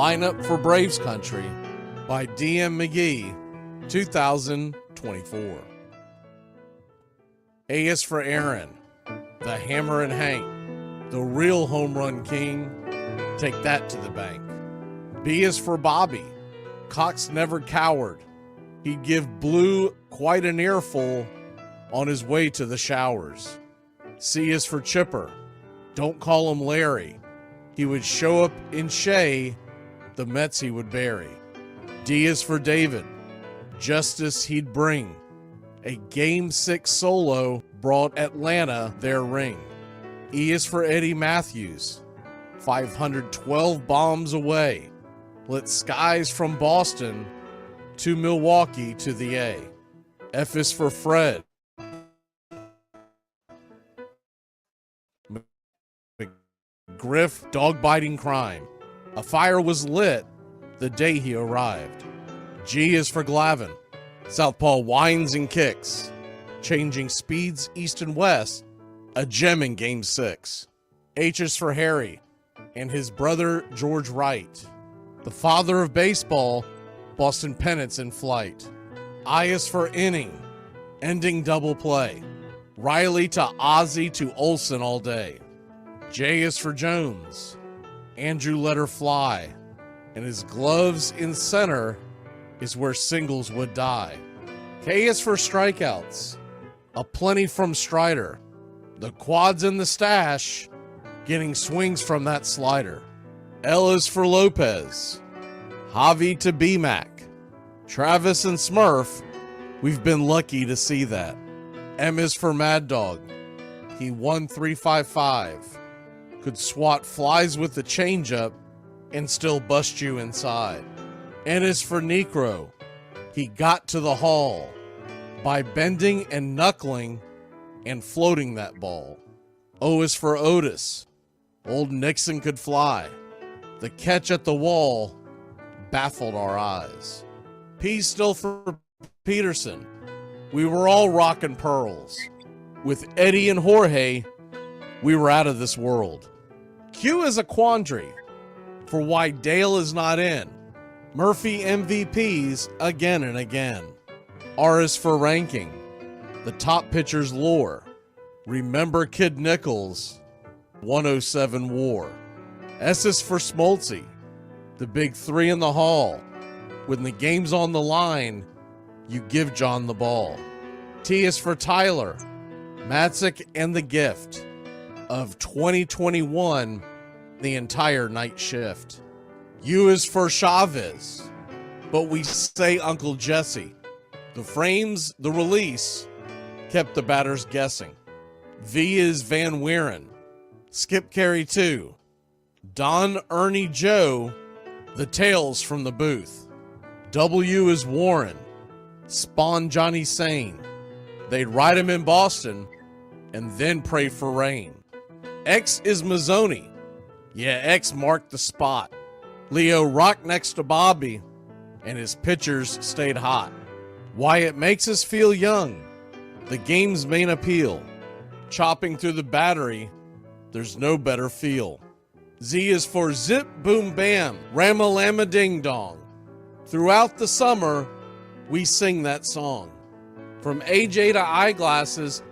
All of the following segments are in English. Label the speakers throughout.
Speaker 1: Lineup for Braves Country by D.M. McGee, 2024. A is for Aaron, the Hammer and Hank, the real home run king. Take that to the bank. B is for Bobby. Cox never cowered. He'd give Blue quite an earful on his way to the showers. C is for Chipper. Don't call him Larry. He would show up in Shea, the Mets he would bury. D is for David. Justice he'd bring. A Game 6 solo brought Atlanta their ring. E is for Eddie Matthews. 512 bombs away. Lit skies from Boston to Milwaukee to the A. F is for Fred. Griff, dog-biting crime. A fire was lit the day he arrived. G is for Glavin. Southpaw whines and kicks. changing speeds east and west, a gem in Game 6. H is for Harry and his brother George Wright, the father of baseball, Boston pennants in flight. I is for inning, ending double play, Riley to Ozzie to Olsen all day. J is for Jones, Andrew let her fly, and his gloves in center is where singles would die. K is for strikeouts, a plenty from Strider, the quads in the stash, getting swings from that slider. L is for Lopez, Javi to B-Mac, Travis and Smurf, we've been lucky to see that. M is for Mad Dog, he won 355, could swat flies with the changeup and still bust you inside. N is for Necro, he got to the hall by bending and knuckling and floating that ball. O is for Otis, old Nixon could fly, the catch at the wall baffled our eyes. P still for Peterson, we were all rockin' pearls. With Eddie and Jorge, we were out of this world. Q is a quandary for why Dale is not in. Murphy MVPs again and again. R is for ranking, the top pitchers lore. Remember Kid Nichols, 107 WAR. S is for Smoltzy, the big three in the hall. When the game's on the line, you give John the ball. T is for Tyler, Matzik and the gift of 2021, the entire night shift. U is for Chavez, but we say Uncle Jesse. The frames, the release, kept the batters guessing. V is Van Weeren, Skip Carey 2, Don Ernie Joe, the tales from the booth. W is Warren, Spawn Johnny Sane. They'd ride him in Boston and then pray for rain. X is Mazzoni. Yeah, X marked the spot. Leo rocked next to Bobby and his pitchers stayed hot. Why it makes us feel young, the game's main appeal. Chopping through the battery, there's no better feel. Z is for Zip Boom Bam, Ramalama Ding Dong. Throughout the summer, we sing that song. From AJ to eyeglasses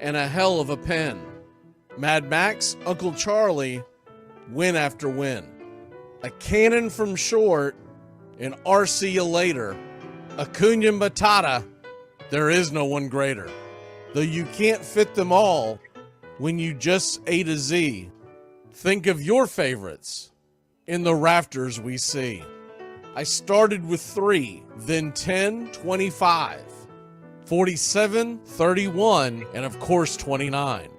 Speaker 1: and a hell of a pen. Mad Max, Uncle Charlie, win after win. A cannon from short, and RC you later. Acuna Matata, there is no one greater. Though you can't fit them all when you just A to Z. Think of your favorites in the rafters we see. I started with 3, then 10, 25, 47, 31, and of course 29.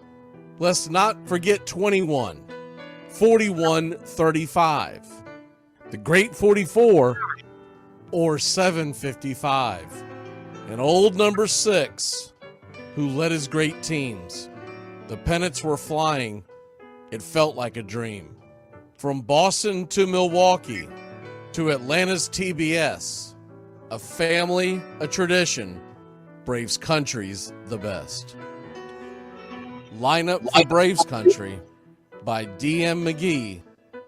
Speaker 1: Let's not forget 21, 41, 35, the great 44, or 755, and old number 6, who led his great teams. The pennants were flying, it felt like a dream. From Boston to Milwaukee, to Atlanta's TBS, a family, a tradition, Braves country's the best. Line Up for Braves Country by DM McGee,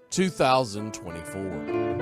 Speaker 1: 2024.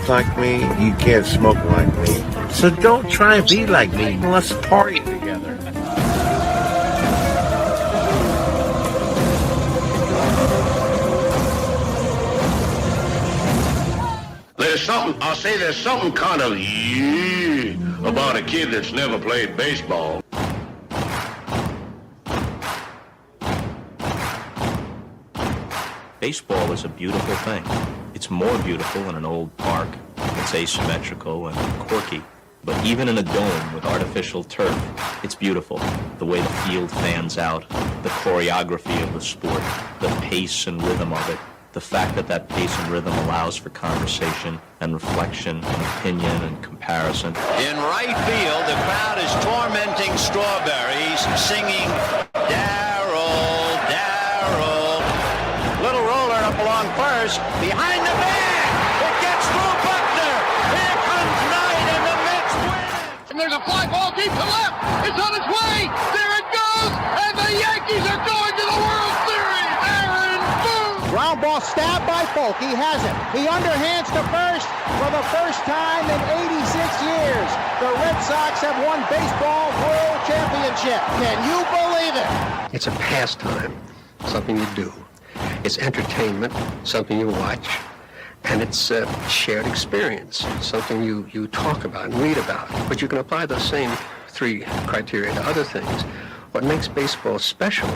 Speaker 2: Like me, you can't smoke like me. So don't try and be like me. Let's party together.
Speaker 3: There's something kind of about a kid that's never played baseball.
Speaker 4: Baseball is a beautiful thing. It's more beautiful in an old park. It's asymmetrical and quirky. But even in a dome with artificial turf, it's beautiful. The way the field fans out, the choreography of the sport, the pace and rhythm of it, the fact that that pace and rhythm allows for conversation and reflection and opinion and comparison.
Speaker 5: In right field, the crowd is tormenting Strawberries, singing, Darryl, Darryl. Little roller up along first, behind the bag. It gets through Buckner. Here comes Knight, and the Mets win.
Speaker 6: And there's a fly ball deep to left. It's on its way. There it goes. And the Yankees are going to the World Series. Aaron Boone.
Speaker 7: Ground ball stabbed by Folk. He has it. He underhands to first for the first time in 86 years. The Red Sox have won baseball world championship. Can you believe it?
Speaker 8: It's a pastime, something you do. It's entertainment, something you watch. And it's a shared experience, something you talk about and read about. But you can apply those same three criteria to other things. What makes baseball special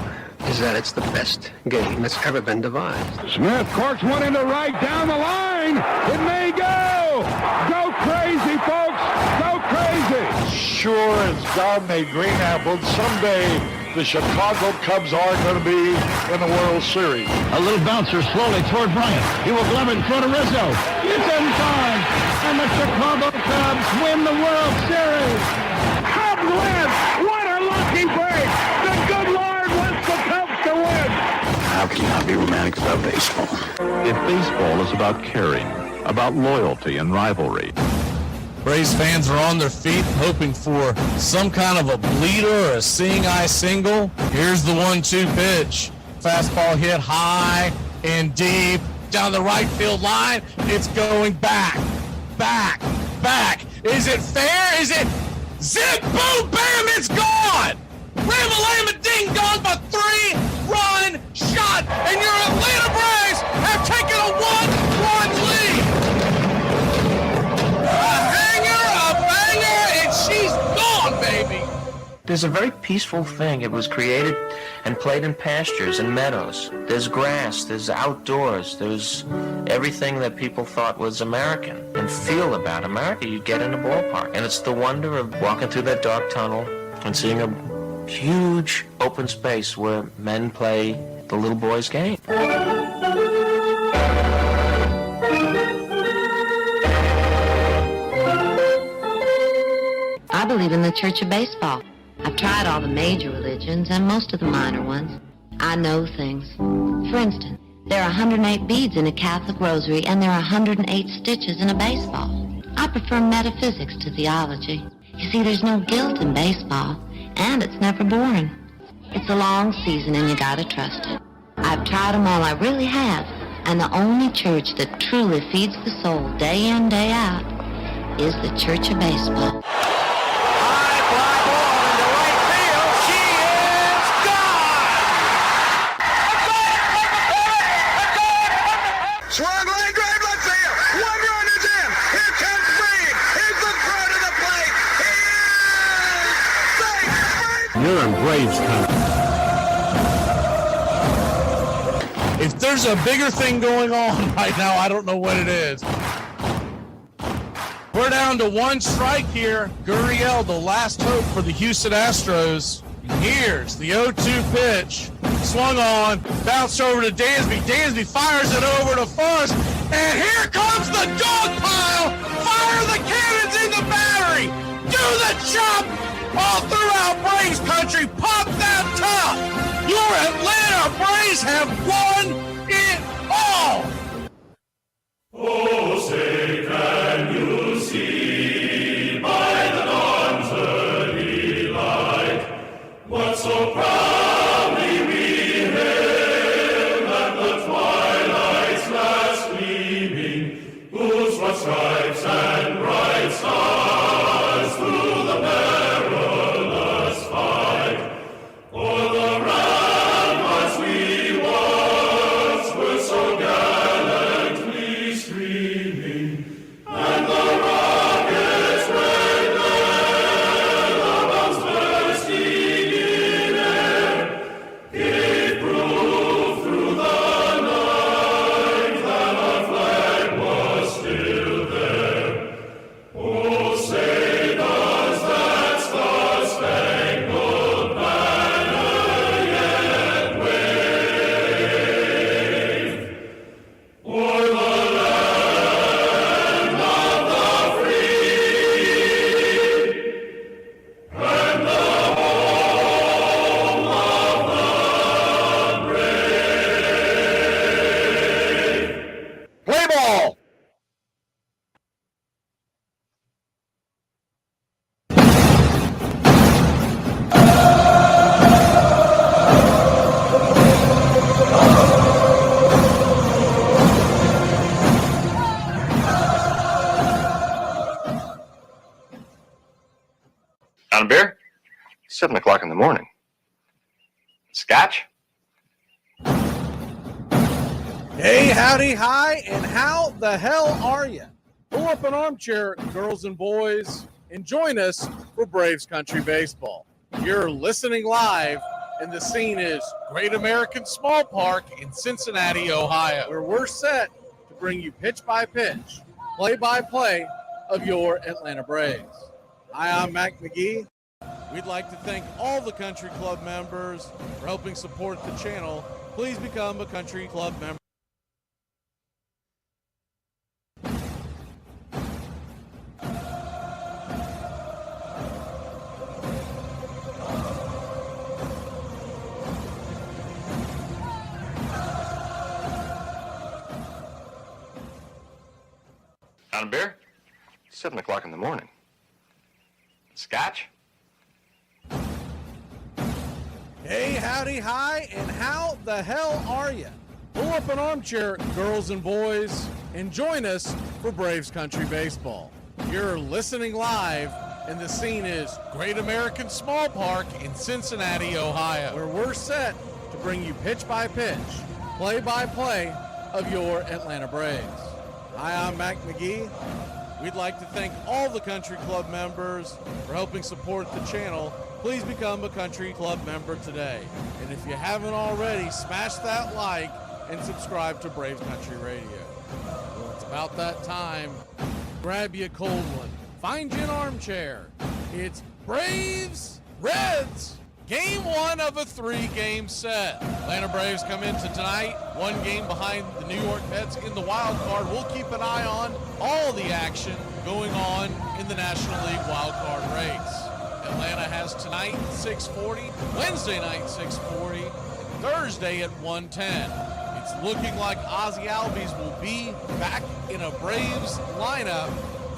Speaker 8: is that it's the best game that's ever been devised.
Speaker 6: Smith corks one into right down the line. It may go. Go crazy, folks. Go crazy.
Speaker 9: Sure as God made green apples, someday the Chicago Cubs are going to be in the World Series.
Speaker 6: A little bouncer slowly toward Bryant. He will glove it in front of Rizzo. It's in time. And the Chicago Cubs win the World Series. Cubs win. What a lucky break. The good Lord wants the Cubs to win.
Speaker 3: How can you not be romantic about baseball?
Speaker 10: If baseball is about caring, about loyalty and rivalry.
Speaker 1: Braves fans are on their feet hoping for some kind of a bleeder or a seeing-eye single. Here's the 1-2 pitch. Fastball hit high and deep down the right field line. It's going back, back, back. Is it fair? Is it zip, boom, bam, it's gone. Ram-a-lam-a ding dong, a 3-run shot, and your Atlanta Braves have taken a 1-1 lead. She's gone, baby!
Speaker 11: There's a very peaceful thing. It was created and played in pastures and meadows. There's grass, there's outdoors, there's everything that people thought was American and feel about America. You get in a ballpark. And it's the wonder of walking through that dark tunnel and seeing a huge open space where men play the little boy's game.
Speaker 12: I believe in the Church of Baseball. I've tried all the major religions and most of the minor ones. I know things. For instance, there are 108 beads in a Catholic rosary and there are 108 stitches in a baseball. I prefer metaphysics to theology. You see, there's no guilt in baseball, and it's never boring. It's a long season and you gotta trust it. I've tried them all, I really have. And the only church that truly feeds the soul day in, day out is the Church of Baseball.
Speaker 9: You're in Braves country.
Speaker 1: If there's a bigger thing going on right now, I don't know what it is. We're down to one strike here. Gurriel, the last hope for the Houston Astros. Here's the 0-2 pitch. Swung on, bounced over to Dansby. Dansby fires it over to Fuss. And here comes the dog pile. Fire the cannons in the battery. Do the chop all throughout Braves country. Pop that top. Your Atlanta Braves have won it all.
Speaker 13: Oh, say can you see by the dawn's early light what so proudly we hailed at the twilight's last gleaming, whose broad stripes and bright stars through the perilous fight o'er the ramparts we once were so gallantly streaming, and the rockets red glare, the bombs bursting in air, gave proof through the night that our flag was still there. Oh, say does that star-spangled banner yet wave o'er the land of the free and the home of the brave?
Speaker 2: Play ball!
Speaker 14: On a beer? 7 o'clock in the morning. Scotch?
Speaker 1: Hey, howdy, hi, and how the hell are you? Pull up an armchair, girls and boys, and join us for Braves Country Baseball. You're listening live, and the scene is Great American Small Park in Cincinnati, Ohio, where we're set to bring you pitch-by-pitch, play-by-play of your Atlanta Braves. Hi, I'm Mac Magee. We'd like to thank all the Country Club members for helping support the channel. Please become a Country Club member.
Speaker 14: On a beer? 7 o'clock in the morning. Scotch?
Speaker 1: Hey, howdy, hi, and how the hell are you? Pull up an armchair, girls and boys, and join us for Braves Country Baseball. You're listening live, and the scene is Great American Small Park in Cincinnati, Ohio, where we're set to bring you pitch-by-pitch, play-by-play of your Atlanta Braves. Hi, I'm Mac Magee. We'd like to thank all the Country Club members for helping support the channel. Please become a Country Club member today. And if you haven't already, smash that like and subscribe to Braves Country Radio. Well, it's about that time. Grab you a cold one. Find you an armchair. It's Braves Reds. Game 1 of a 3-game set. Atlanta Braves come into tonight, 1 game behind the New York Mets in the wild card. We'll keep an eye on all the action going on in the National League wild card race. Atlanta has tonight 6:40, Wednesday night 6:40, and Thursday at 1:10. It's looking like Ozzie Albies will be back in a Braves lineup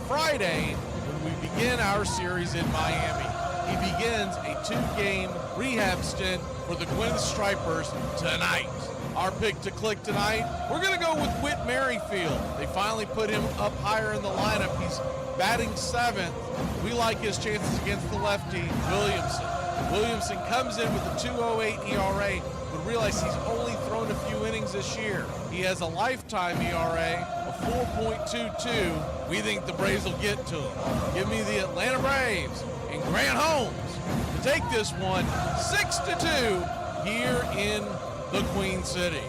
Speaker 1: Friday when we begin our series in Miami. He begins a 2-game rehab stint for the Gwynn Stripers tonight. Our pick to click tonight, we're going to go with Whit Merrifield. They finally put him up higher in the lineup. He's batting 7th. We like his chances against the lefty, Williamson. Williamson comes in with a 2.08 ERA, but realize he's only thrown a few innings this year. He has a lifetime ERA of 4.22. We think the Braves will get to him. Give me the Atlanta Braves and Grant Holmes to take this one 6-2 here in the Queen City.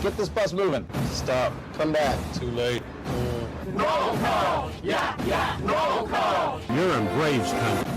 Speaker 6: Get this bus moving. Stop. Come back. Too late.
Speaker 13: Roll call. Yeah. Roll call.
Speaker 2: You're in Braves country.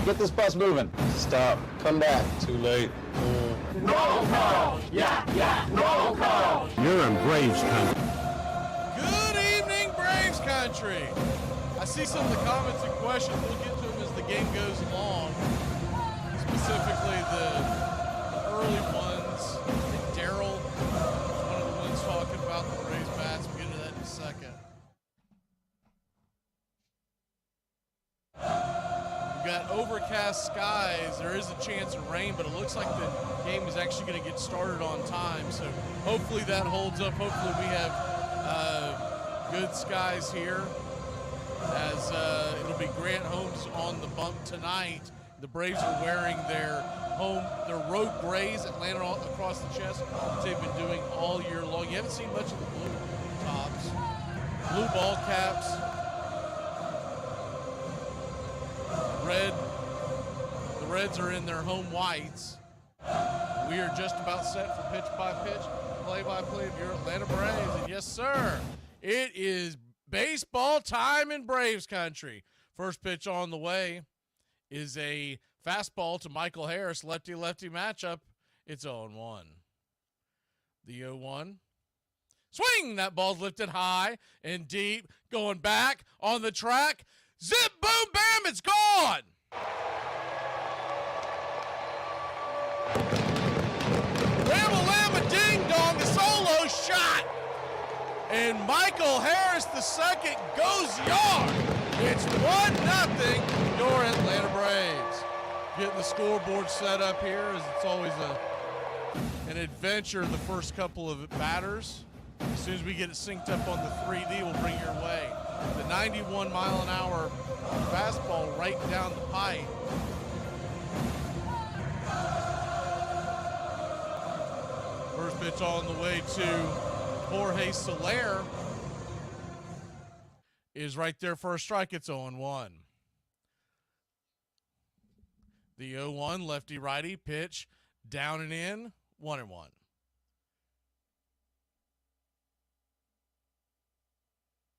Speaker 6: Get this bus moving. Stop. Come back. Too late.
Speaker 13: Roll call. Yeah. Roll call.
Speaker 2: You're in Braves country.
Speaker 1: Good evening, Braves country. I see some of the comments and questions. We'll get to them as the game goes along. Specifically the early ones. I think Daryl was one of the ones talking about the Braves bats. We'll get into that in a second. We've got overcast skies. There is a chance of rain, but it looks like the game is actually going to get started on time. So hopefully that holds up. Hopefully we have good skies here, as it'll be Grant Holmes on the bump tonight. The Braves are wearing their road grays, Atlanta across the chest, that they've been doing all year long. You haven't seen much of the blue tops. Blue ball caps. The Reds are in their home whites. We are just about set for pitch-by-pitch, play-by-play of your Atlanta Braves. And yes, sir, it is baseball time in Braves country. First pitch on the way is a fastball to Michael Harris, lefty-lefty matchup. It's 0-1. The 0-1. Swing! That ball's lifted high and deep. Going back on the track. Zip, boom, bam, it's gone! Ramble, lamma, ding dong, a solo shot And Michael Harris, the second, goes yard. It's 1-0, your Atlanta Braves. Getting the scoreboard set up here, as it's always an adventure the first couple of batters. As soon as we get it synced up on the 3D, we'll bring your way. The 91-mile-an-hour fastball right down the pipe. First pitch on the way to Jorge Soler is right there for a strike. It's 0-1. The 0-1 lefty-righty pitch down and in, 1-1.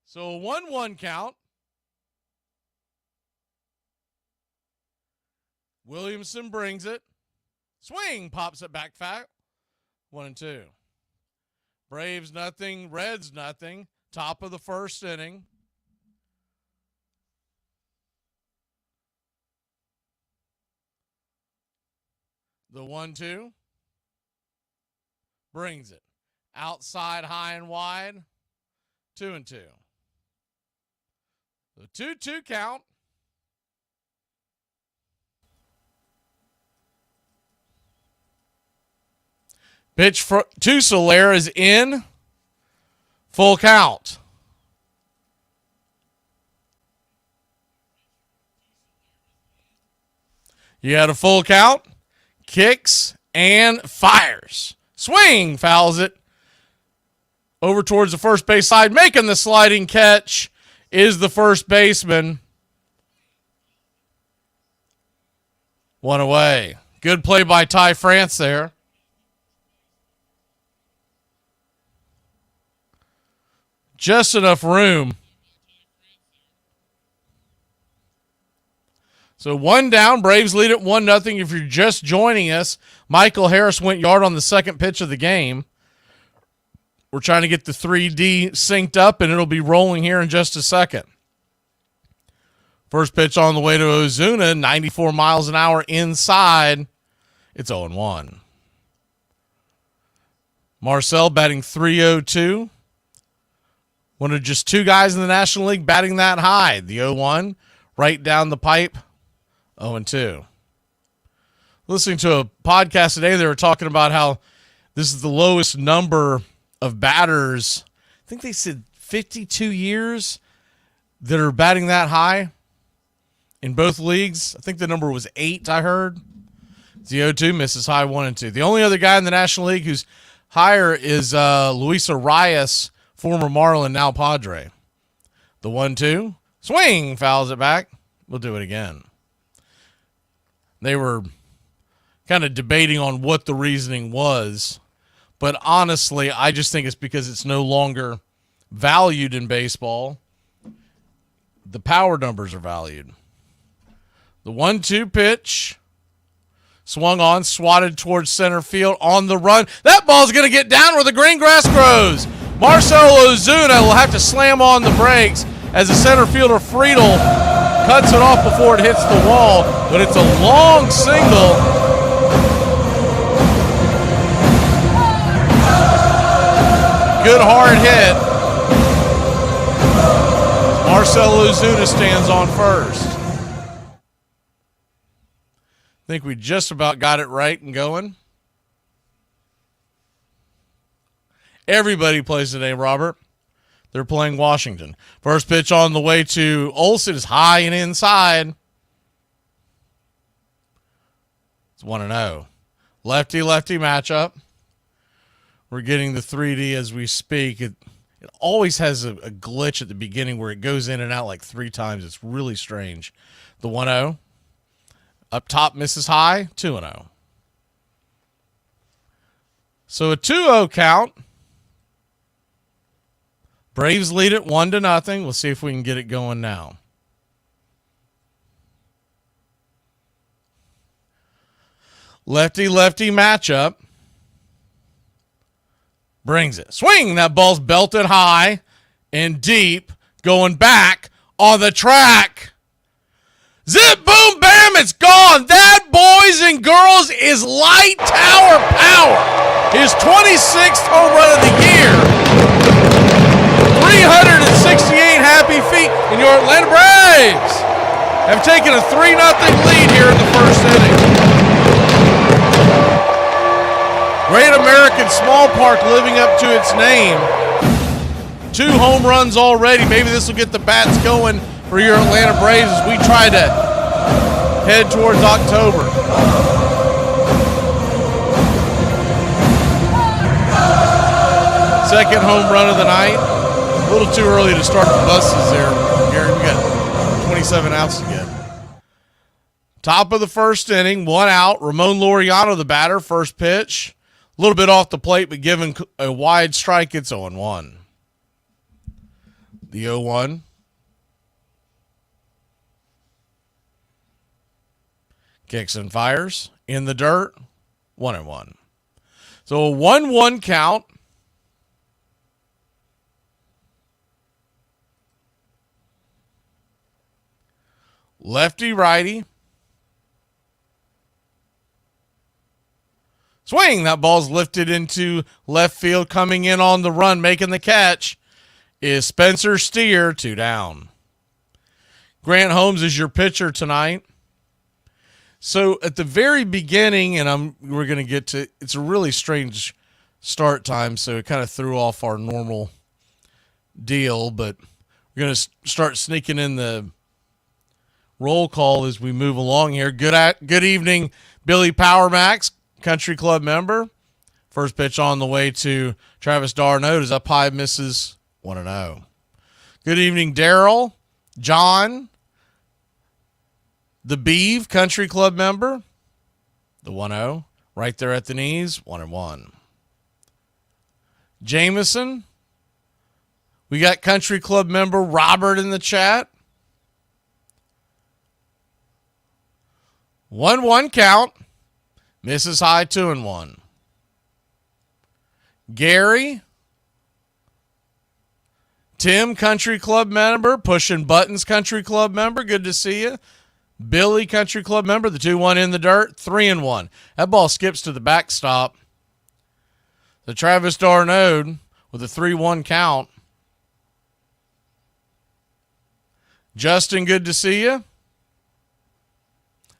Speaker 1: So a 1-1 count. Williamson brings it. Swing, pops it back foul. 1-2. Braves nothing, Reds nothing. Top of the first inning. The 1-2 brings it outside, high and wide. 2-2. The 2-2 count. Pitch to Soler is in. Full count. You had a full count. Kicks and fires. Swing, fouls it over towards the first base side. Making the sliding catch is the first baseman. One away. Good play by Ty France there. Just enough room. So one down, Braves lead at 1-0. If you're just joining us, Michael Harris went yard on the second pitch of the game. We're trying to get the 3D synced up, and it'll be rolling here in just a second. First pitch on the way to Ozuna, 94 miles an hour inside. It's 0-1. Marcel batting .302. One of just two guys in the National League batting that high. The 0-1, right down the pipe. 0-2. Listening to a podcast today, they were talking about how this is the lowest number of batters. I think they said 52 years that are batting that high in both leagues. I think the number was 8, I heard. The 0-2 misses high, 1-2. The only other guy in the National League who's higher is Luis Arias, former Marlin, now Padre. The 1-2. Swing, fouls it back. We'll do it again. They were kind of debating on what the reasoning was, but honestly, I just think it's because it's no longer valued in baseball. The power numbers are valued. The 1-2 pitch. Swung on, swatted towards center field on the run. That ball's going to get down where the green grass grows. Marcell Ozuna will have to slam on the brakes as the center fielder Friedel cuts it off before it hits the wall, but it's a long single. Good hard hit. Marcell Ozuna stands on first. I think we just about got it right and going. Everybody plays today, Robert. They're playing Washington. First pitch on the way to Olsen is high and inside. It's 1-0. Lefty-lefty matchup. We're getting the 3D as we speak. It always has a glitch at the beginning where it goes in and out like 3 times. It's really strange. The 1-0. Up top misses high. 2-0. So a 2-0 count. Braves lead it 1-0. We'll see if we can get it going now. Lefty-lefty matchup. Brings it. Swing. That ball's belted high and deep. Going back on the track. Zip, boom, bam, it's gone. That, boys and girls, is Light Tower Power. His 26th home run of the year. 368 happy feet, and your Atlanta Braves have taken a 3-0 lead here in the first inning. Great American Small Park living up to its name. 2 home runs already. Maybe this will get the bats going for your Atlanta Braves as we try to head towards October. Second home run of the night. A little too early to start the buses there, Gary. We got 27 outs to get. Top of the first inning, 1 out. Ramon Laureano, the batter, first pitch. A little bit off the plate, but given a wide strike, it's 0-1. The 0-1. Kicks and fires. In the dirt, 1-1. So a 1-1 count. Lefty, righty. Swing. That ball's lifted into left field. Coming in on the run, making the catch is Spencer Steer, 2 down. Grant Holmes is your pitcher tonight. So at the very beginning, and we're going to get to, it's a really strange start time, so it kind of threw off our normal deal, but we're going to start sneaking in the roll call as we move along here. Good evening, Billy Powermax, Country Club member. First pitch on the way to Travis Darno is up high, misses 1-0. Good evening, Daryl, John, the Beeve, Country Club member. The 1-0, right there at the knees, 1-1. Jameson, we got Country Club member Robert in the chat. 1-1 count. Misses high, 2-1. Gary. Tim, Country Club member. Pushing Buttons, Country Club member. Good to see you. Billy, Country Club member. The 2-1 in the dirt. 3-1. That ball skips to the backstop. The Travis Darno with a 3-1 count. Justin, good to see you.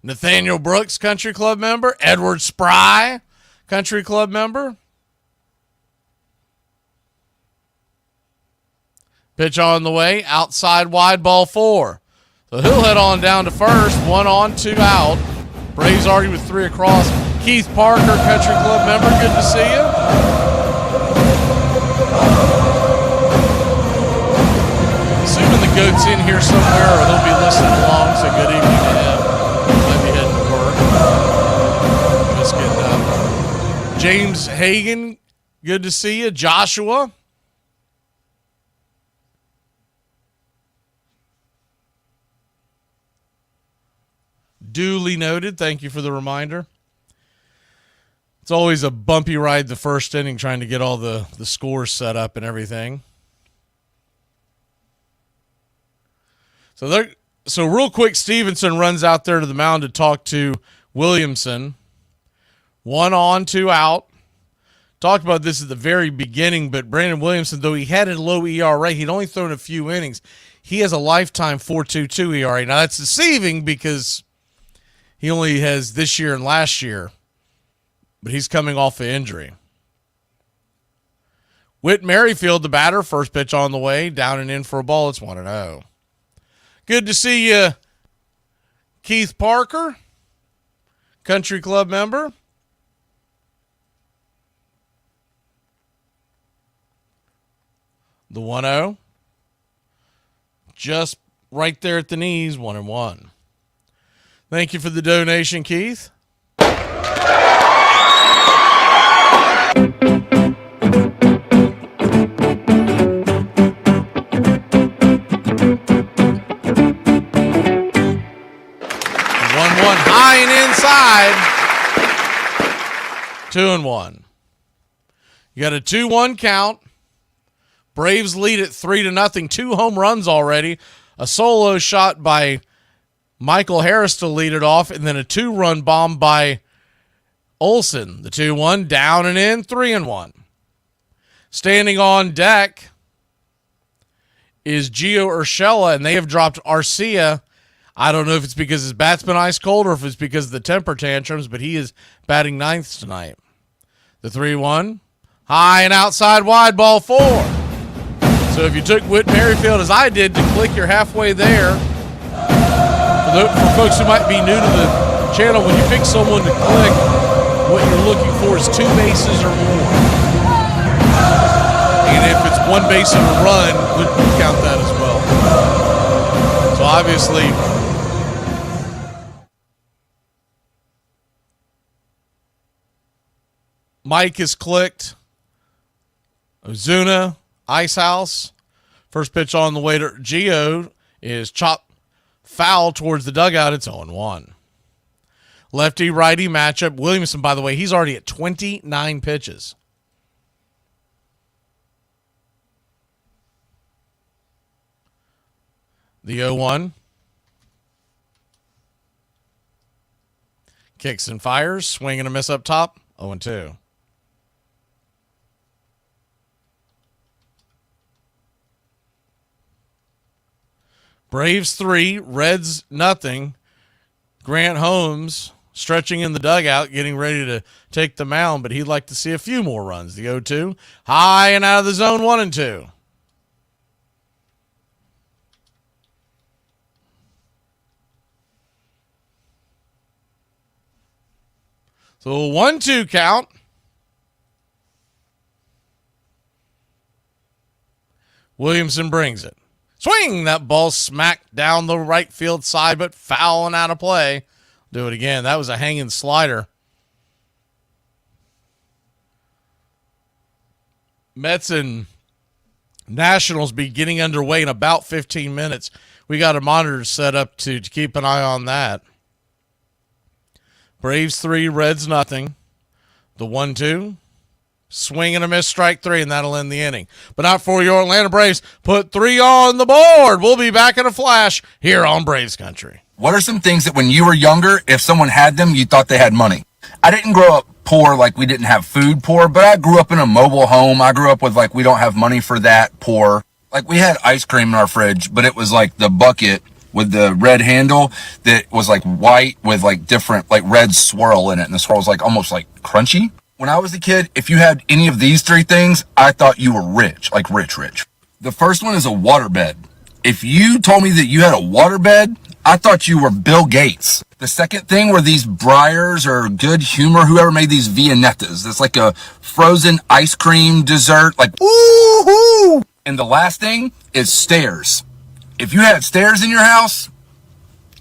Speaker 1: Nathaniel Brooks, Country Club member. Edward Spry, Country Club member. Pitch on the way. Outside wide, ball 4. So he'll head on down to first. 1 on, 2 out. Braves already with 3 across. Keith Parker, Country Club member. Good to see you. Assuming the goat's in here somewhere or they'll be listening along, so good evening to him. Just getting up. James Hagan, good to see you. Joshua. Duly noted. Thank you for the reminder. It's always a bumpy ride the first inning trying to get all the scores set up and everything. So real quick, Stevenson runs out there to the mound to talk to Williamson. 1 on, 2 out. Talked about this at the very beginning, but Brandon Williamson, though he had a low ERA, he'd only thrown a few innings. He has a lifetime 4.22 ERA. Now, that's deceiving because he only has this year and last year, but he's coming off an injury. Whit Merrifield, the batter, first pitch on the way, down and in for a ball. It's 1-0. Good to see you, Keith Parker, Country Club member. The 1-0. Just right there at the knees, 1-1. Thank you for the donation, Keith. High and inside. 2-1. You got a 2-1 count. Braves lead it 3-0. 2 home runs already. A solo shot by Michael Harris to lead it off, and then a 2-run bomb by Olson. The 2-1 down and in, 3-1. Standing on deck, is Gio Urshela, and they have dropped Arcia. I don't know if it's because his bat's been ice cold or if it's because of the temper tantrums, but he is batting ninth tonight. The 3-1. High and outside wide, ball 4. So if you took Whit Merrifield, as I did, to click, you're halfway there. For folks who might be new to the channel, when you pick someone to click, what you're looking for is 2 bases or more. And if it's 1 base and a run, we'll count that as well. So obviously, Mike is clicked. Ozuna, Ice House. First pitch on the way to Gio is chopped foul towards the dugout. It's 0-1. Lefty-righty matchup. Williamson, by the way, he's already at 29 pitches. The 0-1. Kicks and fires. Swing and a miss up top. 0-2. Braves 3, Reds nothing. Grant Holmes stretching in the dugout, getting ready to take the mound, but he'd like to see a few more runs. The 0-2, high and out of the zone, 1-2. So 1-2 count. Williamson brings it. Swing! That ball smacked down the right field side, but foul and out of play. Do it again. That was a hanging slider. Mets and Nationals be getting underway in about 15 minutes. We got a monitor set up to keep an eye on that. Braves 3, Reds nothing. The 1-2. Swing and a miss, strike 3, and that'll end the inning. But not for your Atlanta Braves. Put 3 on the board. We'll be back in a flash here on Braves Country.
Speaker 15: What are some things that when you were younger, if someone had them, you thought they had money? I didn't grow up poor, like we didn't have food poor, but I grew up in a mobile home. I grew up with like, we don't have money for that poor. Like we had ice cream in our fridge, but it was like the bucket with the red handle that was like white with like different, like red swirl in it. And the swirl was like almost like crunchy. When I was a kid, if you had any of these 3 things, I thought you were rich, like rich. The first one is a waterbed. If you told me that you had a waterbed, I thought you were Bill Gates. The second thing were these Breyers or Good Humor, whoever made these Viennettas. It's like a frozen ice cream dessert, like woo-hoo! And the last thing is stairs. If you had stairs in your house,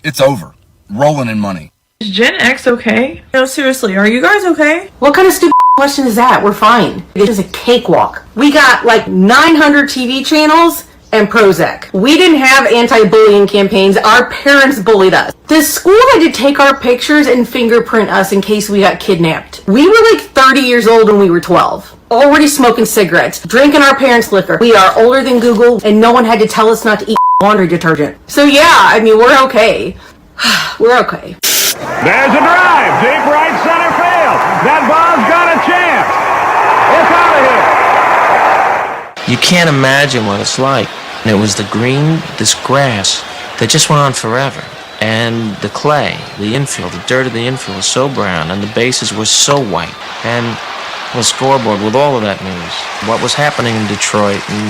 Speaker 15: it's over. Rolling in money.
Speaker 16: Is Gen X okay? No, seriously, are you guys okay?
Speaker 17: What kind of stupid question is that? We're fine. It is a cakewalk. We got like 900 TV channels and Prozac. We didn't have anti-bullying campaigns. Our parents bullied us. The school had to take our pictures and fingerprint us in case we got kidnapped. We were like 30 years old when we were 12. Already smoking cigarettes, drinking our parents' liquor. We are older than Google, and no one had to tell us not to eat laundry detergent. So yeah, I mean, we're okay. We're okay.
Speaker 6: There's a drive, deep right center field. That ball's got a chance. It's out of here.
Speaker 11: You can't imagine what it's like. And it was the green, this grass that just went on forever. And the clay, the infield, the dirt of the infield was so brown, and the bases were so white. And the scoreboard with all of that news, what was happening in Detroit, and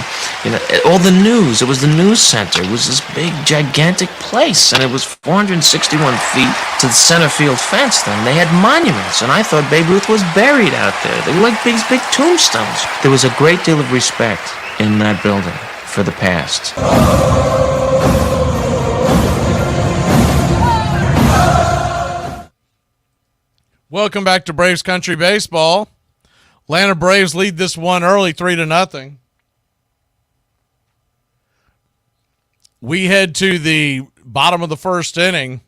Speaker 11: all the news. It was the news center. It was this big, gigantic place, and it was 461 feet to the center field fence. Then they had monuments, and I thought Babe Ruth was buried out there. They were like big tombstones. There was a great deal of respect in that building for the past.
Speaker 1: Welcome back to Braves Country Baseball. Atlanta Braves lead this one early, 3-0. We head to the bottom of the first inning.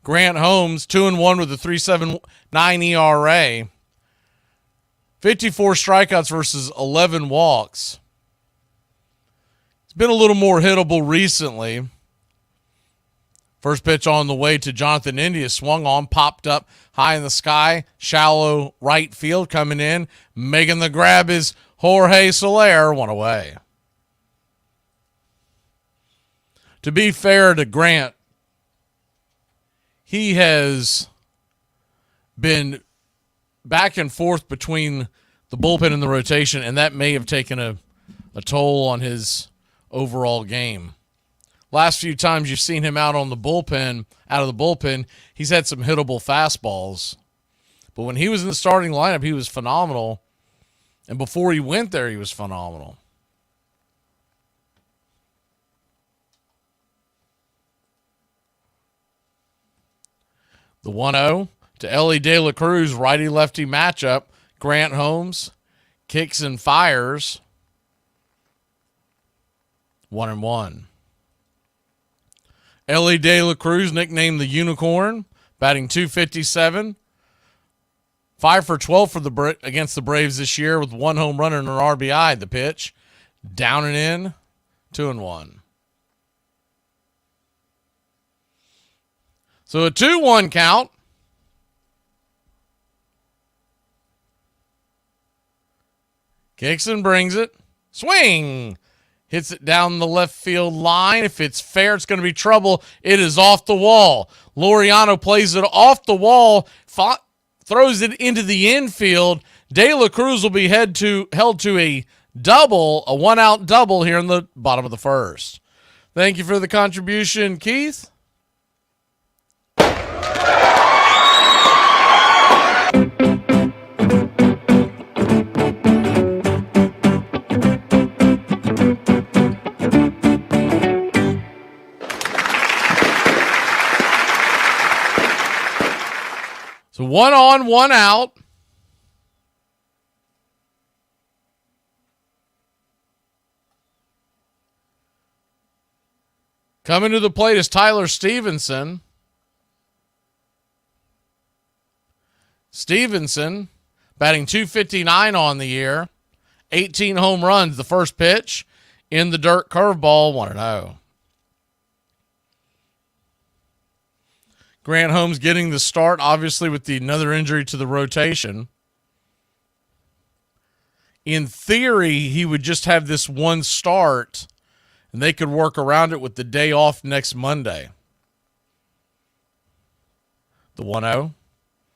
Speaker 1: Grant Holmes, 2-1 with a 3.79 ERA. 54 strikeouts versus 11 walks. It's been a little more hittable recently. First pitch on the way to Jonathan India, swung on, popped up high in the sky, shallow right field coming in. Making the grab is Jorge Soler, one away. to be fair to Grant, he has been back and forth between the bullpen and the rotation, and that may have taken a toll on his overall game. Last few times you've seen him out of the bullpen, he's had some hittable fastballs. But when he was in the starting lineup, he was phenomenal. And before he went there, he was phenomenal. The 1-0 to Ellie De La Cruz, righty-lefty matchup. Grant Holmes kicks and fires. 1-1. Ellie De La Cruz, nicknamed the Unicorn, batting .257. 5 for 12 against the Braves this year with 1 home run and an RBI. The pitch, down and in, 2-1. So a 2-1 count. Kicks and brings it. Swing. Hits it down the left field line. If it's fair, it's going to be trouble. It is off the wall. Laureano plays it off the wall, throws it into the infield. De La Cruz will be held to a double, a one-out double here in the bottom of the first. Thank you for the contribution, Keith. So 1 on, 1 out. Coming to the plate is Tyler Stevenson. Stevenson batting .259 on the year. 18 home runs. The first pitch in the dirt, curveball, 1-0. Grant Holmes getting the start, obviously, with another injury to the rotation. In theory, he would just have this one start, and they could work around it with the day off next Monday. The 1-0.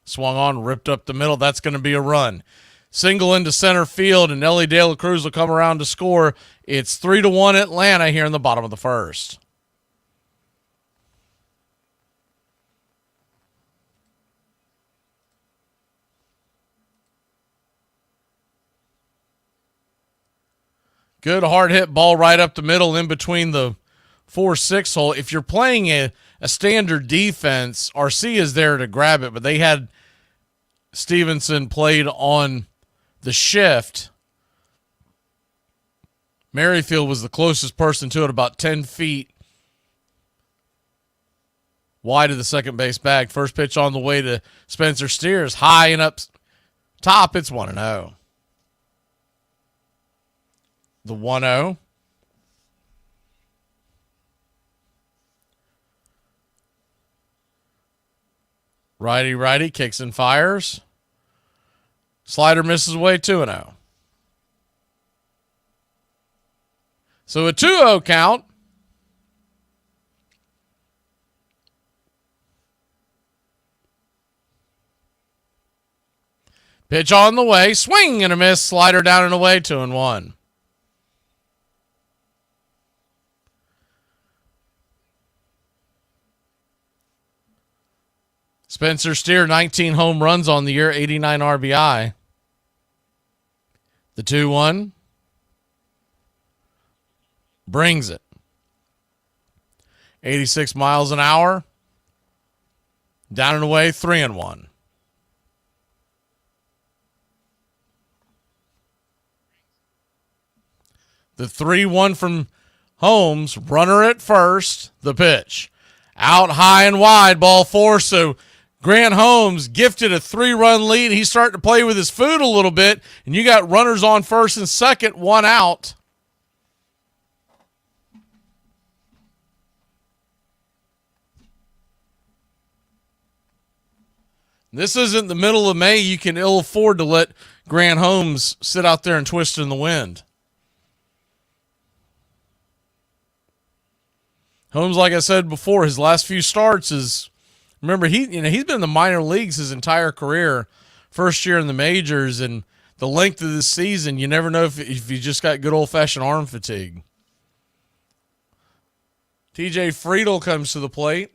Speaker 1: Swung on, ripped up the middle. That's going to be a run. Single into center field, and Ellie De La Cruz will come around to score. It's 3-1 Atlanta here in the bottom of the first. Good hard hit ball right up the middle in between the 4-6 hole. If you're playing a standard defense, RC is there to grab it, but they had Stevenson played on the shift. Merrifield was the closest person to it, about 10 feet wide of the second base bag. First pitch on the way to Spencer Steers. High and up top, it's 1-0. The 1-0. Righty, kicks and fires. Slider misses away, 2-0. So a 2-0 count. Pitch on the way. Swing and a miss. Slider down and away, 2-1. Spencer Steer, 19 home runs on the year, 89 RBI. The 2-1. Brings it. 86 miles an hour. Down and away, 3-1. The 3-1 from Holmes. Runner at first. The pitch. Out high and wide, ball 4. So Grant Holmes gifted a 3-run lead. He's starting to play with his food a little bit, and you got runners on first and second, 1 out. This isn't the middle of May. You can ill afford to let Grant Holmes sit out there and twist in the wind. Holmes, like I said before, his last few starts is, remember, he's been in the minor leagues his entire career, first year in the majors, and the length of this season, you never know if you just got good old-fashioned arm fatigue. TJ Friedel comes to the plate.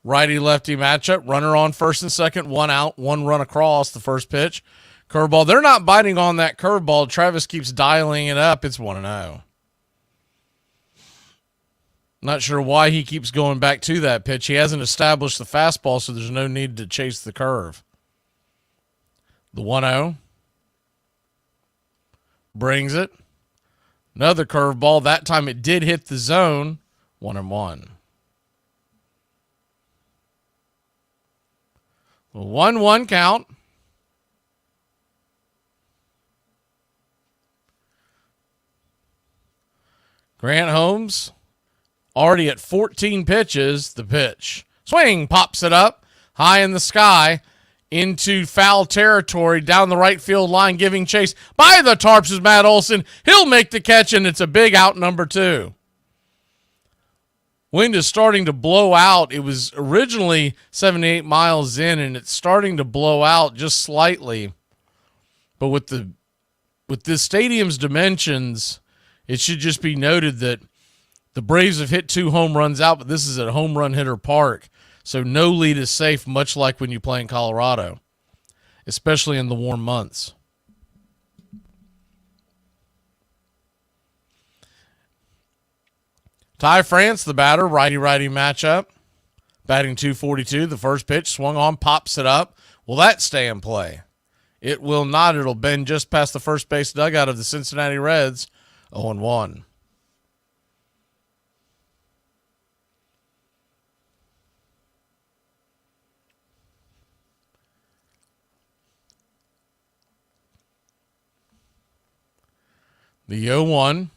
Speaker 1: Righty-lefty matchup. Runner on first and second, one out, one run across the first pitch. Curveball. They're not biting on that curveball. Travis keeps dialing it up. It's 1-0. Not sure why he keeps going back to that pitch. He hasn't established the fastball, so there's no need to chase the curve. The 1-0. Brings it. Another curveball. That time it did hit the zone. 1-1. 1-1 count. Grant Holmes already at 14 pitches. The pitch. Swing. Pops it up. High in the sky. Into foul territory. Down the right field line. Giving chase. By the Tarps is Matt Olson. He'll make the catch, and it's a big out, number 2. Wind is starting to blow out. It was originally 78 miles in, and it's starting to blow out just slightly. But with this stadium's dimensions, it should just be noted that the Braves have hit 2 home runs out, but this is at Home Run Hitter Park. So no lead is safe, much like when you play in Colorado, especially in the warm months. Ty France, the batter, righty-righty matchup. Batting .242, the first pitch, swung on, pops it up. Will that stay in play? It will not. It'll bend just past the first base dugout of the Cincinnati Reds, 0-1. The 0-1.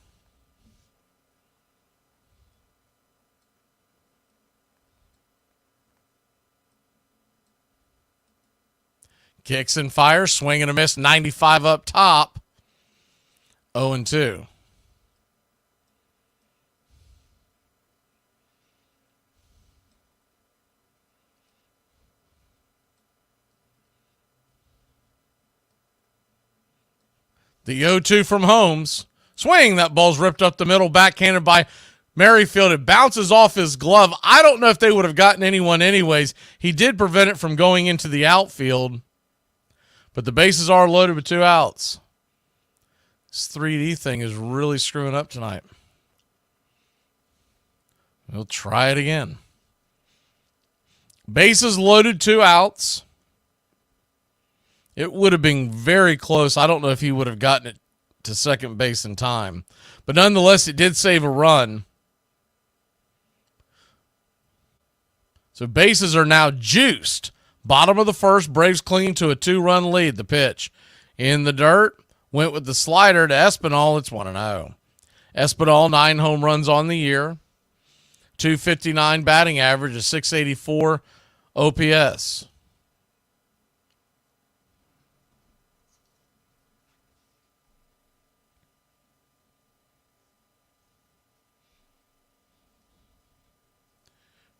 Speaker 1: Kicks and fires, swing and a miss, 95 up top, 0-2. The 0-2 from Holmes. Swing, that ball's ripped up the middle, backhanded by Merrifield. It bounces off his glove. I don't know if they would have gotten anyone anyways. He did prevent it from going into the outfield. But the bases are loaded with 2 outs. This 3D thing is really screwing up tonight. We'll try it again. Bases loaded, 2 outs. It would have been very close. I don't know if he would have gotten it to second base in time. But nonetheless, it did save a run. So bases are now juiced. Bottom of the first, Braves clinging to a 2-run lead. The pitch in the dirt, went with the slider to Espinal. It's 1-0. Espinal, 9 home runs on the year, .259 batting average, a .684 OPS.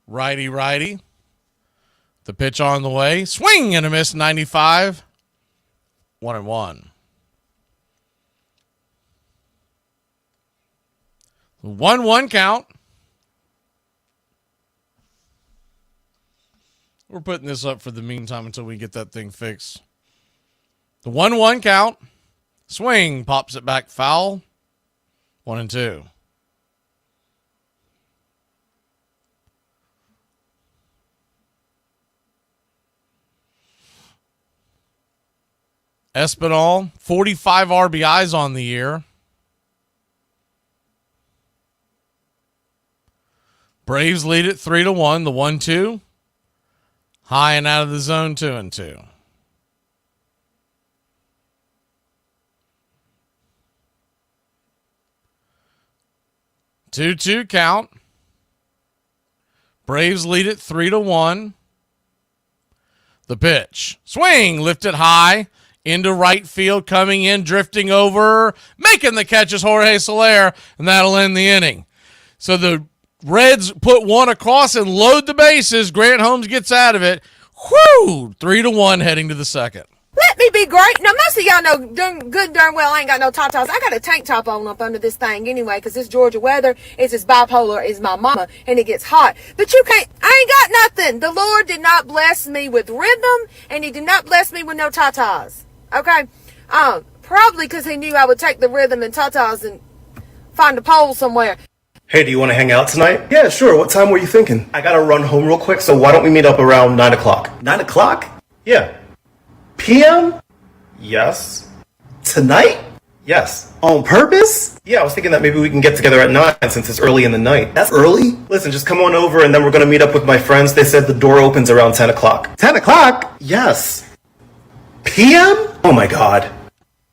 Speaker 1: Righty. The pitch on the way. Swing and a miss, 95. 1-1. 1-1 count. We're putting this up for the meantime until we get that thing fixed. The 1-1 count. Swing, pops it back foul. 1-2. Espinal, 45 RBIs on the year. Braves lead it 3-1. The 1-2. High and out of the zone, 2-2. Two count. Braves lead it 3-1. The pitch. Swing, lifted high. Into right field, coming in, drifting over, making the catch is Jorge Soler, and that'll end the inning. So the Reds put one across and load the bases. Grant Holmes gets out of it. Whoo! 3-1 heading to the second.
Speaker 18: Let me be great. Now, most of y'all know good darn well I ain't got no tatas. I got a tank top on up under this thing anyway, because this Georgia weather is as bipolar as my mama, and it gets hot. But I ain't got nothing. The Lord did not bless me with rhythm, and he did not bless me with no tatas. Okay? Probably because he knew I would take the rhythm and tatas and find a pole somewhere.
Speaker 19: Hey, do you want to hang out tonight? Yeah, sure. What time were you thinking? I gotta run home real quick, so why don't we meet up around 9 o'clock? 9 o'clock? Yeah. PM? Yes. Tonight? Yes. On purpose? Yeah, I was thinking that maybe we can get together at 9 since it's early in the night. That's early? Listen, just come on over and then we're gonna meet up with my friends. They said the door opens around 10 o'clock. 10 o'clock? Yes. PM? Oh my God.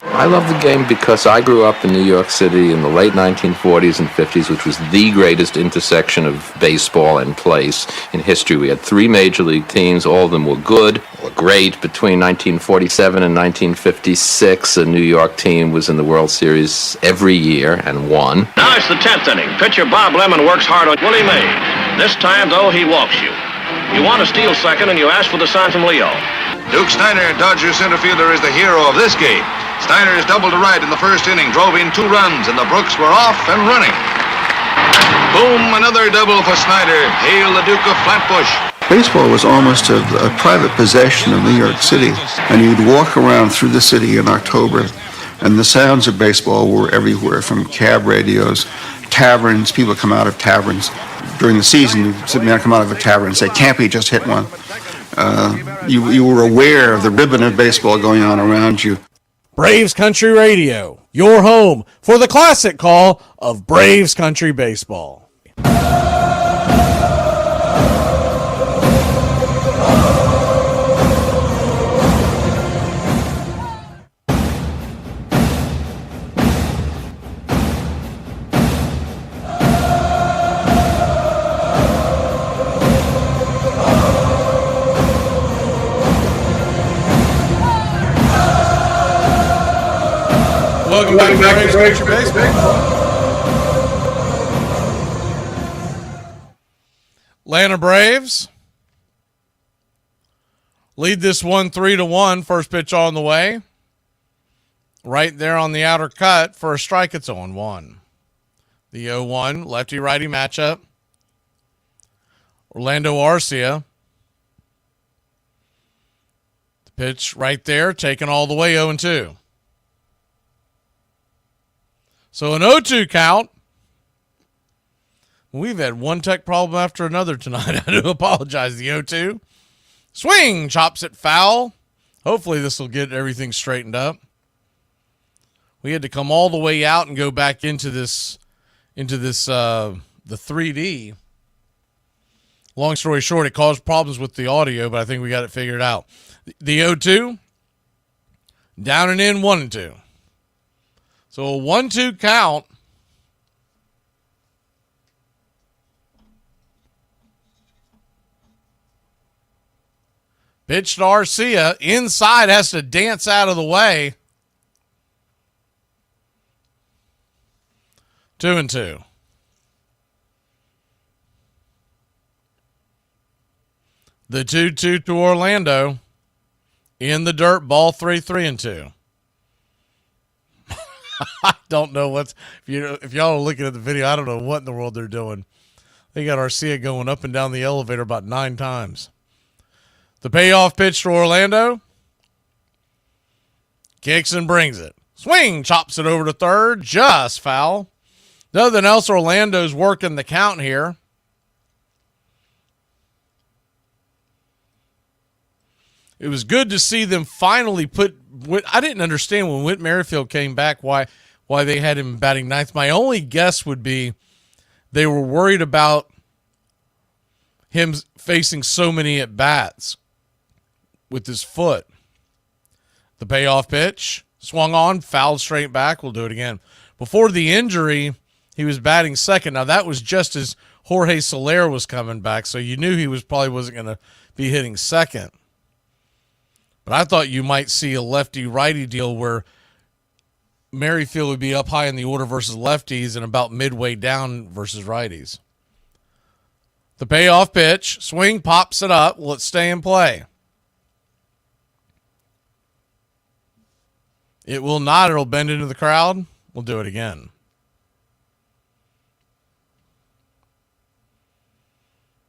Speaker 20: I love the game because I grew up in New York City in the late 1940s and 50s, which was the greatest intersection of baseball and place in history. We had 3 major league teams. All of them were good or great. Between 1947 and 1956, a New York team was in the World Series every year and won.
Speaker 3: Now it's the 10th inning. Pitcher Bob Lemon works hard on Willie Mays. This time, though, he walks you. You want to steal second, and you ask for the sign from Leo.
Speaker 21: Duke Steiner, Dodger center fielder, is the hero of this game. Steiner is doubled to right in the first inning, drove in 2 runs, and the Brooks were off and running. Boom, another double for Snyder. Hail the Duke of Flatbush.
Speaker 22: Baseball was almost a private possession of New York City, and you'd walk around through the city in October, and the sounds of baseball were everywhere, from cab radios, taverns. People come out of taverns. During the season, a man come out of a tavern and say, "Campy just hit one." You were aware of the ribbon of baseball going on around you.
Speaker 1: Braves Country Radio, your home for the classic call of Braves Country Baseball. Welcome back to Braves Country Baseball. Atlanta Braves lead this one 3-1. First pitch on the way. Right there on the outer cut for a strike. It's 0-1. The 0-1 lefty-righty matchup. Orlando Arcia. The pitch right there, taken all the way 0-2. So an 0-2 count. We've had one tech problem after another tonight. I do apologize. The 0-2. Swing. Chops it foul. Hopefully this will get everything straightened up. We had to come all the way out and go back into this the 3D. Long story short, it caused problems with the audio, but I think we got it figured out. The 0-2. Down and in, 1-2. So a 1-2 count. Pitch to Arcia. Inside, has to dance out of the way. 2-2. The 2-2 to Orlando. In the dirt, ball 3, 3-2. I don't know if y'all are looking at the video, I don't know what in the world they're doing. They got Arcia going up and down the elevator about 9 times. The payoff pitch to Orlando. Kicks and brings it. Swing, chops it over to third. Just foul. Nothing else, Orlando's working the count here. It was good to see them finally put. I didn't understand when Whit Merrifield came back why they had him batting ninth. My only guess would be they were worried about him facing so many at bats with his foot. The payoff pitch swung on, fouled straight back. We'll do it again. Before the injury, he was batting second. Now that was just as Jorge Soler was coming back, so you knew he probably wasn't going to be hitting second. But I thought you might see a lefty-righty deal where Merrifield would be up high in the order versus lefties and about midway down versus righties. The payoff pitch, swing, pops it up. Will it stay in play? It will not. It'll bend into the crowd. We'll do it again.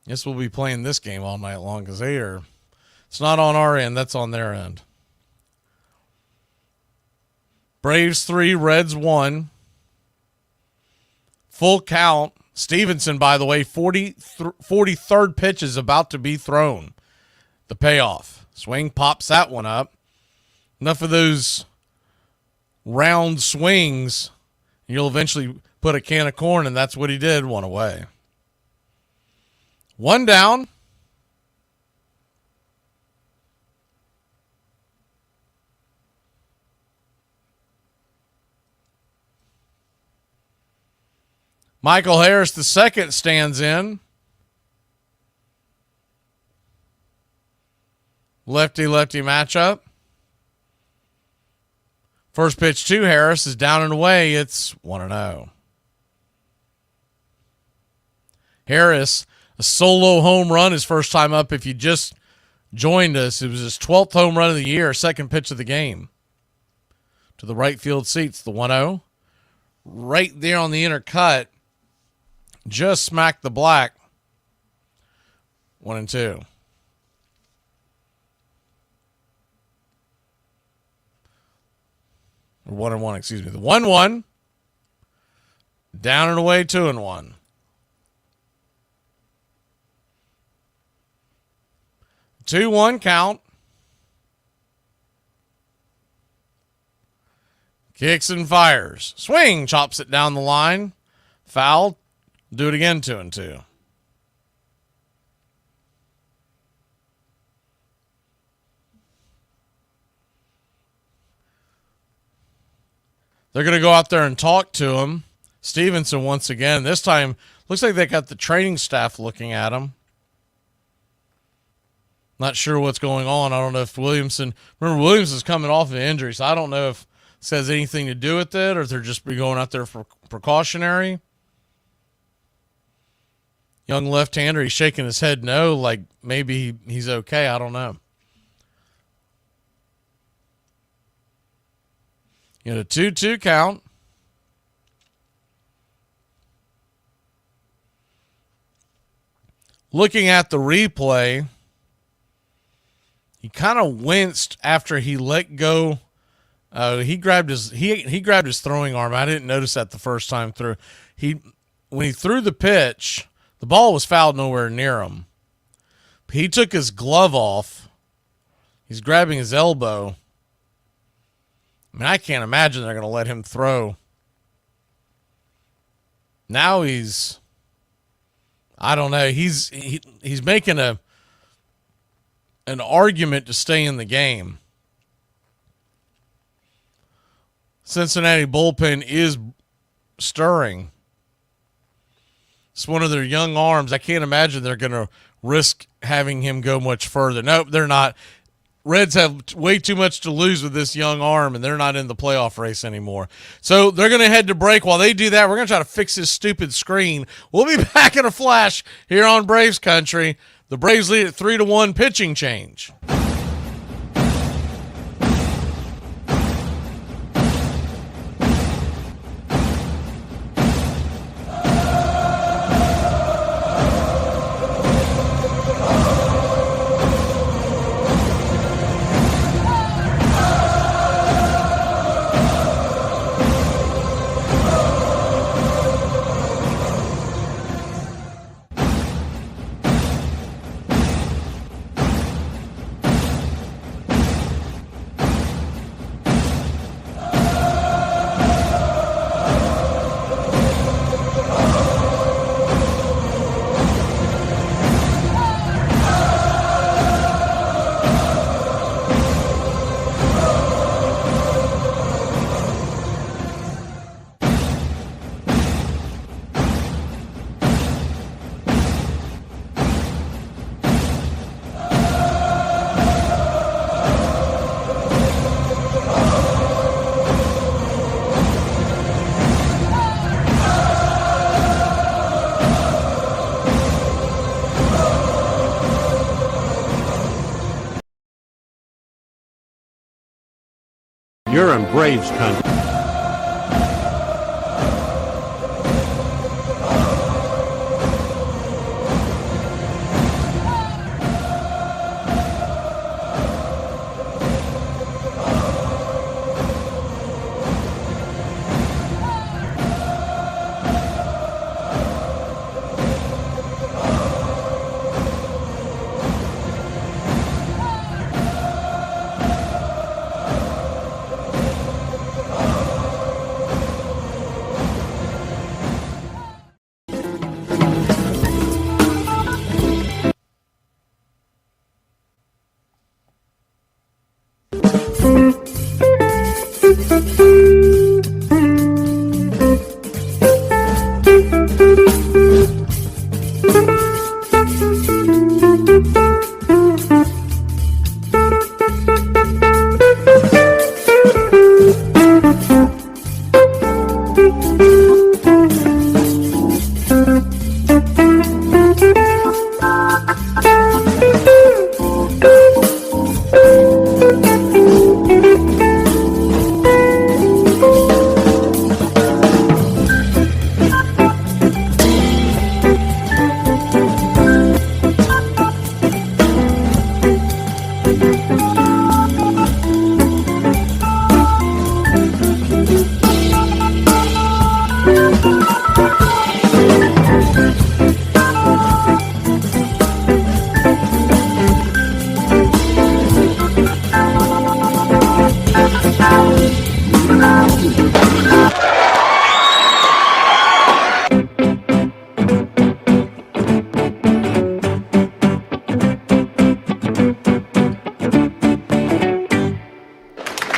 Speaker 1: Guess we'll be playing this game all night long because it's not on our end. That's on their end. Braves 3, Reds 1. Full count. Stevenson, by the way, 43rd pitch is about to be thrown. The payoff. Swing, pops that one up. Enough of those round swings. You'll eventually put a can of corn, and that's what he did. One away. One down. Michael Harris, the second, stands in. Lefty-lefty matchup. First pitch to Harris is down and away. It's 1-0. Harris, a solo home run, his first time up. If you just joined us, it was his 12th home run of the year, second pitch of the game. To the right field seats, the 1-0. Right there on the inner cut. Just smacked the black. 1-2. Or 1-1, excuse me. The 1-1. Down and away, 2-1. 2-1 count. Kicks and fires. Swing, chops it down the line. Foul. Do it again, 2-2. They're going to go out there and talk to him. Stevenson once again. This time, looks like they got the training staff looking at him. Not sure what's going on. I don't know if Williamson's coming off an injury, so I don't know if this has anything to do with it or if they're just going out there for precautionary. Young left-hander, he's shaking his head no, like maybe he's okay. I don't know. You know, 2-2 count. Looking at the replay, he kind of winced after he let go. He grabbed his throwing arm. I didn't notice that the first time through. When he threw the pitch, the ball was fouled nowhere near him. He took his glove off. He's grabbing his elbow. I mean, I can't imagine they're going to let him throw. Now I don't know. He's making an argument to stay in the game. Cincinnati bullpen is stirring. It's one of their young arms. I can't imagine they're going to risk having him go much further. Nope, they're not. Reds have way too much to lose with this young arm, and they're not in the playoff race anymore. So they're going to head to break. While they do that, we're going to try to fix this stupid screen. We'll be back in a flash here on Braves Country. The Braves lead at 3-1 pitching change.
Speaker 4: You're in Braves country.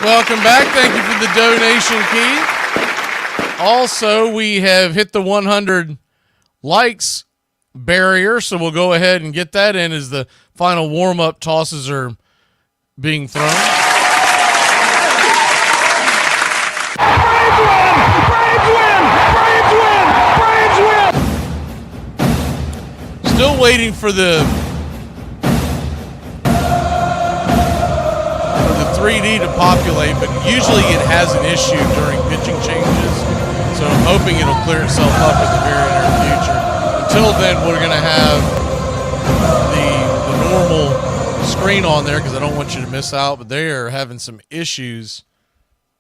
Speaker 1: Welcome back. Thank you for the donation, Keith. Also, we have hit the 100 likes barrier, so we'll go ahead and get that in as the final warm-up tosses are being thrown. Still waiting for the 3D to populate, but usually it has an issue during pitching changes, so I'm hoping it'll clear itself up in the very near future. Until then, we're going to have the normal screen on there because I don't want you to miss out, but they are having some issues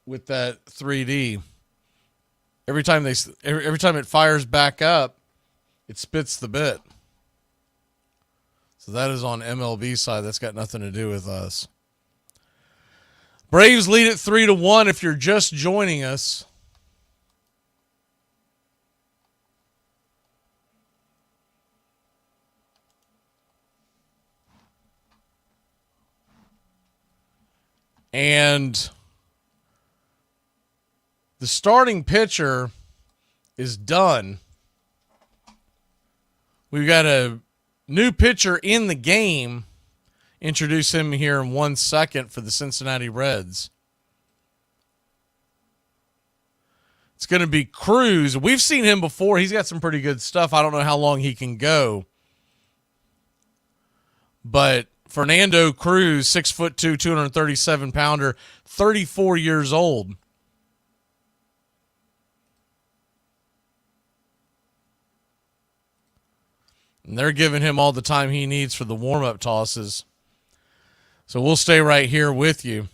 Speaker 1: with that 3D. Every time it fires back up, it spits the bit. So that is on MLB side. That's got nothing to do with us. Braves lead it 3-1 if you're just joining us. And the starting pitcher is done. We've got a new pitcher in the game. Introduce him here in 1 second for the Cincinnati Reds. It's going to be Cruz. We've seen him before. He's got some pretty good stuff. I don't know how long he can go. But Fernando Cruz, 6'2", 237-pounder, 34 years old. And they're giving him all the time he needs for the warm-up tosses. So we'll stay right here with you.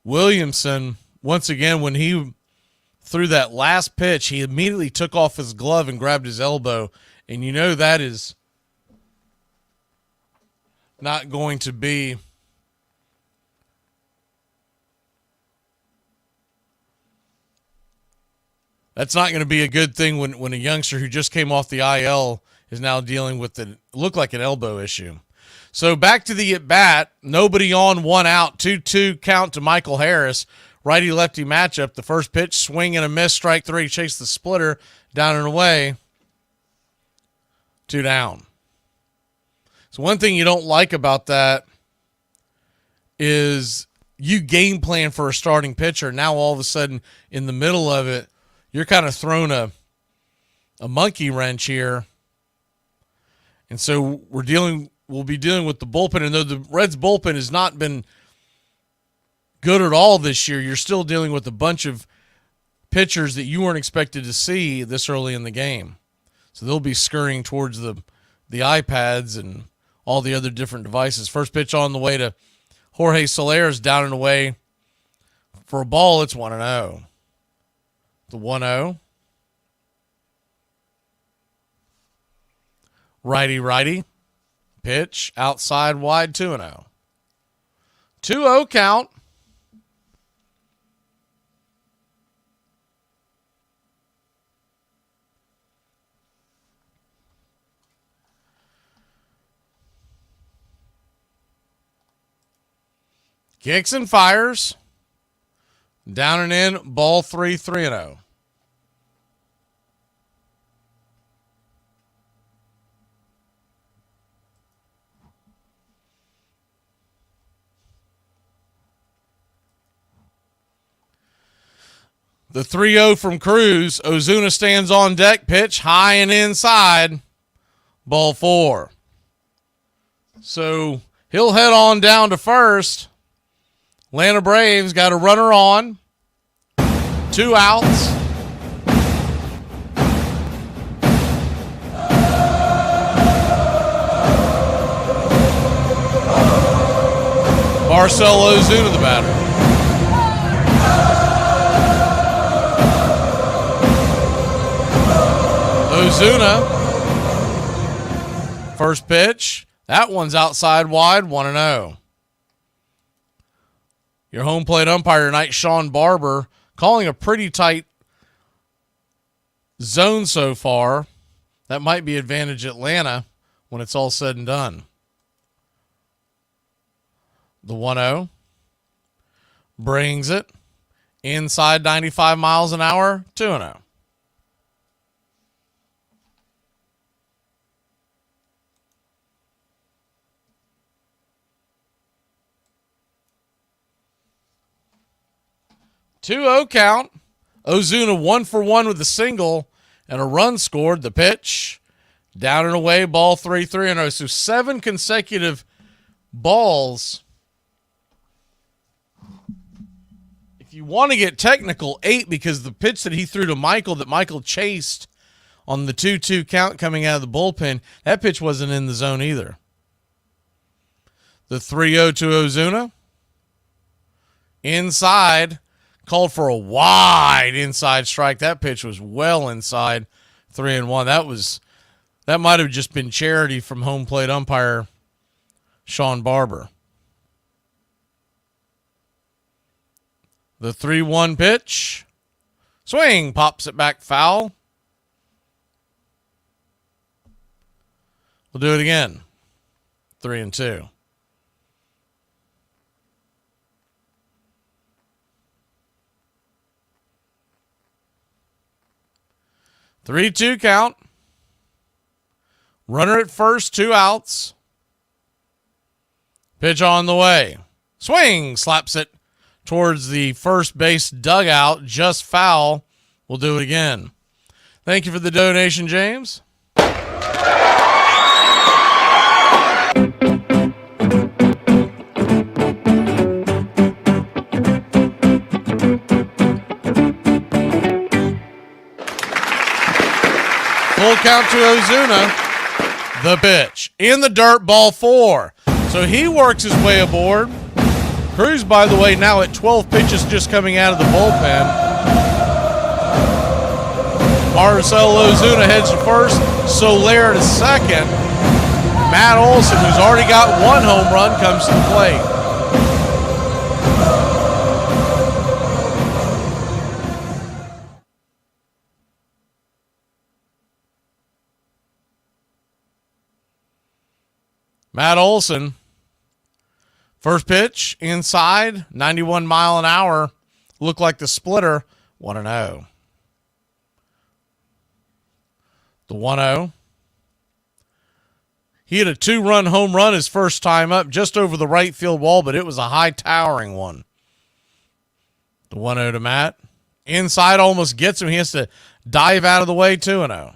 Speaker 1: Williamson, once again, when he threw that last pitch, he immediately took off his glove and grabbed his elbow. And you know that is not going to be that's not going to be a good thing when a youngster who just came off the IL is now dealing with the look like an elbow issue. So back to the at-bat. Nobody on, one out. 2-2 count to Michael Harris. Righty-lefty matchup. The first pitch, swing and a miss. Strike three. Chase the splitter. Down and away. 2 down. So one thing you don't like about that is you game plan for a starting pitcher. Now all of a sudden in the middle of it, you're kind of thrown a monkey wrench here. And so we'll be dealing with the bullpen. And though the Reds bullpen has not been good at all this year, you're still dealing with a bunch of pitchers that you weren't expected to see this early in the game. So they'll be scurrying towards the iPads and all the other different devices. First pitch on the way to Jorge Soler's, down and away for a ball. It's 1-0. The 1-0. Righty. Pitch outside wide, 2-0. 2-0 count. Kicks and fires. Down and in, ball 3, 3-0. The 3-0 from Cruz. Ozuna stands on deck. Pitch high and inside. Ball 4. So he'll head on down to first. Atlanta Braves got a runner on. 2 outs. Marcell Ozuna, the batter. Ozuna. First pitch. That one's outside wide, 1-0. Your home plate umpire tonight, Sean Barber, calling a pretty tight zone so far. That might be advantage Atlanta when it's all said and done. The 1-0 brings it inside 95 miles an hour, 2-0. Count. Ozuna 1 for 1 with a single and a run scored. The pitch down and away, ball 3, 3-0. So 7 consecutive balls. If you want to get technical, 8, because the pitch that he threw to Michael that Michael chased on the 2-2 count coming out of the bullpen, that pitch wasn't in the zone either. The 3-0 to Ozuna. Inside. Called for a wide inside strike. That pitch was well inside, 3-1. That might have just been charity from home plate umpire Sean Barber. The 3-1 pitch. Swing, pops it back foul. We'll do it again. 3-2. 3-2 count. Runner at first, 2 outs. Pitch on the way. Swing, slaps it towards the first base dugout, just foul. We'll do it again. Thank you for the donation, James. Full count to Ozuna. The pitch. In the dirt, ball 4. So he works his way aboard. Cruz, by the way, now at 12 pitches just coming out of the bullpen. Marcell Ozuna heads to first. Soler to second. Matt Olson, who's already got 1 home run, comes to the plate. Matt Olson, first pitch, inside, 91 mile an hour, looked like the splitter, 1-0. The 1-0. He had a 2-run home run his first time up, just over the right field wall, but it was a high towering one. The 1-0 to Matt. Inside almost gets him. He has to dive out of the way, 2-0.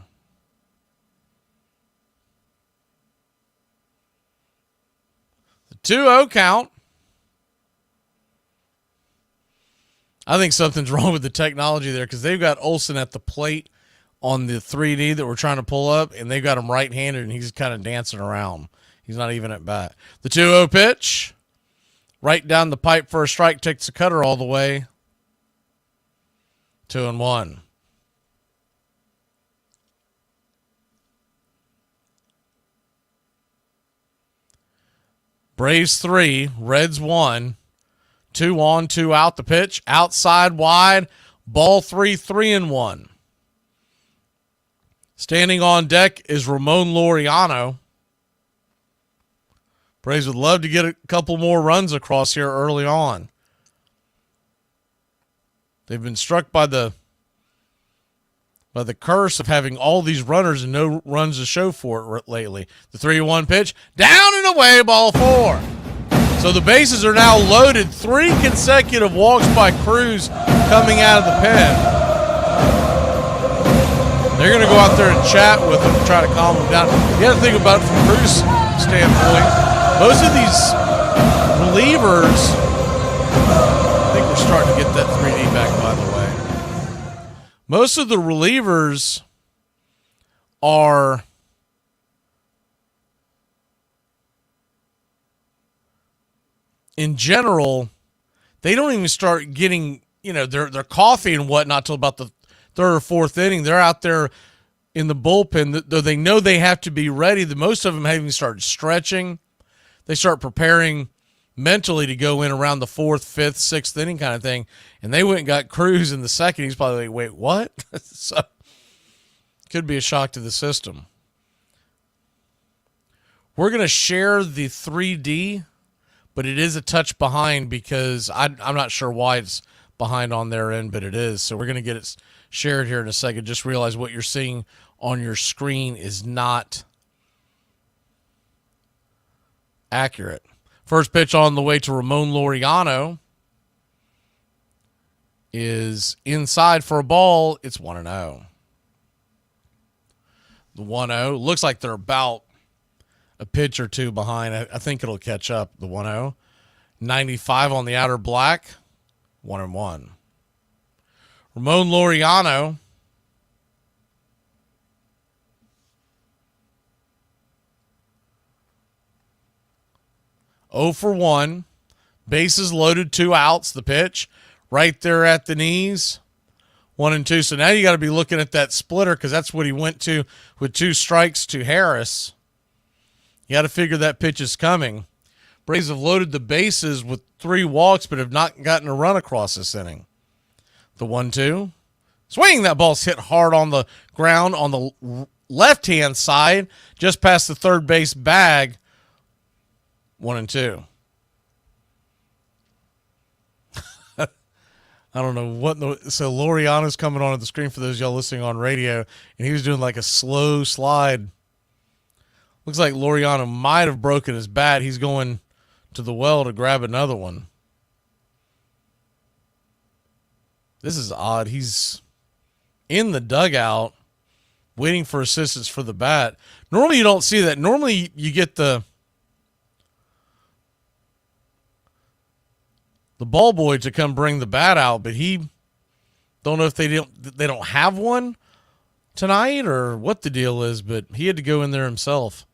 Speaker 1: The 2-0 count. I think something's wrong with the technology there because they've got Olsen at the plate on the 3D that we're trying to pull up, and they've got him right-handed, and he's kind of dancing around. He's not even at bat. The 2-0 pitch. Right down the pipe for a strike, takes the cutter all the way. 2-1. Braves 3, Reds 1. 2 on, 2 out. The pitch outside wide. Ball 3, 3-1. Standing on deck is Ramon Laureano. Braves would love to get a couple more runs across here early on. They've been struck by the curse of having all these runners and no runs to show for it lately. The 3-1 pitch, down and away, ball 4. So the bases are now loaded. 3 consecutive walks by Cruz coming out of the pen. They're going to go out there and chat with him to try to calm him down. You got to think about it from Cruz's standpoint. Most of these relievers, I think we're starting to get that 3D back, by the way. Most of the relievers are in general, they don't even start getting, their coffee and whatnot till about the 3rd or 4th inning. They're out there in the bullpen, though they know they have to be ready. Most of them haven't even started stretching. They start preparing mentally to go in around the 4th, 5th, 6th inning kind of thing. And they went and got Cruz in the 2nd. He's probably like, wait, what? So, could be a shock to the system. We're going to share the 3D, but it is a touch behind because I'm not sure why it's behind on their end, but it is. So we're going to get it shared here in a second. Just realize what you're seeing on your screen is not accurate. First pitch on the way to Ramon Laureano is inside for a ball. It's 1-0. The 1-0 looks like they're about a pitch or two behind. I think it'll catch up. The 1-0. 95 on the outer black. 1-1. Ramon Laureano. Oh for 1. Bases loaded, 2 outs. The pitch right there at the knees. 1-2. So now you got to be looking at that splitter because that's what he went to with 2 strikes to Harris. You got to figure that pitch is coming. Braves have loaded the bases with 3 walks but have not gotten a run across this inning. The 1-2. Swing. That ball's hit hard on the ground on the left-hand side just past the third base bag. 1-2. I don't know what. So Laureano's coming on the screen for those y'all listening on radio, and he was doing like a slow slide. Looks like Laureano might have broken his bat. He's going to the well to grab another one. This is odd. He's in the dugout waiting for assistance for the bat. Normally you don't see that. Normally you get the ball boy to come bring the bat out, but he don't know if they don't have one tonight or what the deal is, but he had to go in there himself.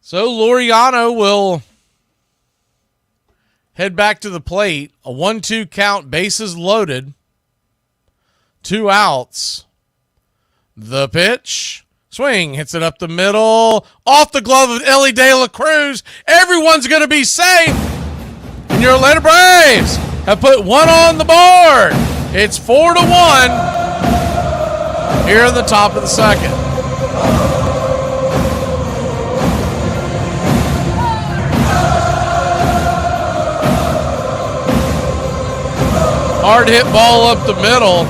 Speaker 1: So Laureano will head back to the plate. A 1-2 count, bases loaded. 2 outs. The pitch. Swing, hits it up the middle, off the glove of Ellie De La Cruz. Everyone's going to be safe. And your Atlanta Braves have put 1 on the board. It's 4-1 here in the top of the 2nd. Hard hit ball up the middle.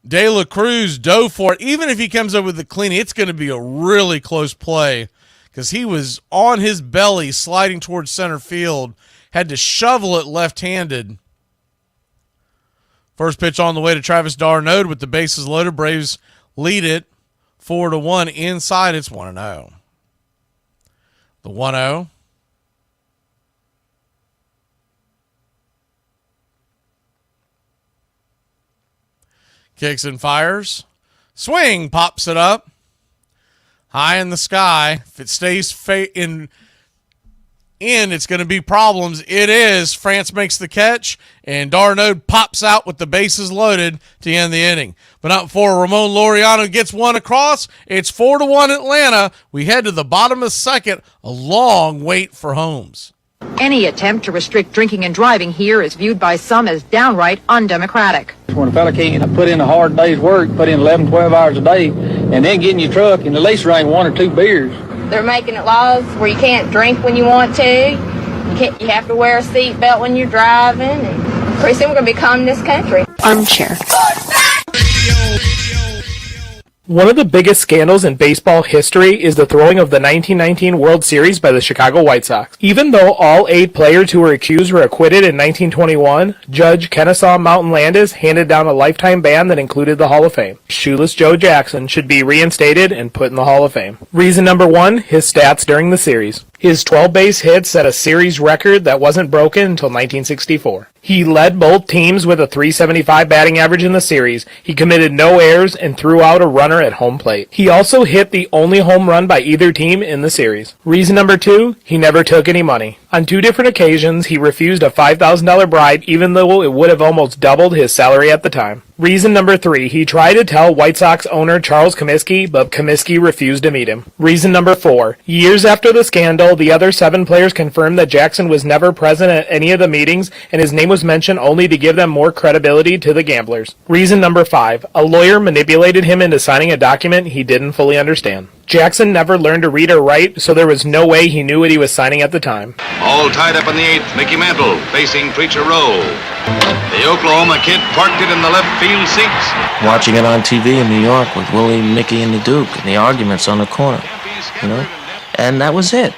Speaker 1: De La Cruz dove for it. Even if he comes up with the clean, it's going to be a really close play because he was on his belly sliding towards center field, had to shovel it left-handed. First pitch on the way to Travis d'Arnaud with the bases loaded. Braves lead it 4-1 inside. It's 1-0. The 1-0. Kicks and fires. Swing, pops it up. High in the sky. If it stays in, it's going to be problems. It is. France makes the catch, and Darnaud pops out with the bases loaded to end the inning. But not before Ramon Laureano gets one across. It's 4-1 Atlanta. We head to the bottom of the second. A long wait for Holmes.
Speaker 4: Any attempt to restrict drinking and driving here is viewed by some as downright undemocratic.
Speaker 5: When a fella can't put in a hard day's work, put in 11, 12 hours a day, and then get in your truck and at least drink 1 or 2 beers.
Speaker 23: They're making it laws where you can't drink when you want to. You have to wear a seatbelt when you're driving. And pretty soon we're going to become this country.
Speaker 4: Armchair.
Speaker 24: One of the biggest scandals in baseball history is the throwing of the 1919 World Series by the Chicago White Sox. Even though all 8 players who were accused were acquitted in 1921, Judge Kennesaw Mountain Landis handed down a lifetime ban that included the Hall of Fame. Shoeless Joe Jackson should be reinstated and put in the Hall of Fame. Reason number 1, his stats during the series. His 12 base hits set a series record that wasn't broken until 1964. He led both teams with a .375 batting average in the series. He committed no errors and threw out a runner at home plate. He also hit the only home run by either team in the series. Reason number 2, he never took any money. On 2 different occasions, he refused a $5,000 bribe even though it would have almost doubled his salary at the time. Reason number 3, he tried to tell White Sox owner Charles Comiskey, but Comiskey refused to meet him. Reason number 4, years after the scandal, the other 7 players confirmed that Jackson was never present at any of the meetings and his name was mentioned only to give them more credibility to the gamblers. Reason number 5, a lawyer manipulated him into signing a document he didn't fully understand. Jackson never learned to read or write, so there was no way he knew what he was signing at the time.
Speaker 21: All tied up in the 8th, Mickey Mantle facing Preacher Rowe. The Oklahoma kid parked it in the left field seats.
Speaker 11: Watching it on TV in New York with Willie, Mickey, and the Duke, and the arguments on the corner, and that was it.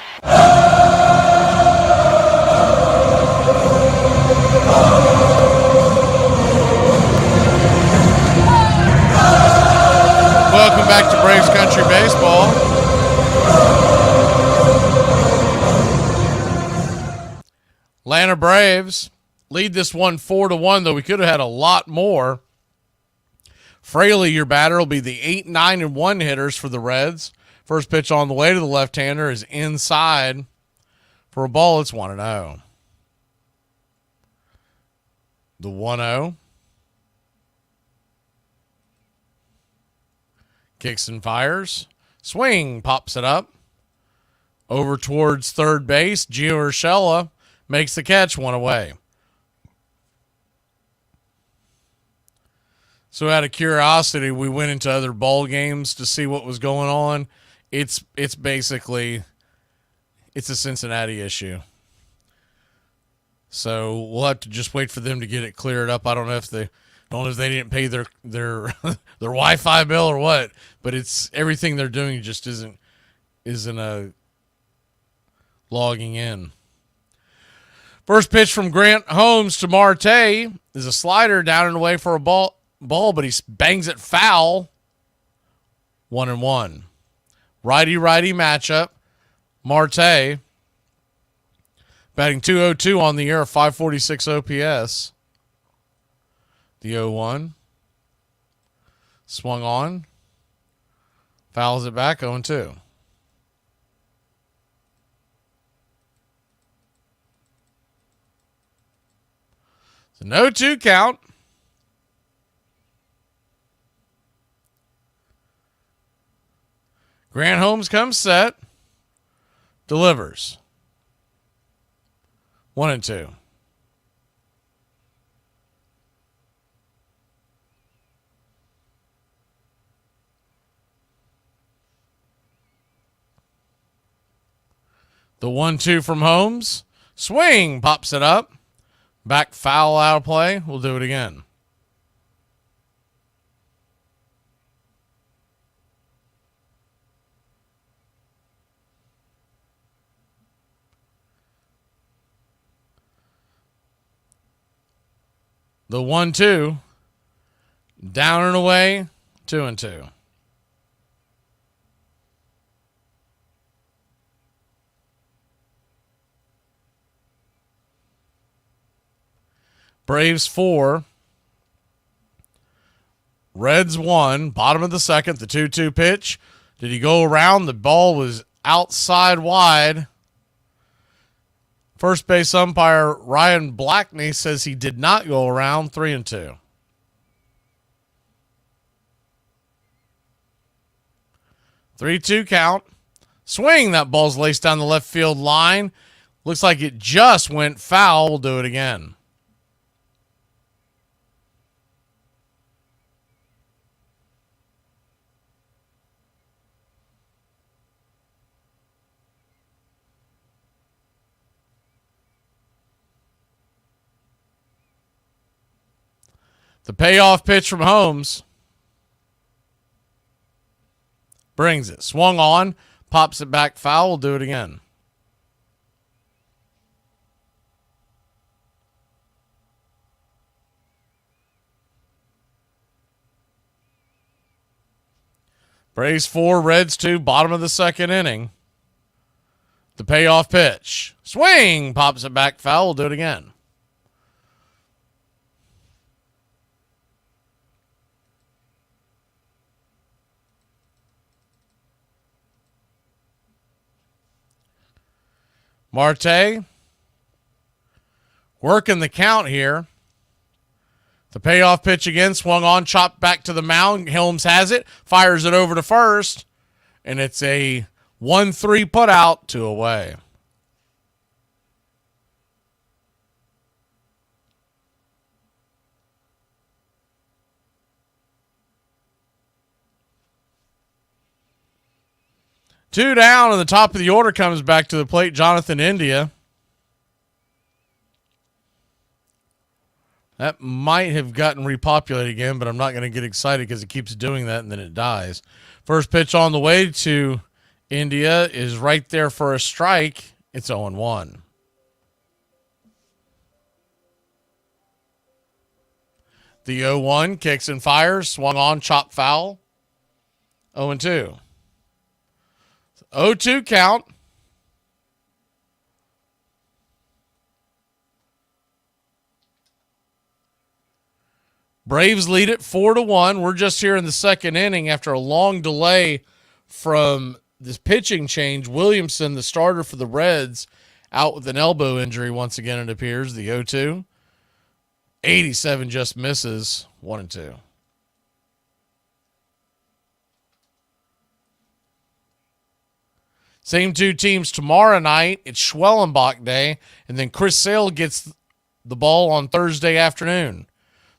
Speaker 1: Welcome back to Braves Country Baseball. Atlanta Braves lead this one 4-1, though we could have had a lot more. Fraley, your batter, will be the 8, 9, and 1 hitters for the Reds. First pitch on the way to the left-hander is inside for a ball. It's 1-0. The 1-0. Kicks and fires. Swing, pops it up. Over towards third base. Gio Urshela makes the catch, 1 away. So out of curiosity, we went into other ball games to see what was going on. It's basically, it's a Cincinnati issue. So we'll have to just wait for them to get it cleared up. I don't know if they didn't pay their their Wi-Fi bill or what, but it's everything they're doing just isn't logging in. First pitch from Grant Holmes to Marte is a slider down and away for a ball, but he bangs it foul. 1-1. Righty-righty matchup. Marte batting .202 on the year, 546 OPS. The 0-1. Swung on. Fouls it back, 0-2. So no 2 count. Grant Holmes comes set. Delivers. 1-2. The 1-2 from Holmes. Swing, pops it up. Back foul out of play. We'll do it again. The 1-2. Down and away. 2-2. Braves 4. Reds 1. Bottom of the second, the 2-2 pitch. Did he go around? The ball was outside wide. First base umpire Ryan Blackney says he did not go around. 3-2. Three-two count. Swing. That ball's laced down the left field line. Looks like it just went foul. We'll do it again. The payoff pitch from Holmes. Brings it. Swung on. Pops it back foul. We'll do it again. Braves 4, Reds 2, bottom of the second inning. The payoff pitch. Swing. Pops it back foul. We'll do it again. Marte working the count here. The payoff pitch again, swung on, chopped back to the mound. Helms has it, fires it over to first, and it's a 1-3 put out, 2 away. Two down, and the top of the order comes back to the plate. Jonathan India. That might have gotten repopulated again, but I'm not going to get excited because it keeps doing that and then it dies. First pitch on the way to India is right there for a strike. It's 0-1. The 0-1 kicks and fires, swung on, chopped foul. 0-2. 0-2 count. Braves lead it 4-1. We're just here in the second inning after a long delay from this pitching change. Williamson, the starter for the Reds, out with an elbow injury once again, it appears. The 0-2. 87 just misses. 1-2. Same two teams tomorrow night. It's Schwellenbach Day. And then Chris Sale gets the ball on Thursday afternoon.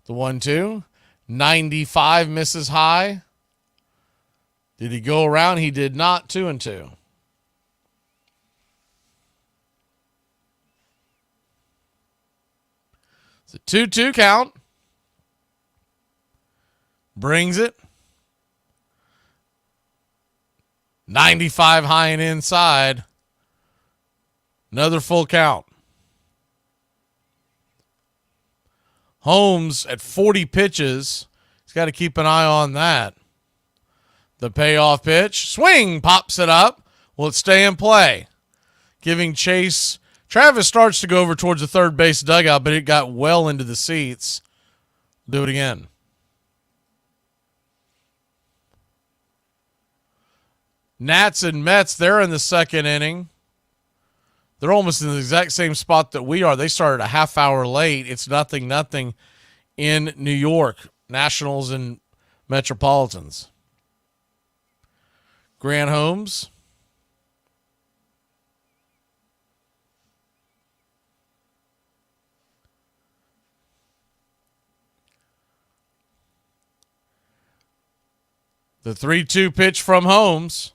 Speaker 1: The 1-2. 95 misses high. Did he go around? He did not. 2-2. It's a 2-2 count. Brings it. 95 high and inside. Another full count. Holmes at 40 pitches. He's got to keep an eye on that. The payoff pitch. Swing. Pops it up. Will it stay in play? Giving chase. Travis starts to go over towards the third base dugout, but it got well into the seats. Do it again. Nats and Mets, they're in the second inning. They're almost in the exact same spot that we are. They started a half hour late. It's 0-0 in New York. Nationals and Metropolitans. Grant Holmes. The 3-2 pitch from Holmes.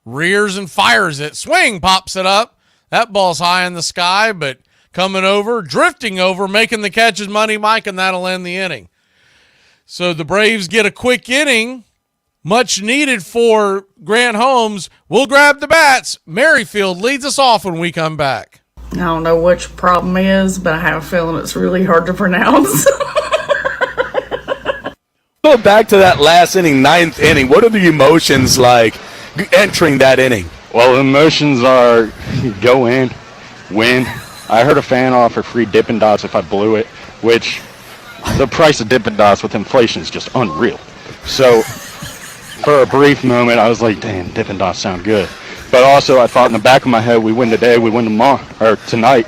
Speaker 1: Rears and fires it. Swing, pops it up. That ball's high in the sky, but coming over, drifting over, making the catch is Money Mike, and that'll end the inning. So the Braves get a quick inning, much needed for Grant Holmes. We'll grab the bats. Merrifield leads us off when we come back.
Speaker 16: I don't know which problem is, but I have a feeling it's really hard to pronounce.
Speaker 7: Go back to that last inning, ninth inning. What are the emotions like entering that inning?
Speaker 8: Well, the emotions are go in, win, I heard a fan offer free Dippin' Dots if I blew it, which the price of Dippin' Dots with inflation is just unreal. So for a brief moment, I was like, damn, Dippin' Dots sound good. But also, I thought in the back of my head, we win today, we win tomorrow, or tonight.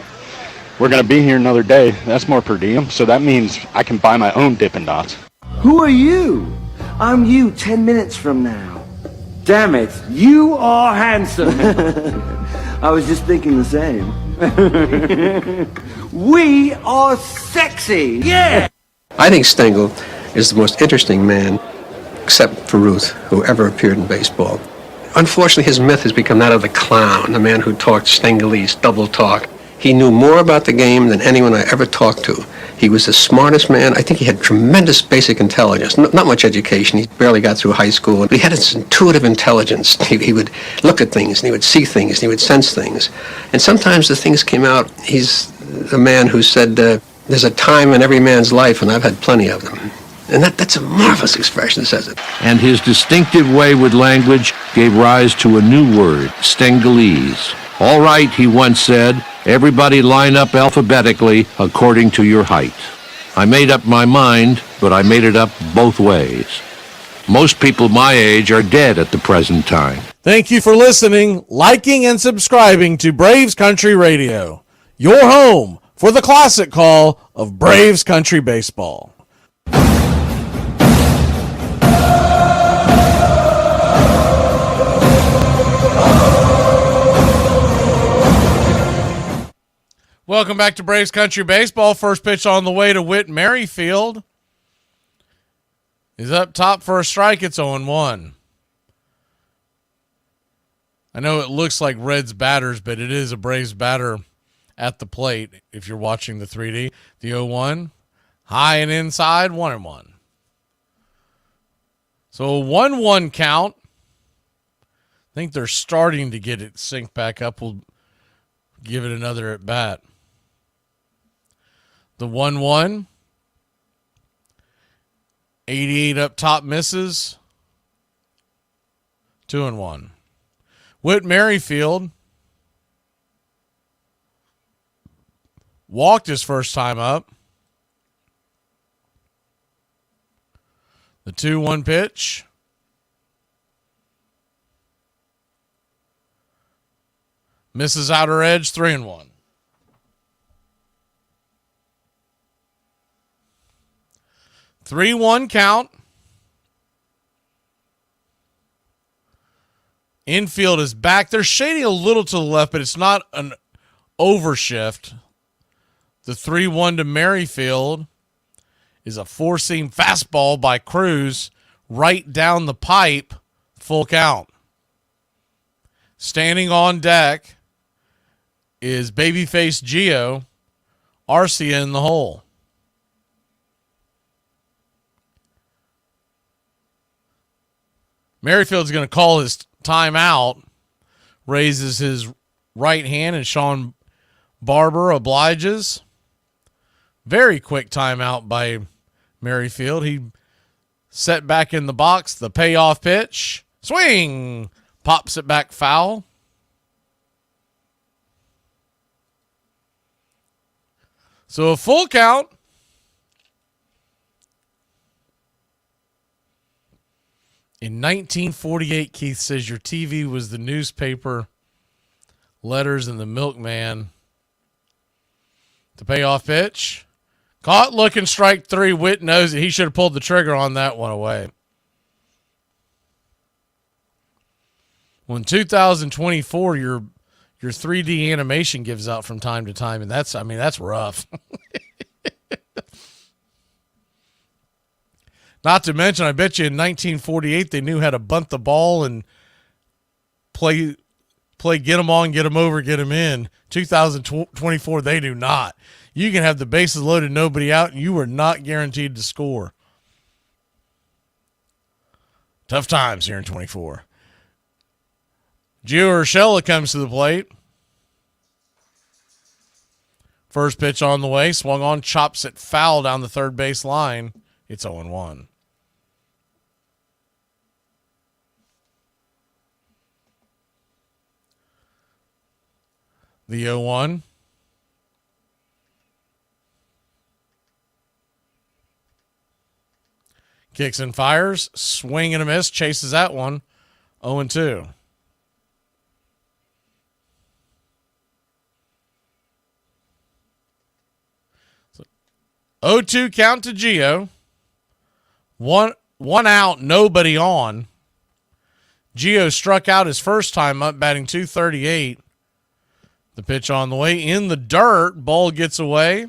Speaker 8: We're going to be here another day. That's more per diem. So that means I can buy my own Dippin' Dots.
Speaker 9: Who are you? I'm you 10 minutes from now. Damn it, you are handsome. I was just thinking the same. We are sexy. Yeah!
Speaker 10: I think Stengel is the most interesting man, except for Ruth, who ever appeared in baseball. Unfortunately, his myth has become that of the clown, the man who talked Stengelese, double talk. He knew more about the game than anyone I ever talked to. He was the smartest man. I think he had tremendous basic intelligence. Not much education. He barely got through high school. But he had this intuitive intelligence. He would look at things, and he would see things, and he would sense things. And sometimes the things came out. He's a man who said, there's a time in every man's life, and I've had plenty of them. And that's a marvelous expression that says it.
Speaker 12: And his distinctive way with language gave rise to a new word, Stengelese. All right, he once said, everybody line up alphabetically according to your height. I made up my mind, but I made it up both ways. Most people my age are dead at the present time.
Speaker 1: Thank you for listening, liking, and subscribing to Braves Country Radio, your home for the classic call of Braves Country Baseball. Welcome back to Braves Country Baseball. First pitch on the way to Whit Merrifield. He's up top for a strike. It's 0-1. I know it looks like Reds batters, but it is a Braves batter at the plate if you're watching the 3D. The 0-1, high and inside, 1-1. So a 1-1 count. I think they're starting to get it synced back up. We'll give it another at bat. The 1-1. 88 up top misses. 2-1. Whit Merrifield walked his first time up. The 2-1 pitch. Misses outer edge, 3-1. Three 1 count. Infield is back. They're shading a little to the left, but it's not an overshift. The 3-1 to Merrifield is a four-seam fastball by Cruz right down the pipe, full count. Standing on deck is babyface Gio, Arcia in the hole. Merrifield's going to call his timeout, raises his right hand, and Sean Barber obliges. Very quick timeout by Merrifield. He set back in the box, the payoff pitch. Swing! Pops it back foul. So a full count. In 1948, Keith says your TV was the newspaper, letters, and the milkman. The payoff pitch. Caught looking, strike three. Whit knows it. He should have pulled the trigger on that one away. Well, in 2024, your 3D animation gives out from time to time, and that's rough. Not to mention, I bet you in 1948 they knew how to bunt the ball and play get them on, get them over, get them in. 2024 they do not. You can have the bases loaded, nobody out, and you are not guaranteed to score. Tough times here in 24. Gio Urshela comes to the plate. First pitch on the way, swung on, chops it foul down the third base line. It's 0-1. The 0-1. Kicks and fires. Swing and a miss. Chases that one. 0-2. So 0-2 count to Gio. One out, nobody on. Gio struck out his first time up, batting .238. The pitch on the way in the dirt. Ball gets away.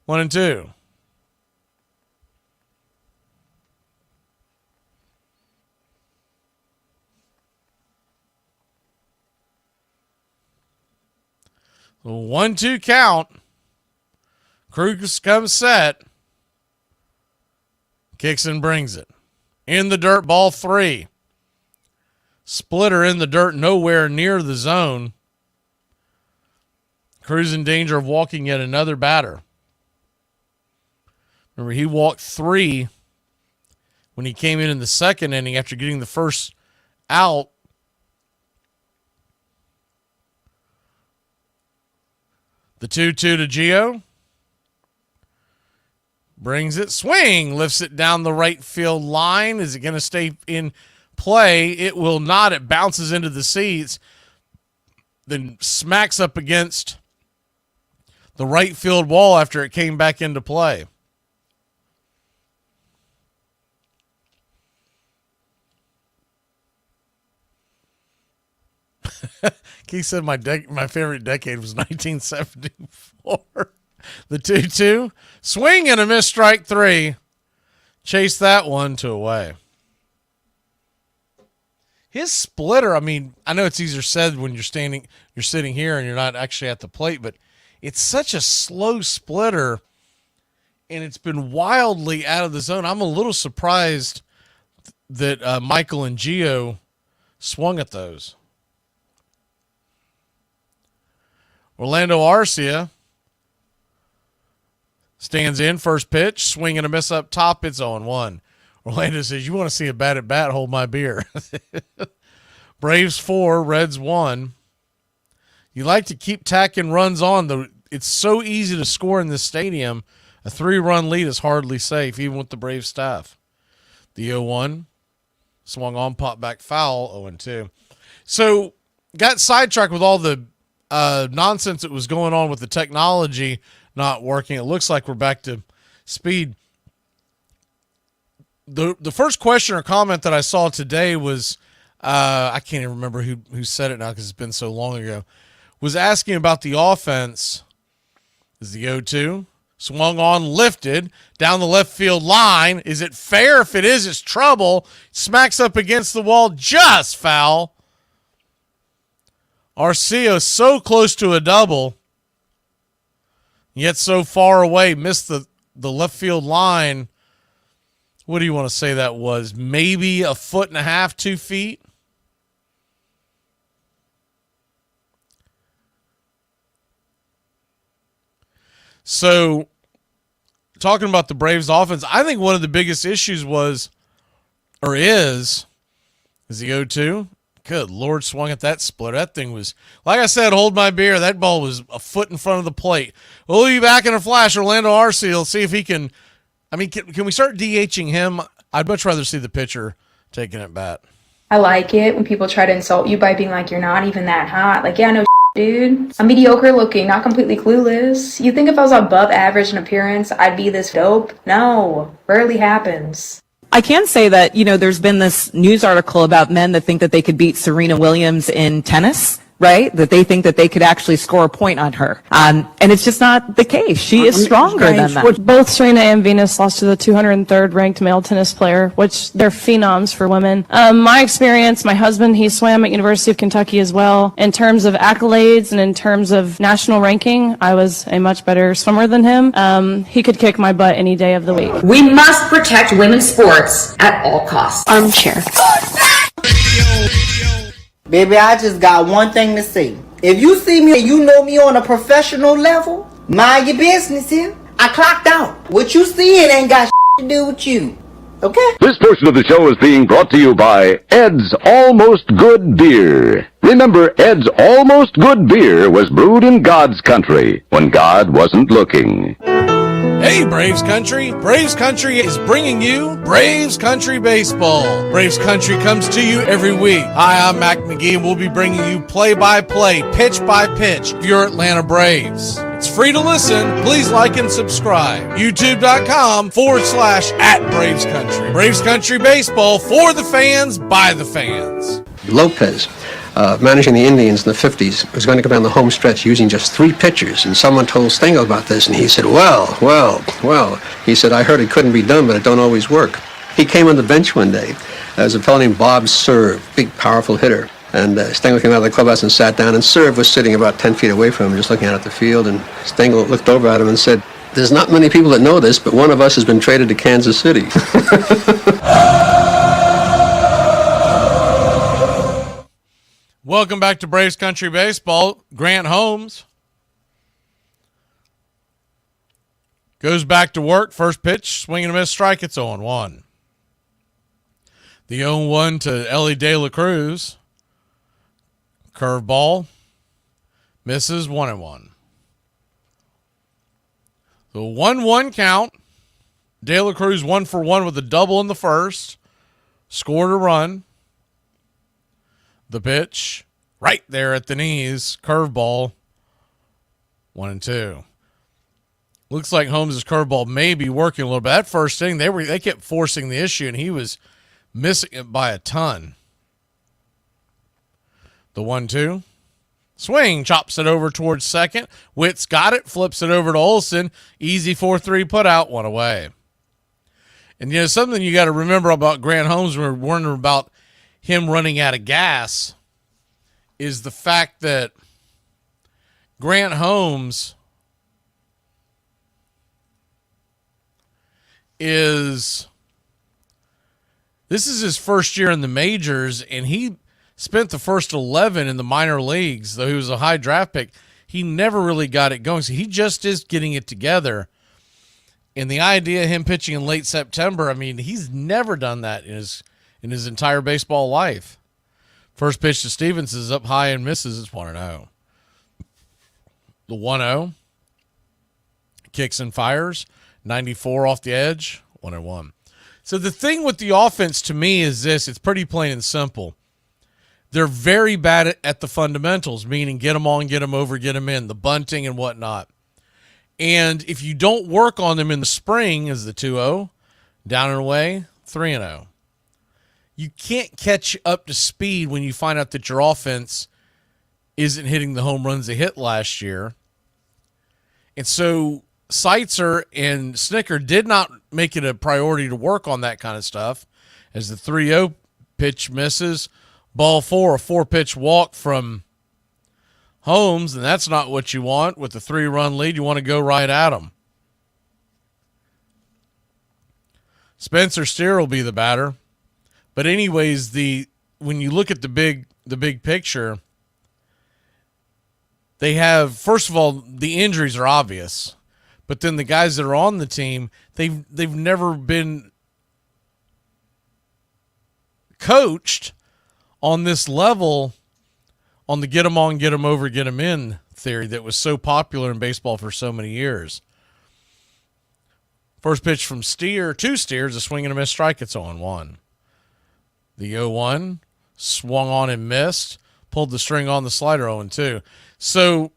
Speaker 1: 1-2. So 1-2 count. Cruz comes set. Kicks and brings it. In the dirt, ball 3. Splitter in the dirt, nowhere near the zone. Cruz in danger of walking yet another batter. Remember, he walked 3 when he came in the second inning after getting the first out. The 2-2 to Gio. Brings it. Swing. Lifts it down the right field line. Is it going to stay in play? It will not. It bounces into the seats. Then smacks up against the right field wall after it came back into play. Keith said my favorite decade was 1974. The 2-2. Swing and a miss, strike 3. Chase that one to away. His splitter, I mean, I know it's easier said when you're sitting here and you're not actually at the plate, but it's such a slow splitter, and it's been wildly out of the zone. I'm a little surprised that Michael and Gio swung at those. Orlando Arcia stands in, first pitch, swing and a miss up top. It's 0-1. Orlando says, you want to see a bat at bat, hold my beer. Braves 4, Reds 1. You like to keep tacking runs on. It's so easy to score in this stadium. A 3-run lead is hardly safe, even with the Braves staff. The 0-1. Swung on, pop back foul, 0-2. So, got sidetracked with all the nonsense that was going on with the technology not working. It looks like we're back to speed. The first question or comment that I saw today was, I can't even remember who said it now because it's been so long ago, was asking about the offense. Is the 0-2. Swung on, lifted, down the left field line. Is it fair? If it is, it's trouble. Smacks up against the wall, just foul. Arcia so close to a double, yet so far away, missed the left field line. What do you want to say that was? Maybe 1.5 feet, 2 feet? So, talking about the Braves offense, I think one of the biggest issues is the 0-2. Good Lord, swung at that splitter. That thing was, like I said, hold my beer. That ball was a foot in front of the plate. We'll be back in a flash. Orlando Arcia will see if he can. I mean, can we start DHing him? I'd much rather see the pitcher taking it bat.
Speaker 2: I like it when people try to insult you by being like, you're not even that hot. Like, yeah, no dude. I'm mediocre looking, not completely clueless. You think if I was above average in appearance, I'd be this dope? No, rarely happens.
Speaker 13: I can say that, there's been this news article about men that think that they could beat Serena Williams in tennis, right? That they think that they could actually score a point on her. And it's just not the case. She is stronger than that.
Speaker 14: Both Serena and Venus lost to the 203rd ranked male tennis player, which they're phenoms for women. My experience, my husband, he swam at University of Kentucky as well. In terms of accolades and in terms of national ranking, I was a much better swimmer than him. He could kick my butt any day of the week.
Speaker 17: We must protect women's sports at all costs.
Speaker 14: Armchair.
Speaker 15: Baby, I just got one thing to say. If you see me and you know me on a professional level, mind your business here. I clocked out. What you seeing ain't got to do with you. Okay?
Speaker 25: This portion of the show is being brought to you by Ed's Almost Good Beer. Remember, Ed's Almost Good Beer was brewed in God's country when God wasn't looking.
Speaker 1: Hey, Braves Country! Braves Country is bringing you Braves Country Baseball. Braves Country comes to you every week. Hi, I'm Mac Magee, and we'll be bringing you play-by-play, pitch-by-pitch of your Atlanta Braves. It's free to listen. Please like and subscribe. YouTube.com/@Braves Country. Braves Country Baseball for the fans, by the fans.
Speaker 10: Lopez, managing the Indians in the 50s, was going to go down the home stretch using just 3 pitchers, and someone told Stengel about this, and he said, well, he said, I heard it couldn't be done, but it don't always work. He came on the bench one day. There was a fellow named Bob Serve, big, powerful hitter, and Stengel came out of the clubhouse and sat down, and Serve was sitting about 10 feet away from him, just looking out at the field, and Stengel looked over at him and said, there's not many people that know this, but one of us has been traded to Kansas City.
Speaker 1: Welcome back to Braves Country Baseball. Grant Holmes goes back to work. First pitch, swing and a miss, strike. It's 0-1. The 0-1 to Ellie De La Cruz. Curveball. Misses, 1-1. The 1-1 count. De La Cruz 1 for 1 with a double in the first. Scored a run. The pitch, right there at the knees, curveball, 1-2. Looks like Holmes' curveball may be working a little bit. That first inning, they kept forcing the issue, and he was missing it by a ton. The 1-2. Swing, chops it over towards second. Witt's got it, flips it over to Olsen. Easy 4-3 put out, 1 away. And, you know, something you got to remember about Grant Holmes, we're wondering about him running out of gas, is the fact that Grant Holmes this is his first year in the majors, and he spent the first 11 in the minor leagues, though he was a high draft pick. He never really got it going, so he just is getting it together. And the idea of him pitching in late September, I mean, he's never done that in his entire baseball life. First pitch to Stevens is up high and misses. It's 1-0. The 1-0. Kicks and fires. 94 off the edge. 1-1. So the thing with the offense to me is this. It's pretty plain and simple. They're very bad at the fundamentals, meaning get them on, get them over, get them in, the bunting and whatnot. And if you don't work on them in the spring, as the 2-0, down and away, 3-0. You can't catch up to speed when you find out that your offense isn't hitting the home runs they hit last year. And so Seitzer and Snicker did not make it a priority to work on that kind of stuff. As the 3-0 pitch misses, ball 4, a 4-pitch walk from Holmes, and that's not what you want. With the 3-run lead, you want to go right at them. Spencer Steer will be the batter. But anyways, when you look at the big picture, they have, first of all, the injuries are obvious, but then the guys that are on the team, they've never been coached on this level, on the get them on, get them over, get them in theory that was so popular in baseball for so many years. First pitch from Steer, 2 Steers, a swing and a miss, strike. It's 0-1. The 0-1 swung on and missed, pulled the string on the slider, 0-2. So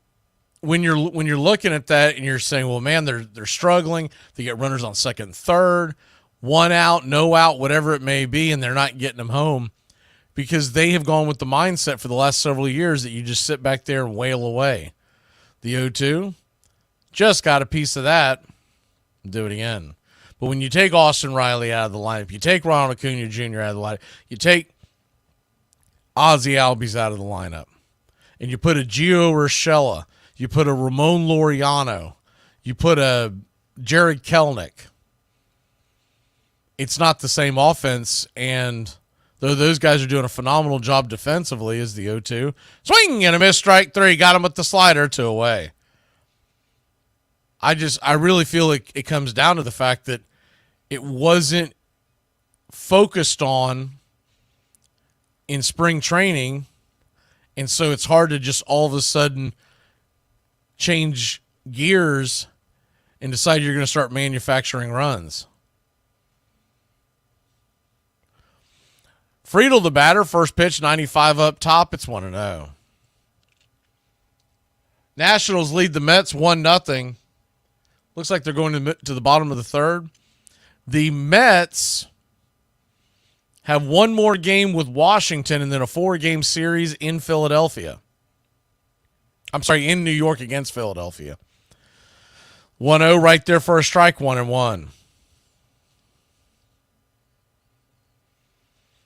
Speaker 1: when you're looking at that and you're saying, well, man, they're struggling. They get runners on second and third, 1 out, no out, whatever it may be, and they're not getting them home because they have gone with the mindset for the last several years that you just sit back there and wail away. The 0-2 just got a piece of that. Do it again. But when you take Austin Riley out of the lineup, you take Ronald Acuna Jr. out of the lineup, you take Ozzie Albies out of the lineup, and you put a Gio Urshela, you put a Ramon Laureano, you put a Jared Kelenic, it's not the same offense. And though those guys are doing a phenomenal job defensively, is the 0-2. Swing and a miss, strike 3. Got him with the slider, 2 away. I really feel like it comes down to the fact that it wasn't focused on in spring training, and so it's hard to just all of a sudden change gears and decide you're going to start manufacturing runs. Friedel, the batter, first pitch, 95 up top. It's 1-0. Nationals lead the Mets 1-0. Looks like they're going to the bottom of the third. The Mets have one more game with Washington and then a 4-game series in Philadelphia. I'm sorry, in New York against Philadelphia. 1-0 right there for a strike, 1-1.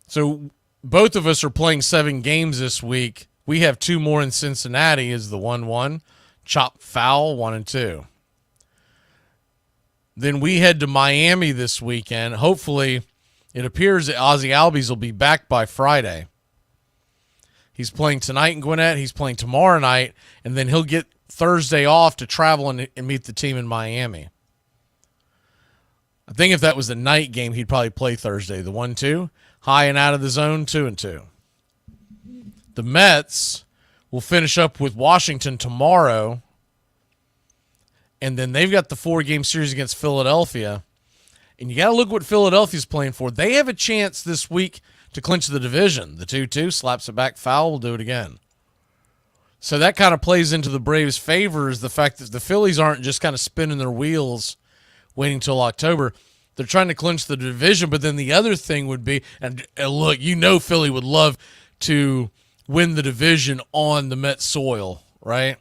Speaker 1: So both of us are playing 7 games this week. We have 2 more in Cincinnati is the 1-1. Chop foul, 1-2. Then we head to Miami this weekend. Hopefully, it appears that Ozzie Albies will be back by Friday. He's playing tonight in Gwinnett. He's playing tomorrow night, and then he'll get Thursday off to travel and meet the team in Miami. I think if that was the night game, he'd probably play Thursday. The 1-2, high and out of the zone, 2-2. The Mets will finish up with Washington tomorrow, and then they've got the 4-game series against Philadelphia. And you got to look what Philadelphia's playing for. They have a chance this week to clinch the division. The 2-2 slaps it back foul. We'll do it again. So that kind of plays into the Braves' favor, is the fact that the Phillies aren't just kind of spinning their wheels waiting till October. They're trying to clinch the division, but then the other thing would be, and look, Philly would love to win the division on the Mets soil, right?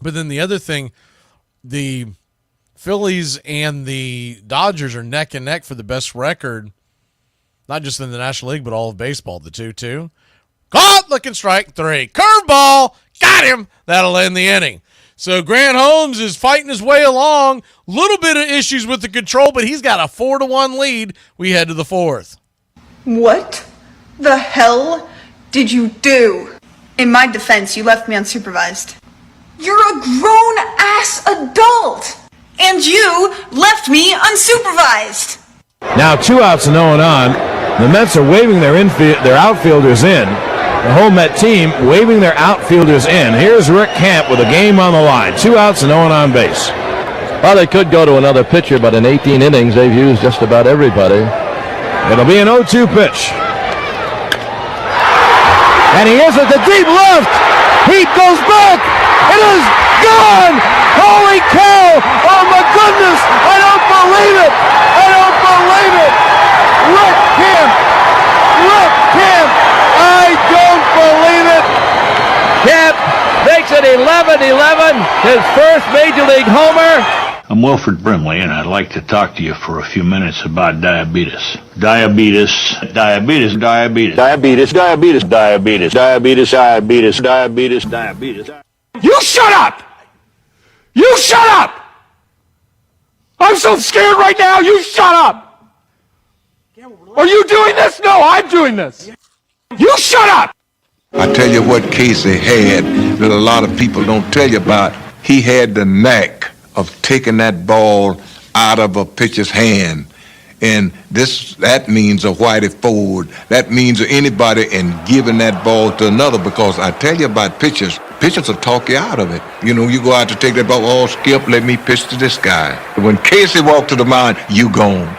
Speaker 1: But then the other thing, the Phillies and the Dodgers are neck and neck for the best record, not just in the National League, but all of baseball. The 2-2. Caught, looking strike 3. Curveball, got him. That'll end the inning. So Grant Holmes is fighting his way along. Little bit of issues with the control, but he's got a 4-1 lead. We head to the 4th.
Speaker 3: What the hell did you do? In my defense, you left me unsupervised. You're a grown-ass adult, and you left me unsupervised.
Speaker 12: Now 2 outs and 0 on. The Mets are waving their outfielders in. The whole Met team waving their outfielders in. Here's Rick Camp with a game on the line. 2 outs and 0 on base.
Speaker 6: Well, they could go to another pitcher, but in 18 innings, they've used just about everybody.
Speaker 12: It'll be an 0-2 pitch. And he is at the deep left. He goes back. It is gone. Holy cow. Oh, my goodness. I don't believe it. I don't believe it. Rick Camp. Rick Camp. I don't believe it.
Speaker 6: Camp makes it 11-11, his first Major League homer.
Speaker 18: I'm Wilfred Brimley, and I'd like to talk to you for a few minutes about diabetes. Diabetes.
Speaker 12: You shut up! You shut up! I'm so scared right now, you shut up! Are you doing this? No, I'm doing this. You shut up!
Speaker 19: I tell you what Casey had that a lot of people don't tell you about. He had the knack of taking that ball out of a pitcher's hand. And that means a Whitey Ford. That means anybody, and giving that ball to another, because I tell you about pitchers will talk you out of it. You know, you go out to take that ball, oh, Skip, let me pitch to this guy. When Casey walked to the mound, you gone.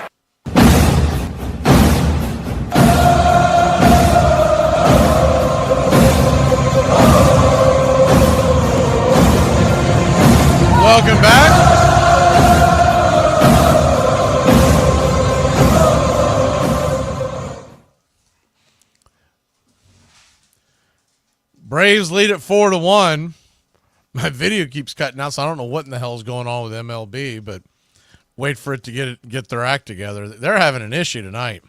Speaker 1: Welcome back. Braves lead at 4-1. My video keeps cutting out, so I don't know what in the hell is going on with MLB, but wait for it to get their act together. They're having an issue tonight.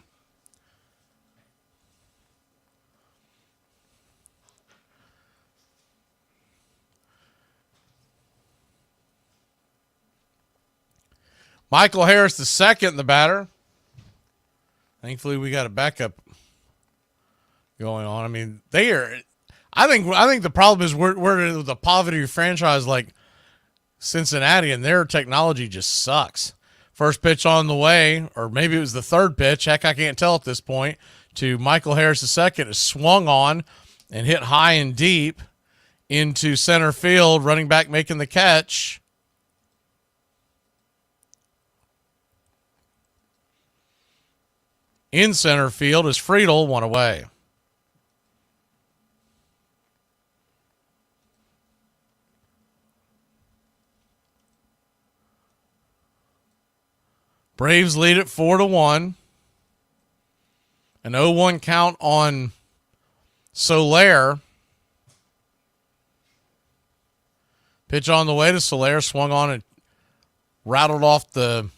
Speaker 1: Michael Harris, the second, the batter. Thankfully, we got a backup going on. I mean, they are. I think the problem is we're the poverty franchise like Cincinnati, and their technology just sucks. First pitch on the way, or maybe it was the third pitch. Heck, I can't tell at this point. To Michael Harris, the second, is swung on and hit high and deep into center field. Running back making the catch. In center field is Friedel, one away. Braves lead it 4-1. An 0-1 count on Soler. Pitch on the way to Soler, swung on and rattled off the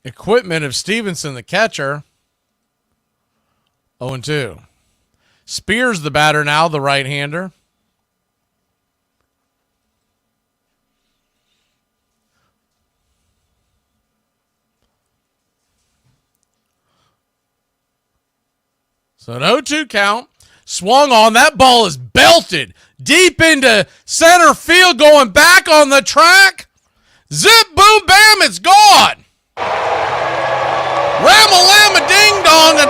Speaker 1: equipment of Stevenson, the catcher. 0-2. Spears the batter now, the right-hander. So an 0-2 count. Swung on. That ball is belted deep into center field, going back on the track. Zip, boom, bam, it's gone. Ram-a-lam-a ding-dong. A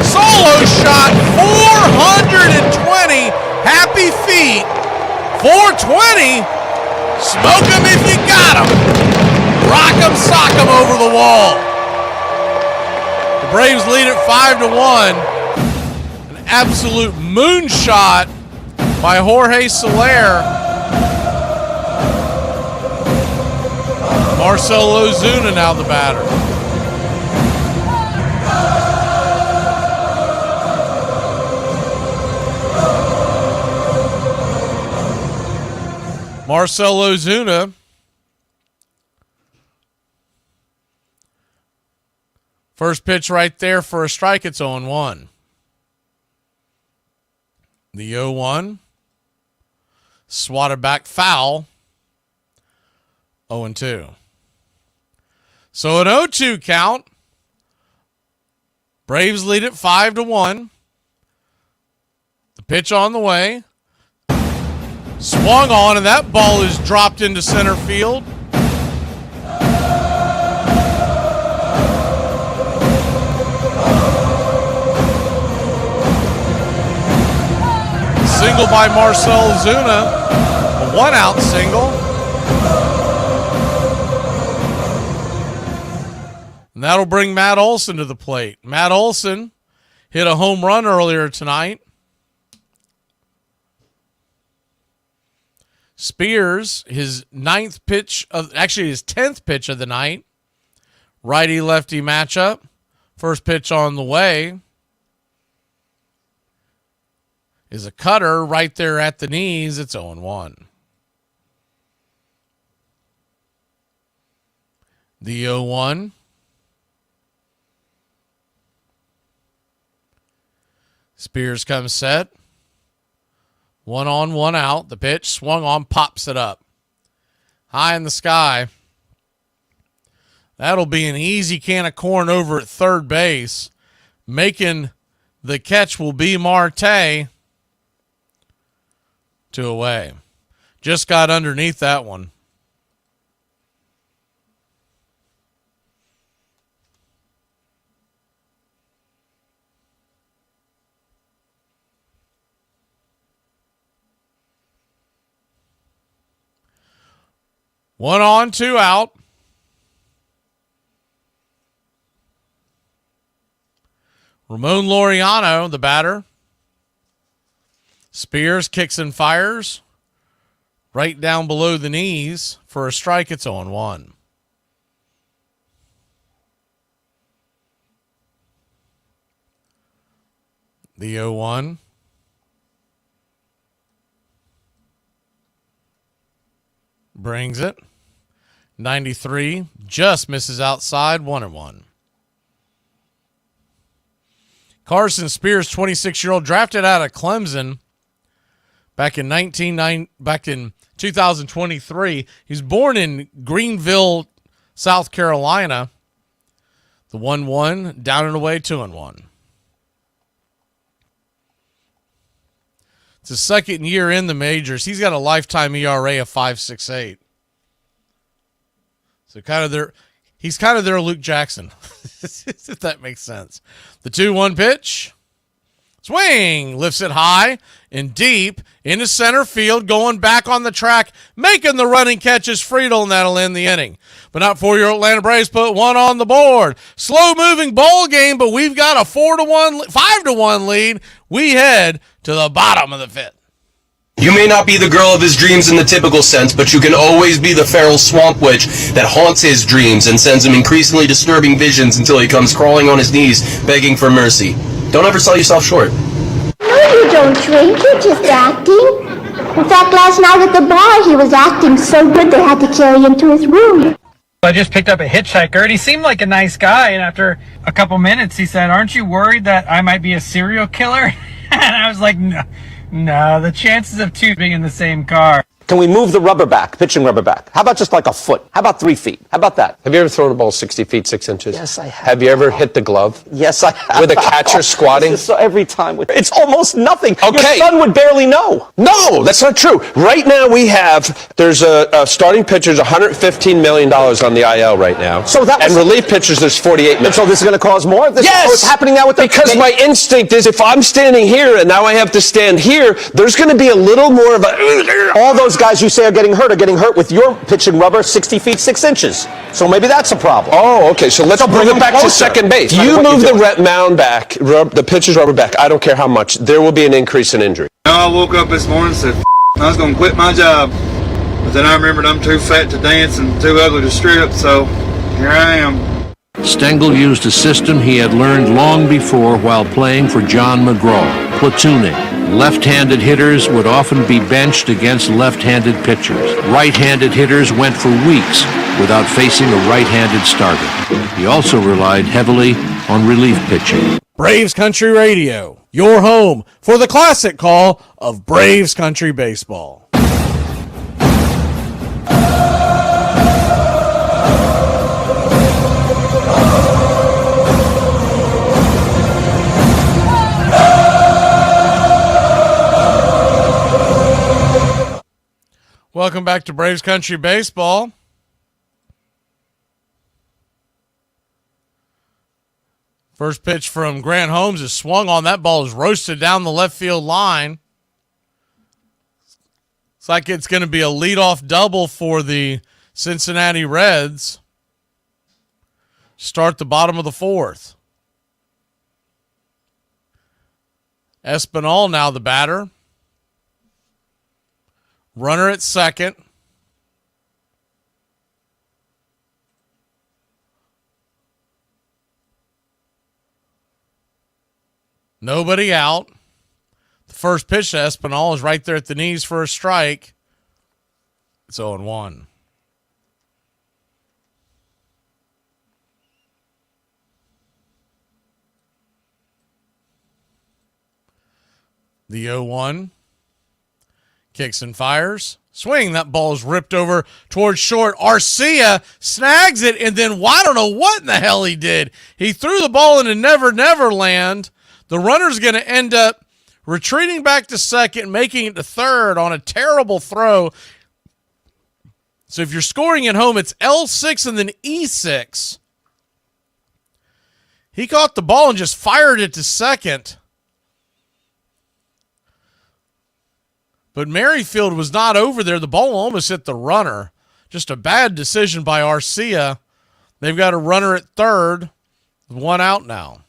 Speaker 1: solo shot. 420 happy feet. 420. Smoke them if you got them. Rock them, sock them over the wall. The Braves lead it 5-1. Absolute moonshot by Jorge Soler. Marcell Ozuna now the batter. Marcell Ozuna first pitch right there for a strike. It's 0-1. The 0-1. Swatted back foul. 0-2. So an 0-2 count. Braves lead it 5-1. The pitch on the way. Swung on, and that ball is dropped into center field. Single by Marcell Ozuna. A one-out single. And that'll bring Matt Olson to the plate. Matt Olson hit a home run earlier tonight. Spears, his 10th pitch of the night. Righty-lefty matchup. First pitch on the way is a cutter right there at the knees. It's 0-1. The 0-1. Spears comes set. 1 on, 1 out. The pitch swung on, pops it up. High in the sky. That'll be an easy can of corn over at third base. Making the catch will be Marte. 2 away. Just got underneath that one. One on, 2 out. Ramon Laureano, the batter. Spears kicks and fires right down below the knees for a strike. It's 0-1. The 0-1. Brings it. 93. Just misses outside. 1-1. Carson Spears, 26-year-old, drafted out of Clemson back in 2023. He was born in Greenville, South Carolina. The 1-1, down and away, 2-1. It's his second year in the majors. He's got a lifetime ERA of 5.68. So he's kind of their Luke Jackson, if that makes sense. The 2-1 pitch. Swing, lifts it high and deep into center field, going back on the track, making the running catch is Friedel, and that'll end the inning. But not for your Atlanta Braves, put one on the board. Slow-moving ball game, but we've got a 5-1 lead. We head to the bottom of the fifth.
Speaker 4: You may not be the girl of his dreams in the typical sense, but you can always be the feral swamp witch that haunts his dreams and sends him increasingly disturbing visions until he comes crawling on his knees, begging for mercy. Don't ever sell yourself short.
Speaker 5: No, you don't drink. You're just acting. In fact, last night at the bar, he was acting so good they had to carry him to his room.
Speaker 20: I just picked up a hitchhiker, and he seemed like a nice guy, and after a couple minutes, he said, "Aren't you worried that I might be a serial killer?" And I was like, no, the chances of two being in the same car.
Speaker 22: Can we move the rubber back, pitching rubber back? How about just like a foot? How about 3 feet? How about that?
Speaker 10: Have you ever thrown a ball 60 feet, 6 inches?
Speaker 22: Yes, I have.
Speaker 10: Have you ever hit the glove?
Speaker 22: Yes, I have.
Speaker 10: With a catcher squatting?
Speaker 22: So every time. It's almost nothing.
Speaker 10: Okay.
Speaker 22: Your son would barely know.
Speaker 10: No, that's not true. Right now there's a starting pitcher's $115 million on the IL right now.
Speaker 22: So that was,
Speaker 10: and relief pitchers, there's $48 million.
Speaker 22: And so this is going to cause more?
Speaker 10: Yes!
Speaker 22: It's happening now with the...
Speaker 10: Because my instinct is if I'm standing here and now I have to stand here, there's going to be a little more of a...
Speaker 22: All those guys you say are getting hurt with your pitching rubber 60 feet 6 inches. So maybe that's a problem.
Speaker 10: Oh, okay. So let's bring it back to second base. You move the mound back, the pitcher's rubber back. I don't care how much. There will be an increase in injury.
Speaker 23: I woke up this morning and said, I was going to quit my job. But then I remembered I'm too fat to dance and too ugly to strip, so here I am.
Speaker 12: Stengel used a system he had learned long before while playing for John McGraw, platooning. Left-handed hitters would often be benched against left-handed pitchers. Right-handed hitters went for weeks without facing a right-handed starter. He also relied heavily on relief pitching.
Speaker 1: Braves Country Radio, your home for the classic call of Braves Country Baseball. Welcome back to Braves Country Baseball. First pitch from Grant Holmes is swung on. That ball is roasted down the left field line. It's like it's going to be a leadoff double for the Cincinnati Reds. Start the bottom of the fourth. Espinal now the batter. Runner at second. Nobody out. The first pitch to Espinal is right there at the knees for a strike. It's 0-1. The 0-1. Kicks and fires. Swing. That ball is ripped over towards short. Arcia snags it, and then I don't know what in the hell he did. He threw the ball into Never Never Land. The runner's going to end up retreating back to second, making it to third on a terrible throw. So if you're scoring at home, it's L6 and then E6. He caught the ball and just fired it to second. But Merrifield was not over there. The ball almost hit the runner. Just a bad decision by Arcia. They've got a runner at third. One out now.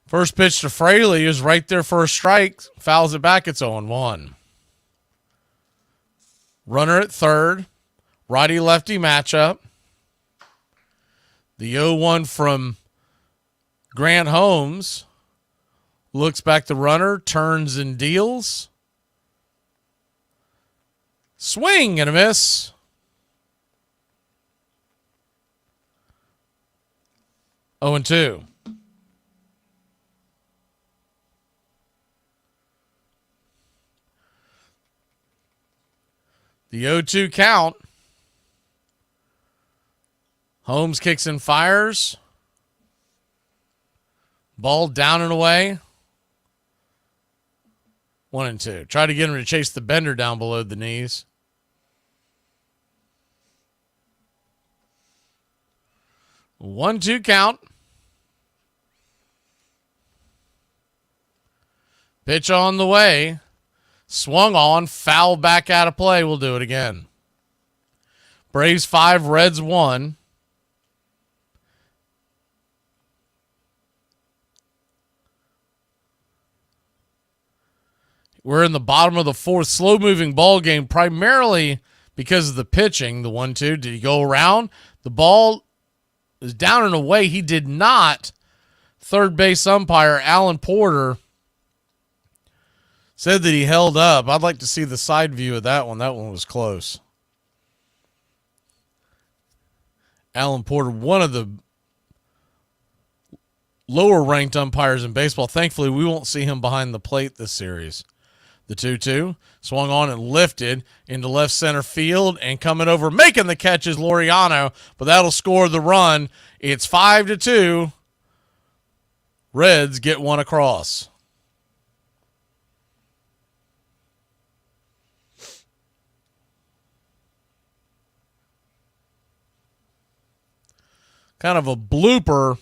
Speaker 1: First pitch to Fraley is right there for a strike. Fouls it back. It's 0-1. Runner at third. Righty-lefty matchup. The 0-1 from Grant Holmes. Looks back the runner. Turns and deals. Swing and a miss. Oh, 0-2. The 0-2 count. Holmes kicks and fires. Ball down and away. 1-2. Try to get him to chase the bender down below the knees. One, 2 count. Pitch on the way. Swung on. Foul back out of play. We'll do it again. Braves 5, Reds 1. We're in the bottom of the 4th. Slow-moving ball game, primarily because of the pitching. The 1-2. Did he go around? The ball is down and away. He did not. Third base umpire Alan Porter said that he held up. I'd like to see the side view of that one. That one was close. Alan Porter, one of the lower-ranked umpires in baseball. Thankfully, we won't see him behind the plate this series. The 2-2 swung on and lifted into left center field, and coming over, making the catch is Laureano, but that'll score the run. It's 5-2. Reds get one across. Kind of a blooper.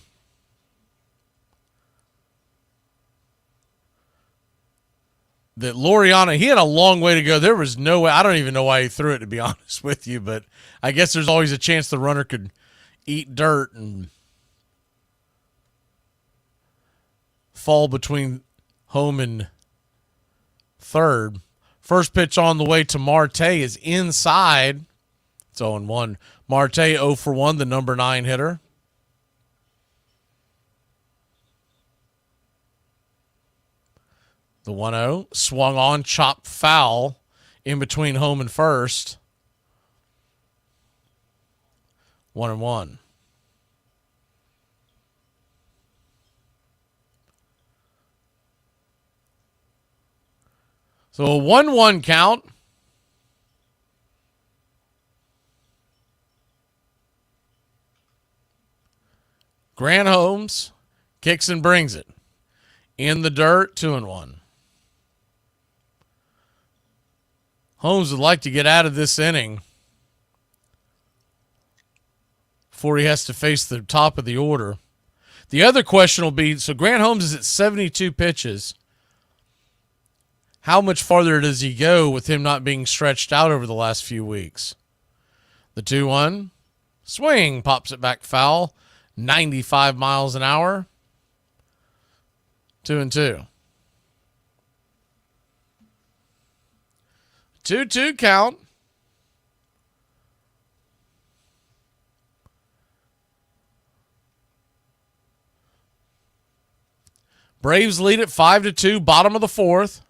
Speaker 1: That Laureano, he had a long way to go. There was no way. I don't even know why he threw it, to be honest with you, but I guess there's always a chance the runner could eat dirt and fall between home and third. First pitch on the way to Marte is inside. It's 0-1. Marte 0 for 1, the number 9 hitter. The 1-0 swung on, chopped foul in between home and first. 1-1. So a 1-1 count. Grant Holmes kicks and brings it. In the dirt, 2-1. Holmes would like to get out of this inning before he has to face the top of the order. The other question will be, so Grant Holmes is at 72 pitches. How much farther does he go with him not being stretched out over the last few weeks? The 2-1. Swing. Pops it back foul. 95 miles an hour. 2-2. 2-2 count. Braves lead at 5-2, bottom of the 4th.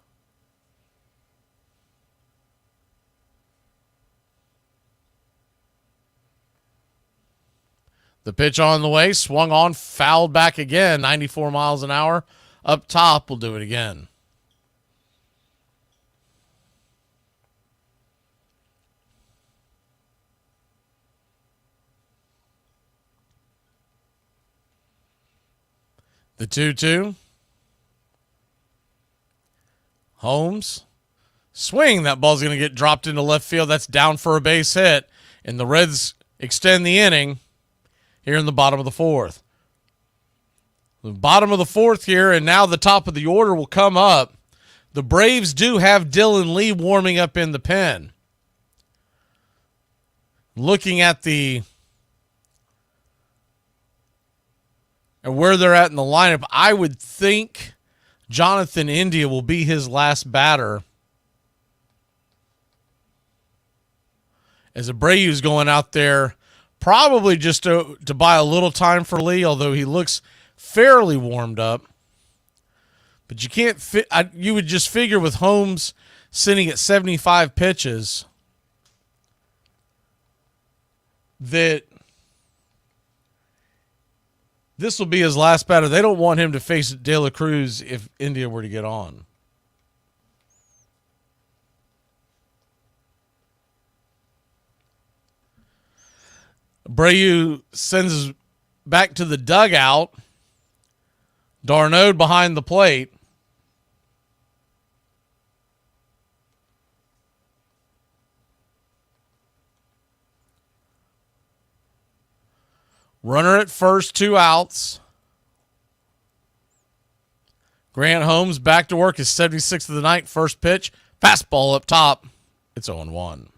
Speaker 1: The pitch on the way, swung on, fouled back again, 94 miles an hour. Up top, we'll do it again. The 2-2. Holmes. Swing. That ball's going to get dropped into left field. That's down for a base hit. And the Reds extend the inning here in the bottom of the 4th. The bottom of the 4th here, and now the top of the order will come up. The Braves do have Dylan Lee warming up in the pen. Looking at and where they're at in the lineup, I would think Jonathan India will be his last batter. As Abreu's going out there, probably just to buy a little time for Lee, although he looks fairly warmed up. But you can't you would just figure with Holmes sitting at 75 pitches that this will be his last batter. They don't want him to face De La Cruz if India were to get on. Abreu sends back to the dugout. Darno behind the plate. Runner at first, 2 outs. Grant Holmes back to work, his 76th of the night. First pitch, fastball up top. It's 0-1.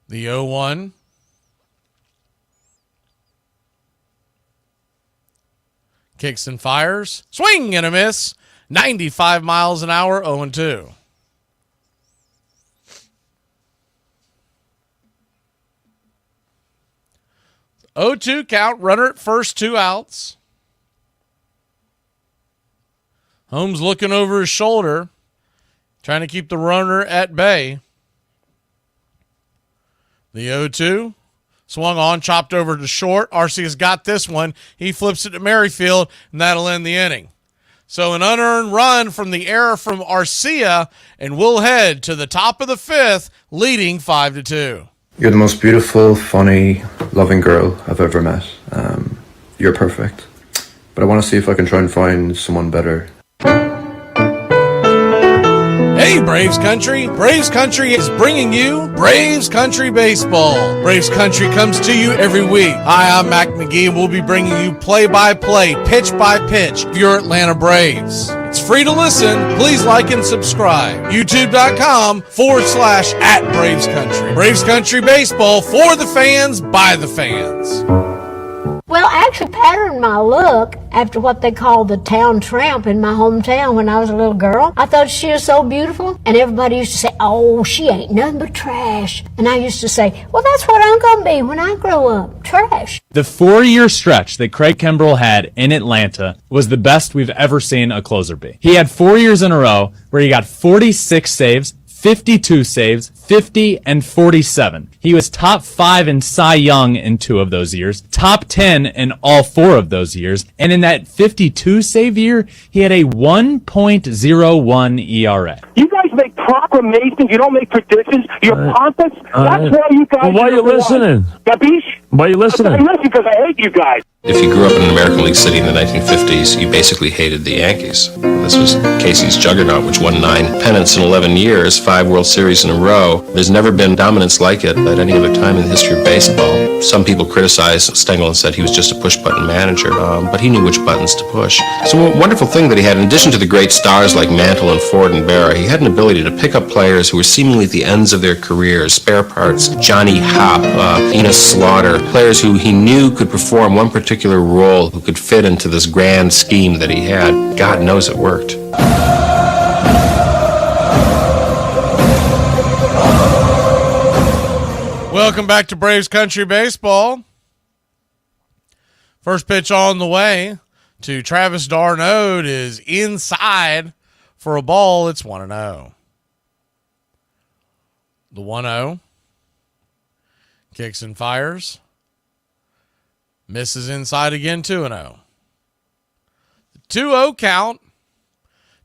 Speaker 1: The 0-1. Kicks and fires. Swing and a miss. 95 miles an hour, 0-2. Oh-2 count, runner at first, 2 outs. Holmes looking over his shoulder, trying to keep the runner at bay. The 0-2, swung on, chopped over to short. Arcia's got this one. He flips it to Merrifield, and that'll end the inning. So an unearned run from the error from Arcia, and we'll head to the top of the 5th, leading 5-2.
Speaker 7: You're the most beautiful, funny, loving girl I've ever met. You're perfect. But I want to see if I can try and find someone better.
Speaker 1: Hey, Braves Country. Braves Country is bringing you Braves Country Baseball. Braves Country comes to you every week. Hi, I'm Mac Magee, and we'll be bringing you play-by-play, pitch-by-pitch of your Atlanta Braves. It's free to listen. Please like and subscribe. YouTube.com/@Braves Country. Braves Country Baseball for the fans, by the fans.
Speaker 11: Well, I actually patterned my look after what they called the town tramp in my hometown when I was a little girl. I thought she was so beautiful, and everybody used to say, oh, she ain't nothing but trash. And I used to say, well, that's what I'm going to be when I grow up, trash.
Speaker 16: The 4-year stretch that Craig Kimbrell had in Atlanta was the best we've ever seen a closer be. He had 4 years in a row where he got 46 saves, 52 saves, 50, and 47. He was top 5 in Cy Young in 2 of those years, top 10 in all 4 of those years, and in that 52 save year, he had a 1.01 ERA.
Speaker 21: You guys make proclamations, you don't make predictions, you're pompous. That's why you guys...
Speaker 6: Well, why are you listening?
Speaker 21: Gabish?
Speaker 6: Why are you listening?
Speaker 21: I listen because I hate you guys.
Speaker 4: If you grew up in an American League city in the 1950s, you basically hated the Yankees. This was Casey's juggernaut, which won 9 pennants in 11 years, 5 World Series in a row. There's never been dominance like it at any other time in the history of baseball. Some people criticized Stengel and said he was just a push-button manager, but he knew which buttons to push. So a wonderful thing that he had, in addition to the great stars like Mantle and Ford and Berra, he had an ability to pick up players who were seemingly at the ends of their careers, spare parts, Johnny Hopp, Enos Slaughter, players who he knew could perform one particular role, who could fit into this grand scheme that he had. God knows it worked.
Speaker 1: Welcome back to Braves Country Baseball. First pitch on the way to Travis d'Arnaud is inside for a ball. It's 1-0. The 1-0. Kicks and fires. Misses inside again, 2-0. The 2-0 count.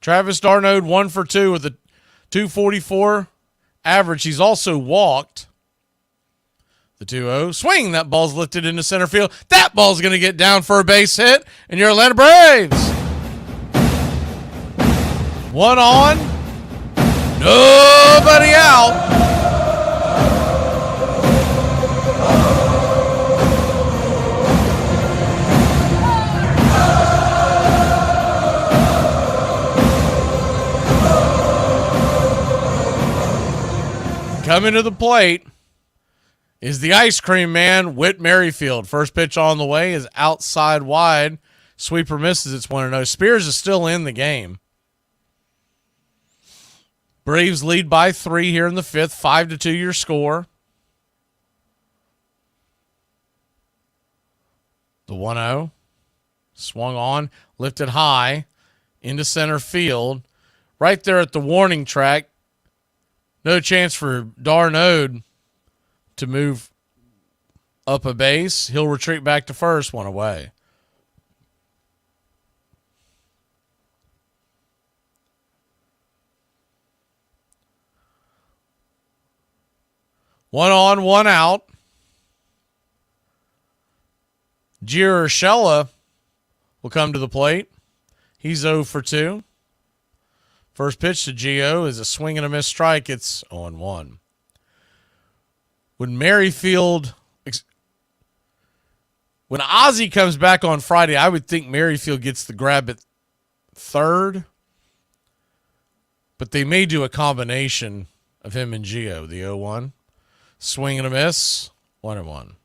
Speaker 1: Travis d'Arnaud 1 for 2 with a 244 average. He's also walked. The 2-0 swing. That ball's lifted into center field. That ball's going to get down for a base hit, and your Atlanta Braves. 1 on. Nobody out. Coming to the plate is the ice cream man, Whit Merrifield. First pitch on the way is outside wide. Sweeper misses. It's 1-0. Spears is still in the game. Braves lead by 3 here in the 5th. 5-2 your score. The 1-0. Swung on. Lifted high. Into center field. Right there at the warning track. No chance for d'Arnaud to move up a base. He'll retreat back to first, 1 away. One on, 1 out. Gio Urshela will come to the plate. He's 0 for 2. First pitch to Gio is a swing and a miss strike. It's 0-1. when Merrifield, when Ozzie comes back on Friday, I would think Merrifield gets the grab at third, but they may do a combination of him and Gio, the 0-1. Swing and a miss, 1-1.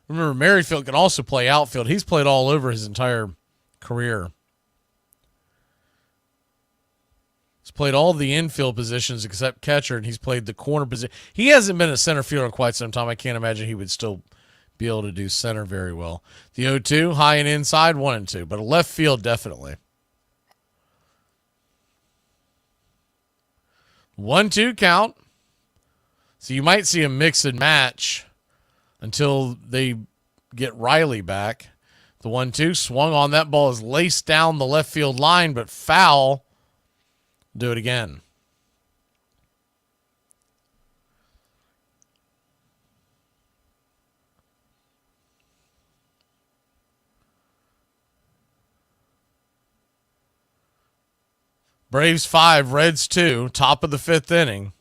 Speaker 1: Remember, Merrifield can also play outfield. He's played all over his entire career. He's played all the infield positions except catcher, and he's played the corner position. He hasn't been a center fielder in quite some time. I can't imagine he would still be able to do center very well. The 0-2, high and inside, 1-2, but a left field definitely. 1-2 count. So you might see a mix and match until they get Riley back. The 1-2 swung on. That ball is laced down the left field line, but foul. Do it again. Braves 5, Reds 2, top of the 5th inning.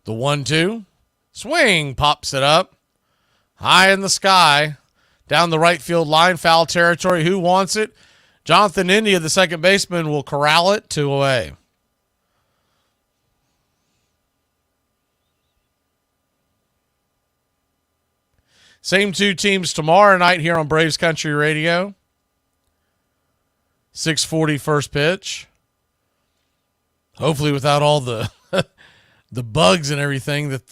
Speaker 1: The 1-2, swing, pops it up, high in the sky, down the right field line, foul territory. Who wants it? Jonathan India, the second baseman, will corral it 2 away. Same two teams tomorrow night here on Braves Country Radio. 6:40 first pitch. Hopefully without all the the bugs and everything that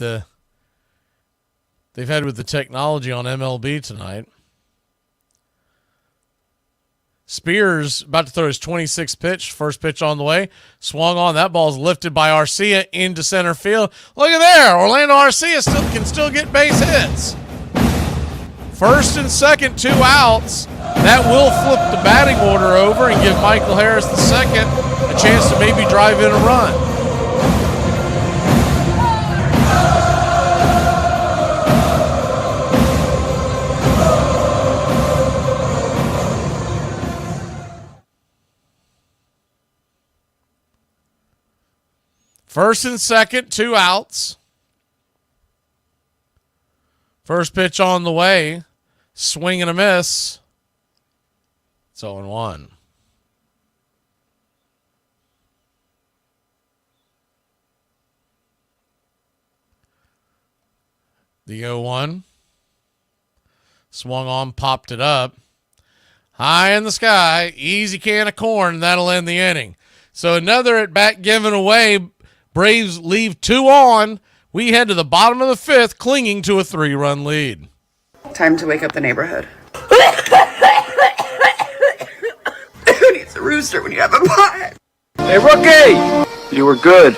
Speaker 1: they've had with the technology on MLB tonight. Spears about to throw his 26th pitch. First pitch on the way. Swung on. That ball's lifted by Arcia into center field. Look at there. Orlando Arcia can still get base hits. First and second, 2 outs. That will flip the batting order over and give Michael Harris the second a chance to maybe drive in a run. First and second, 2 outs. First pitch on the way. Swing and a miss. It's 0-1. The 0-1. Swung on, popped it up. High in the sky. Easy can of corn. That'll end the inning. So another at bat given away. Braves leave 2 on. We head to the bottom of the 5th, clinging to a 3-run lead.
Speaker 2: Time to wake up the neighborhood. Who needs a rooster when you have a pot?
Speaker 8: Hey, rookie! You were good.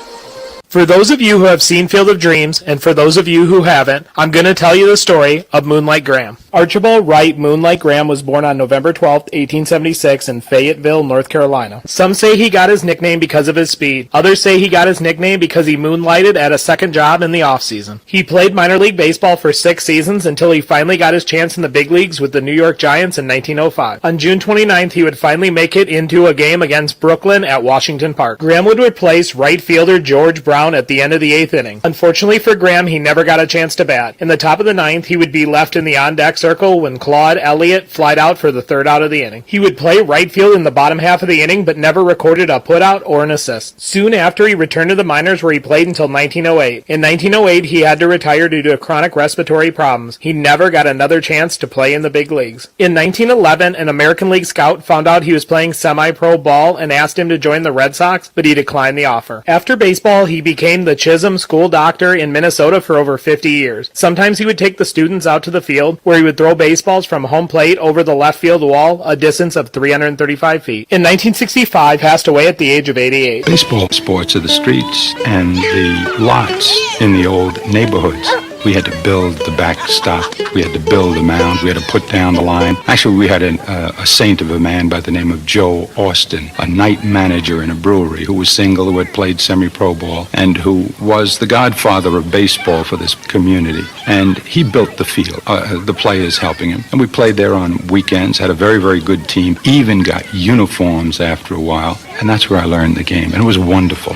Speaker 9: For those of you who have seen Field of Dreams, and for those of you who haven't, I'm going to tell you the story of Moonlight Graham. Archibald Wright Moonlight Graham was born on November 12, 1876 in Fayetteville, North Carolina. Some say he got his nickname because of his speed. Others say he got his nickname because he moonlighted at a second job in the off-season. He played minor league baseball for 6 seasons until he finally got his chance in the big leagues with the New York Giants in 1905. On June 29th, he would finally make it into a game against Brooklyn at Washington Park. Graham would replace right fielder George Brown at the end of the 8th inning. Unfortunately for Graham, he never got a chance to bat. In the top of the 9th, he would be left in the on-deck circle when Claude Elliott flied out for the 3rd out of the inning. He would play right field in the bottom half of the inning, but never recorded a putout or an assist. Soon after, he returned to the minors where he played until 1908. In 1908, he had to retire due to chronic respiratory problems. He never got another chance to play in the big leagues. In 1911, an American League scout found out he was playing semi-pro ball and asked him to join the Red Sox, but he declined the offer. After baseball, he became the Chisholm School Doctor in Minnesota for over 50 years. Sometimes he would take the students out to the field, where he would throw baseballs from home plate over the left field wall, a distance of 335 feet. In 1965, passed away at the age of 88.
Speaker 13: Baseball sports are the streets and the lots in the old neighborhoods. We had to build the backstop. We had to build the mound. We had to put down the line. Actually, we had a saint of a man by the name of Joe Austin, a night manager in a brewery who was single, who had played semi-pro ball, and who was the godfather of baseball for this community. And he built the field, the players helping him. And we played there on weekends, had a very, very good team, even got uniforms after a while. And that's where I learned the game. And it was wonderful.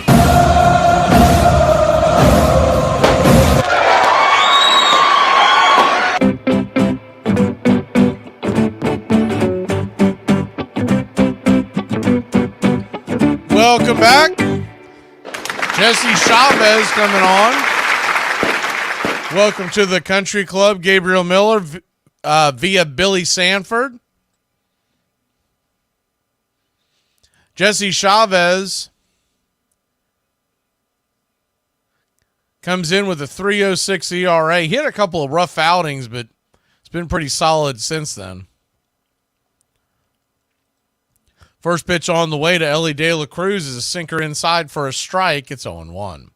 Speaker 1: welcome back. Jesse Chavez coming on. Welcome to the Country Club. Gabriel Miller via Billy Sanford. Jesse Chavez comes in with a 3.06 ERA. He had a couple of rough outings, but it's been pretty solid since then. First pitch on the way to Ellie De La Cruz is a sinker inside for a strike. It's 0-1.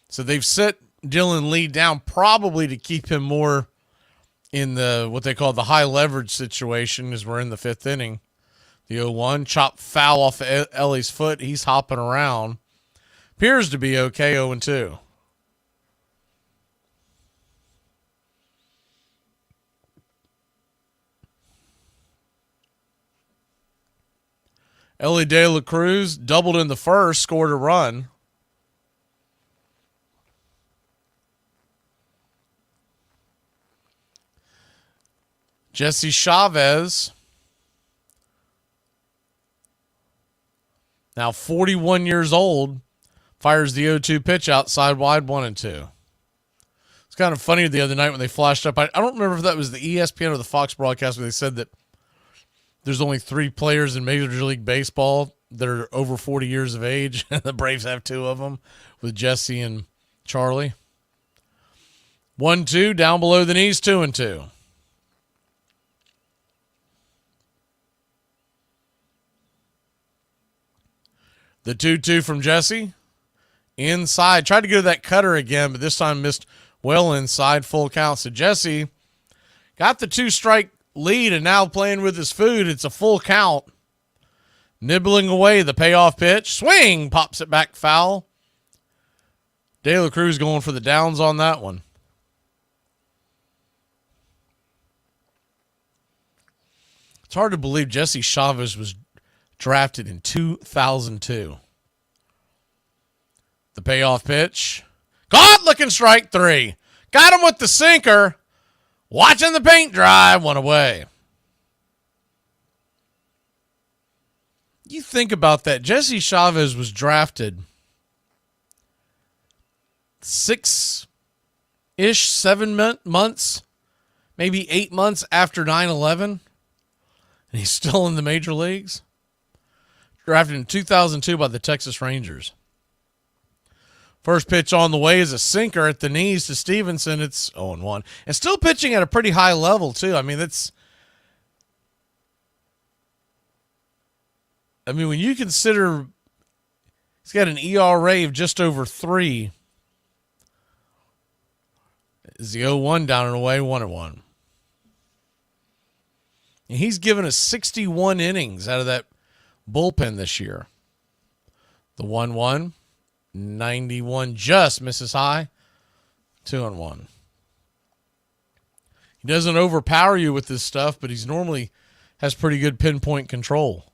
Speaker 1: So they've set Dylan Lee down probably to keep him more in the what they call the high leverage situation as we're in the fifth inning. The 0-1, chop foul off Ellie's foot. He's hopping around. Appears to be okay, 0-2. Ellie De La Cruz doubled in the first, scored a run. Jesse Chavez, now 41 years old, fires the 0-2 pitch outside wide 1-2. It's kind of funny the other night when they flashed up. I don't remember if that was the ESPN or the Fox broadcast where they said that there's only 3 players in Major League Baseball that are over 40 years of age. The Braves have 2 of them with Jesse and Charlie. 1-2, down below the knees, 2-2. The 2-2 from Jesse. Inside. Tried to go to that cutter again, but this time missed well inside, full count. So Jesse got the 2-strike lead and now playing with his food. It's a full count. Nibbling away the payoff pitch. Swing! Pops it back foul. De La Cruz going for the downs on that one. It's hard to believe Jesse Chavez was drafted in 2002. The payoff pitch. Caught looking strike 3. Got him with the sinker. Watching the paint dry. 1 away. You think about that. Jesse Chavez was drafted 6-ish, 7 months, maybe 8 months after 9/11. And he's still in the major leagues. Drafted in 2002 by the Texas Rangers. First pitch on the way is a sinker at the knees to Stevenson. It's 0-1. And still pitching at a pretty high level, too. I mean, when you consider he's got an ERA of just over 3. Is the 0-1 down and away, 1-1. And he's given us 61 innings out of that bullpen this year. The 1-1, 91 just misses high, 2-1. He doesn't overpower you with this stuff, but he's normally has pretty good pinpoint control.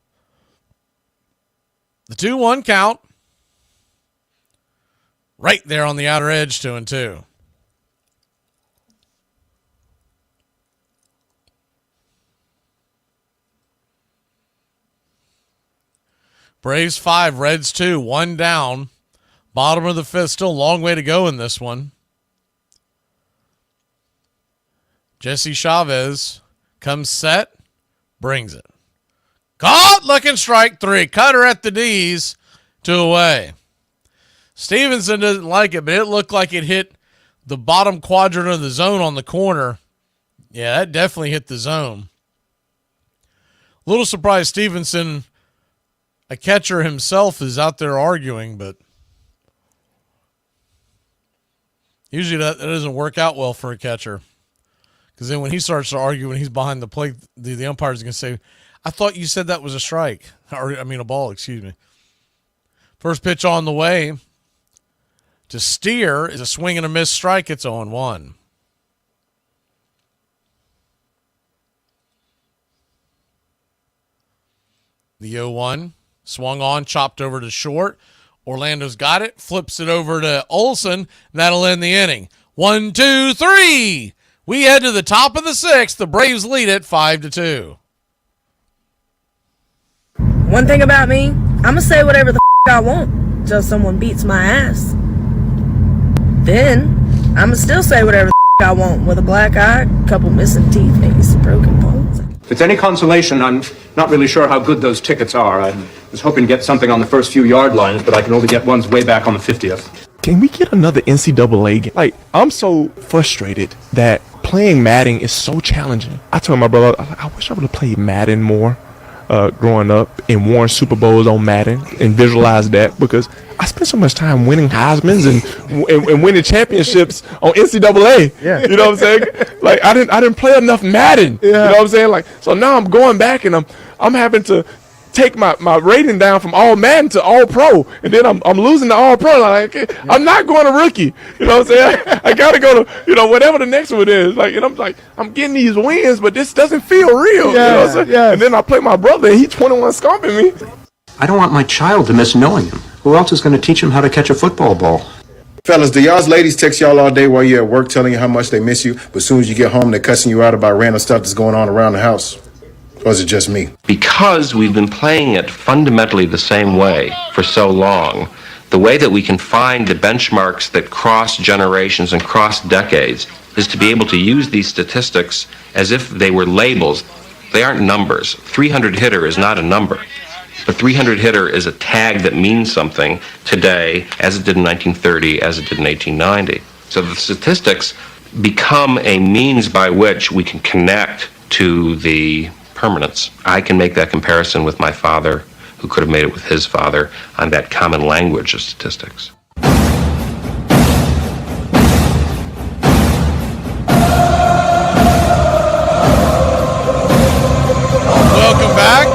Speaker 1: The 2-1 count. Right there on the outer edge, 2-2. Braves 5, Reds 2, 1 down. Bottom of the 5th, still a long way to go in this one. Jesse Chavez comes set, brings it. Caught, looking strike 3. Cutter at the knees, 2 away. Stevenson doesn't like it, but it looked like it hit the bottom quadrant of the zone on the corner. Yeah, that definitely hit the zone. A little surprised Stevenson, a catcher himself, is out there arguing, but usually that doesn't work out well for a catcher. Because then when he starts to argue when he's behind the plate, the umpire's going to say, I thought you said that was a strike. A ball, excuse me. First pitch on the way to Steer is a swing and a miss strike. It's 0-1. The 0-1 swung on, chopped over to short. Orlando's got it, flips it over to Olsen. That'll end the inning. 1, 2, 3. We head to the top of the 6th. The Braves lead it 5-2.
Speaker 2: One thing about me, I'ma say whatever the I want till someone beats my ass. Then, I'ma still say whatever the I want with a black eye, couple missing teeth, maybe some broken bones.
Speaker 10: If it's any consolation, I'm not really sure how good those tickets are. I was hoping to get something on the first few yard lines, but I can only get ones way back on the 50th.
Speaker 14: Can we get another NCAA game? Like, I'm so frustrated that playing Madden is so challenging. I told my brother, I wish I would have played Madden more growing up and won Super Bowls on Madden and visualized that, because I spent so much time winning Heismans and winning championships on NCAA. Yeah. You know what I'm saying? Like, I didn't play enough Madden. Yeah. You know what I'm saying? Like, so now I'm going back and I'm having to take my rating down from all Madden to all pro, and then I'm losing to all pro. Like, I'm not going to rookie. You know what I'm saying? I gotta go to whatever the next one is. Like, and I'm like, I'm getting these wins, but this doesn't feel real. Yeah, you know what I'm saying? Yeah. And then I play my brother, and he's 21 stomping me.
Speaker 10: I don't want my child to miss knowing him. Who else is going to teach him how to catch a football ball?
Speaker 15: Fellas, do y'all's ladies text y'all all day while you're at work telling you how much they miss you, but as soon as you get home, they're cussing you out about random stuff that's going on around the house? Or is it just me?
Speaker 17: Because we've been playing it fundamentally the same way for so long, the way that we can find the benchmarks that cross generations and cross decades is to be able to use these statistics as if they were labels. They aren't numbers. 300 hitter is not a number. The 300 hitter is a tag that means something today, as it did in 1930, as it did in 1890. So the statistics become a means by which we can connect to the permanence. I can make that comparison with my father, who could have made it with his father, on that common language of statistics.
Speaker 1: Welcome back.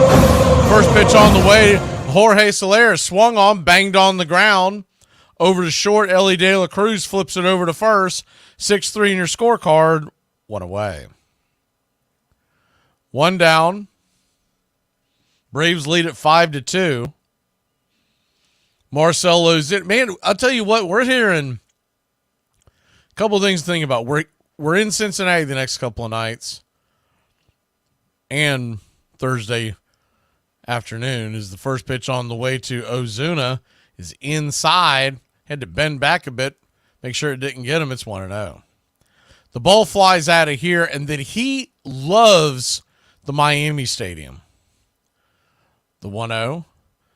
Speaker 1: First pitch on the way. Jorge Soler swung on, banged on the ground. Over to short, Ellie De La Cruz flips it over to first. 6-3 in your scorecard. One away. One down. Braves lead at 5-2. Marcell Ozuna. Man, I'll tell you what, we're hearing a couple of things to think about. We're in Cincinnati the next couple of nights. And Thursday afternoon is the first pitch on the way to Ozuna. Is inside. Had to bend back a bit. Make sure it didn't get him. It's 1-0. The ball flies out of here, and then he loves the Miami Stadium. The 1-0.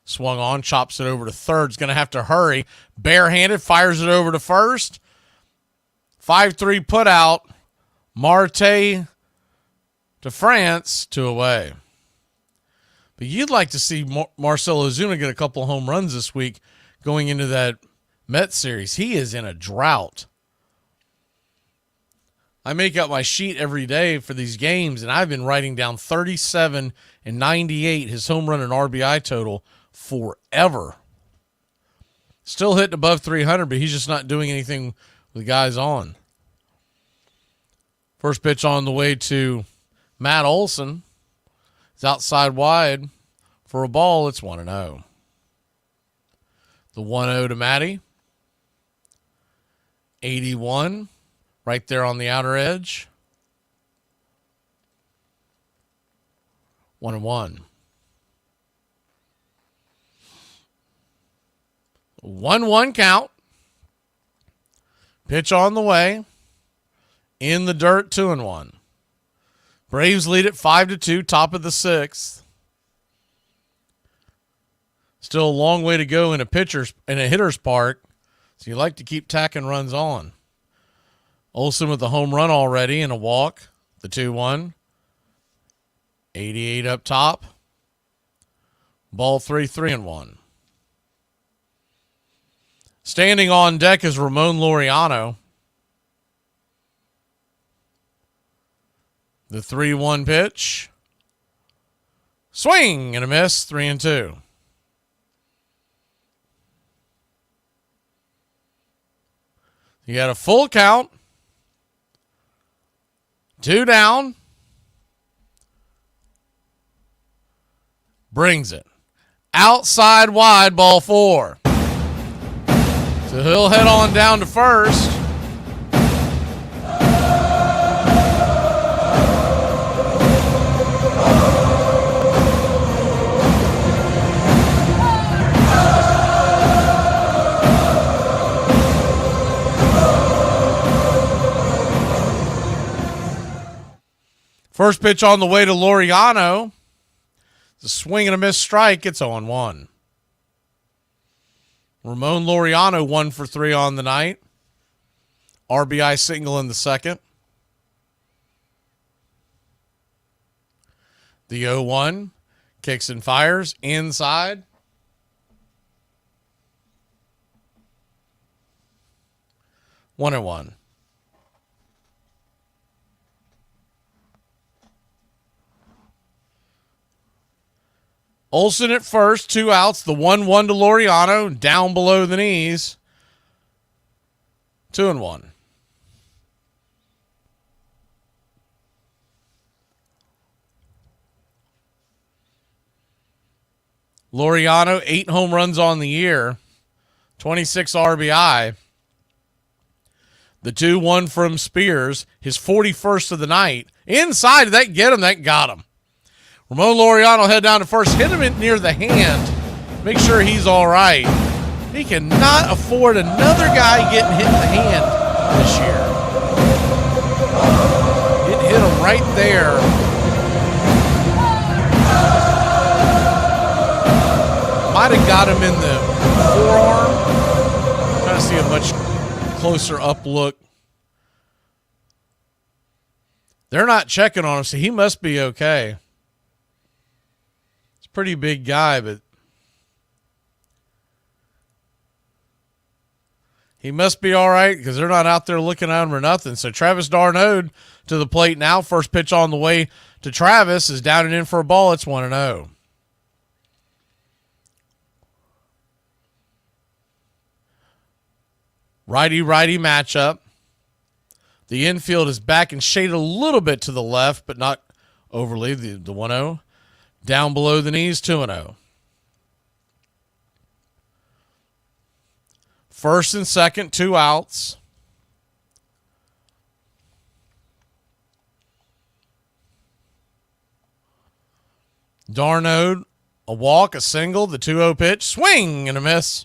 Speaker 1: Swung on, chops it over to third. Is going to have to hurry. Barehanded, fires it over to first. 5-3 put out. Marte to France, 2 away. But you'd like to see Marcell Ozuna get a couple of home runs this week going into that Mets series. He is in a drought. I make out my sheet every day for these games, and I've been writing down 37 and 98, his home run and RBI total, forever. Still hitting above 300, but he's just not doing anything with guys on. First pitch on the way to Matt Olson. It's outside wide for a ball. It's 1-0. The 1-0 to Matty. 81. Right there on the outer edge. 1-1. 1-1 count. Pitch on the way. In the dirt, 2-1. Braves lead at 5-2, top of the 6th. Still a long way to go in a hitter's park, so you like to keep tacking runs on. Olsen with the home run already and a walk, the 2-1. 88 up top. Ball 3-1. Standing on deck is Ramon Laureano. The 3-1 pitch. Swing and a miss, 3-2. You got a full count. 2 down. Brings it. Outside wide, ball 4. So he'll head on down to first. First pitch on the way to Laureano. It's a swing and a miss strike. It's 0-1. Ramon Laureano 1 for 3 on the night. RBI single in the second. The 0-1. Kicks and fires. Inside. One and one. Olsen at first, 2 outs. The 1-1 to Laureano, down below the knees. 2-1. Laureano, 8 home runs on the year, 26 RBI. The 2-1 from Spears, his 41st of the night. Inside, did that get him? That got him. Ramon Laureano head down to first, hit him near the hand. Make sure he's all right. He cannot afford another guy getting hit in the hand this year. It hit him right there. Might have got him in the forearm. Trying to see a much closer up look. They're not checking on him, so he must be okay. It's a pretty big guy, but he must be all right because they're not out there looking at him or nothing. So Travis d'Arnaud to the plate now. First pitch on the way to Travis is down and in for a ball. It's 1-0. Righty-righty matchup. The infield is back and shaded a little bit to the left, but not overly. The 1-0. Down below the knees, 2-0. First and second, 2 outs. d'Arnaud, a walk, a single, the 2-0 pitch, swing and a miss.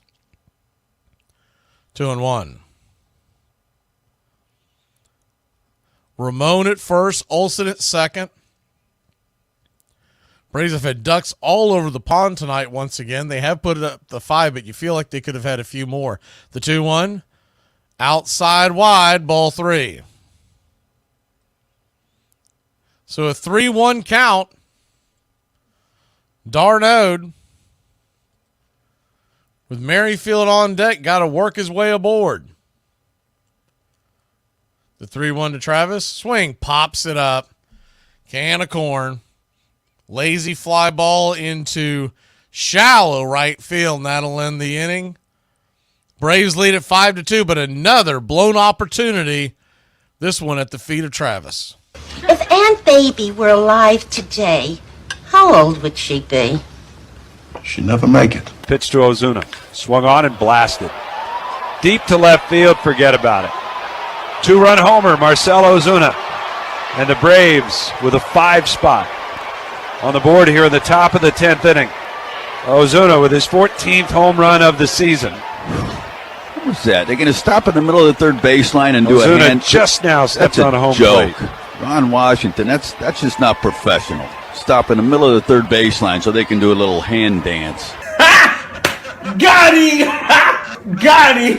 Speaker 1: 2-1. Ramon at first, Olsen at second. Braves have had ducks all over the pond tonight once again. They have put it up the 5, but you feel like they could have had a few more. The 2-1, outside wide, ball 3. So a 3-1 count. d'Arnaud, with Merrifield on deck, got to work his way aboard. The 3-1 to Travis. Swing, pops it up. Can of corn. Lazy fly ball into shallow right field, and that'll end the inning. Braves lead at 5-2, but another blown opportunity. This one at the feet of Travis.
Speaker 3: If Aunt Baby were alive today, how old would she be?
Speaker 18: She'd never make it.
Speaker 6: Pitch to Ozuna. Swung on and blasted. Deep to left field, forget about it. 2-run homer, Marcell Ozuna. And the Braves with a 5 spot on the board here in the top of the 10th inning. Ozuna with his 14th home run of the season.
Speaker 18: What was that? They're going to stop in the middle of the third baseline and do a hand.
Speaker 6: Just now stepped on a home
Speaker 18: joke.
Speaker 6: plate.
Speaker 18: Ron Washington, that's just not professional. Stop in the middle of the third baseline so they can do a little hand dance.
Speaker 19: Got him! Got him!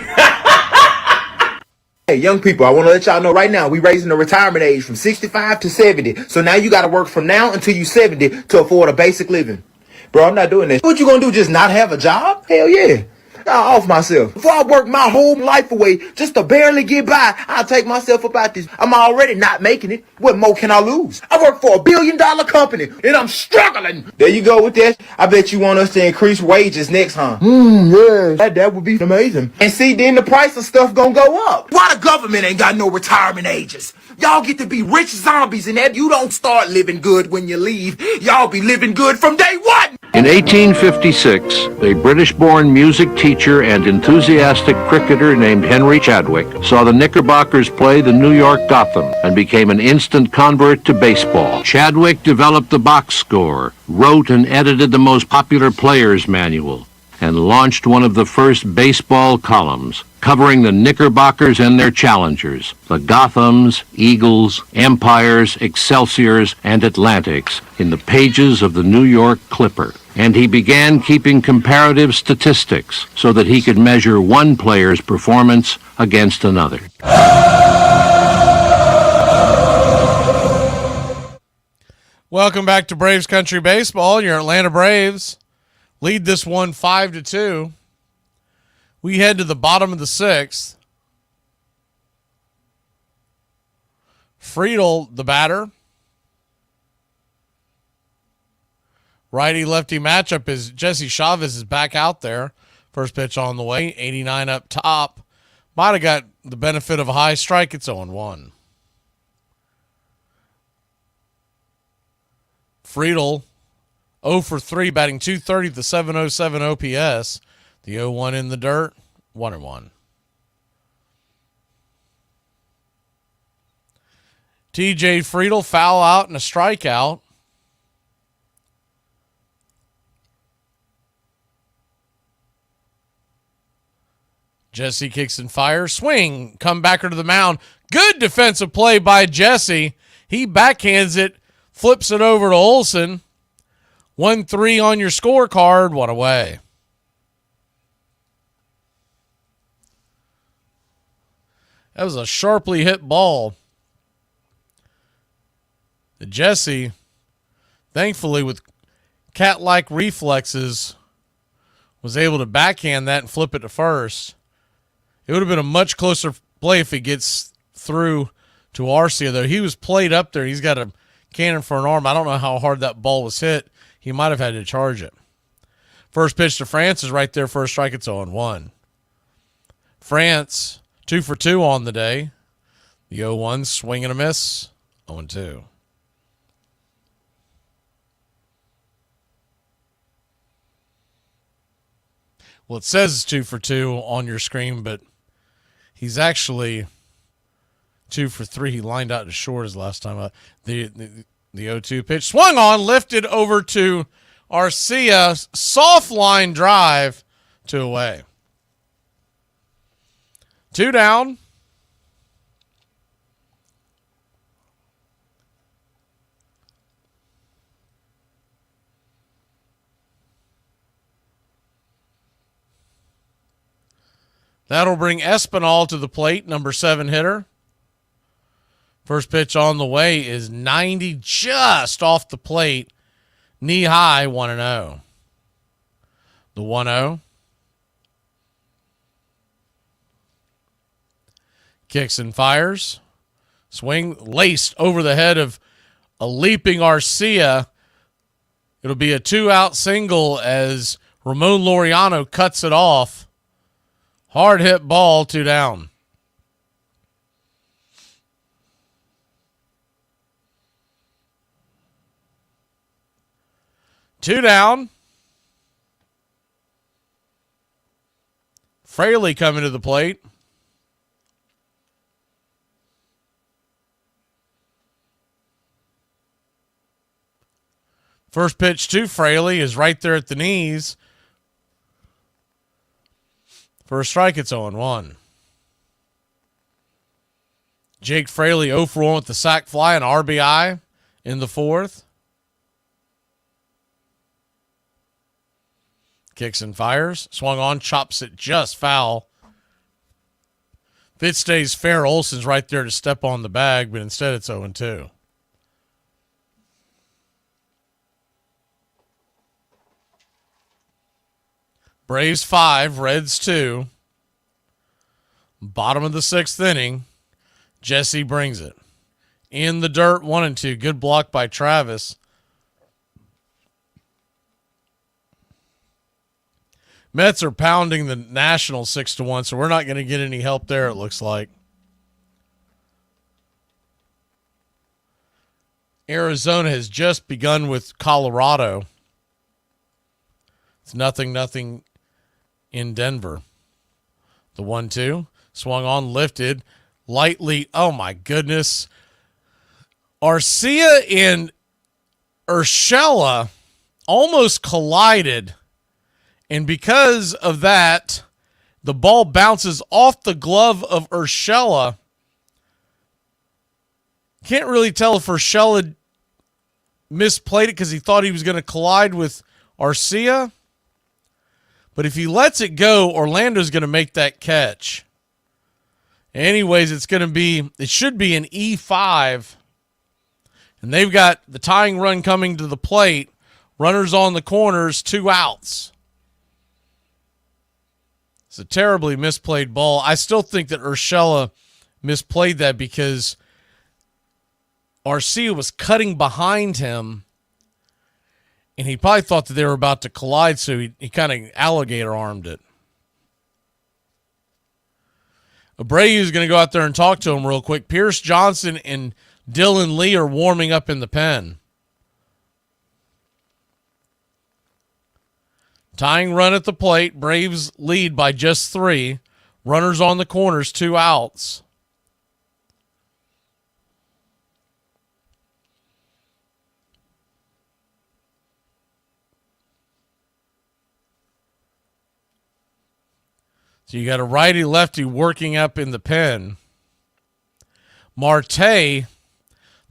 Speaker 24: Hey, young people, I want to let y'all know right now, we raising the retirement age from 65 to 70. So now you got to work from now until you 70 to afford a basic living. Bro, I'm not doing this. What you going to do, just not have a job? Hell yeah. I'll off myself. Before I work my whole life away just to barely get by, I'll take myself up out this. I'm already not making it. What more can I lose? I work for $1 billion company and I'm struggling. There you go with that. I bet you want us to increase wages next, huh? Yeah. That would be amazing. And see, then the price of stuff gonna go up. Why the government ain't got no retirement ages? Y'all get to be rich zombies and that you don't start living good when you leave. Y'all be living good from day one.
Speaker 12: In 1856, a British-born music teacher and enthusiastic cricketer named Henry Chadwick saw the Knickerbockers play the New York Gotham and became an instant convert to baseball. Chadwick developed the box score, wrote and edited the most popular players' manual, and launched one of the first baseball columns, covering the Knickerbockers and their challengers, the Gothams, Eagles, Empires, Excelsiors, and Atlantics, in the pages of the New York Clipper. And he began keeping comparative statistics so that he could measure one player's performance against another.
Speaker 1: Welcome back to Braves Country Baseball. Your Atlanta Braves lead this one 5-2. We head to the bottom of the sixth. Friedel, the batter. Righty-lefty matchup is Jesse Chavez is back out there. First pitch on the way, 89 up top. Might have got the benefit of a high strike. It's 0-1. Friedel, 0 for 3, batting .230 with the .707 OPS. The 0-1 in the dirt, 1-1. TJ Friedel, foul out and a strikeout. Jesse kicks and fires. Swing. Come back to the mound. Good defensive play by Jesse. He backhands it. Flips it over to Olsen. 1-3 on your scorecard. One away. That was a sharply hit ball. Jesse, thankfully with cat-like reflexes, was able to backhand that and flip it to first. It would have been a much closer play if he gets through to Arcia, though. He was played up there. He's got a cannon for an arm. I don't know how hard that ball was hit. He might have had to charge it. First pitch to France is right there for a strike. It's 0-1. France, 2 for 2 on the day. The 0-1, swing and a miss, 0-2. Well, it says it's 2 for 2 on your screen, but he's actually 2 for 3. He lined out to short his last time out. The 0-2 pitch swung on, lifted over to Arcia. Soft line drive, 2 away. 2 down. That'll bring Espinal to the plate, number 7 hitter. First pitch on the way is 90, just off the plate. Knee high, 1-0. The 1-0. Kicks and fires. Swing laced over the head of a leaping Arcia. It'll be a 2-out single as Ramon Laureano cuts it off. Hard hit ball, 2 down. Two down. Fraley coming to the plate. First pitch to Fraley is right there at the knees. For a strike, it's 0-1. Jake Fraley 0 for 1 with the sac fly and RBI in the 4th. Kicks and fires. Swung on, chops it just foul. If it stays fair, Olsen's right there to step on the bag, but instead it's 0-2. Braves 5, Reds 2. Bottom of the 6th inning. Jesse brings it. In the dirt, 1-2. Good block by Travis. Mets are pounding the Nationals 6-1, so we're not going to get any help there, it looks like. Arizona has just begun with Colorado. It's 0-0 in Denver. The 1-2. Swung on, lifted. Lightly. Oh, my goodness. Arcia and Urshela almost collided. And because of that, The ball bounces off the glove of Urshela. Can't really tell if Urshela misplayed it because he thought he was going to collide with Arcia. But if he lets it go, Orlando's going to make that catch. Anyways, it should be an E5. And they've got the tying run coming to the plate. Runners on the corners, 2 outs. It's a terribly misplayed ball. I still think that Urshela misplayed that because Arcia was cutting behind him, and he probably thought that they were about to collide, so he kind of alligator armed it. Abreu's going to go out there and talk to him real quick. Pierce Johnson and Dylan Lee are warming up in the pen. Tying run at the plate. Braves lead by just 3. Runners on the corners, 2 outs. So you got a righty-lefty working up in the pen. Marte, the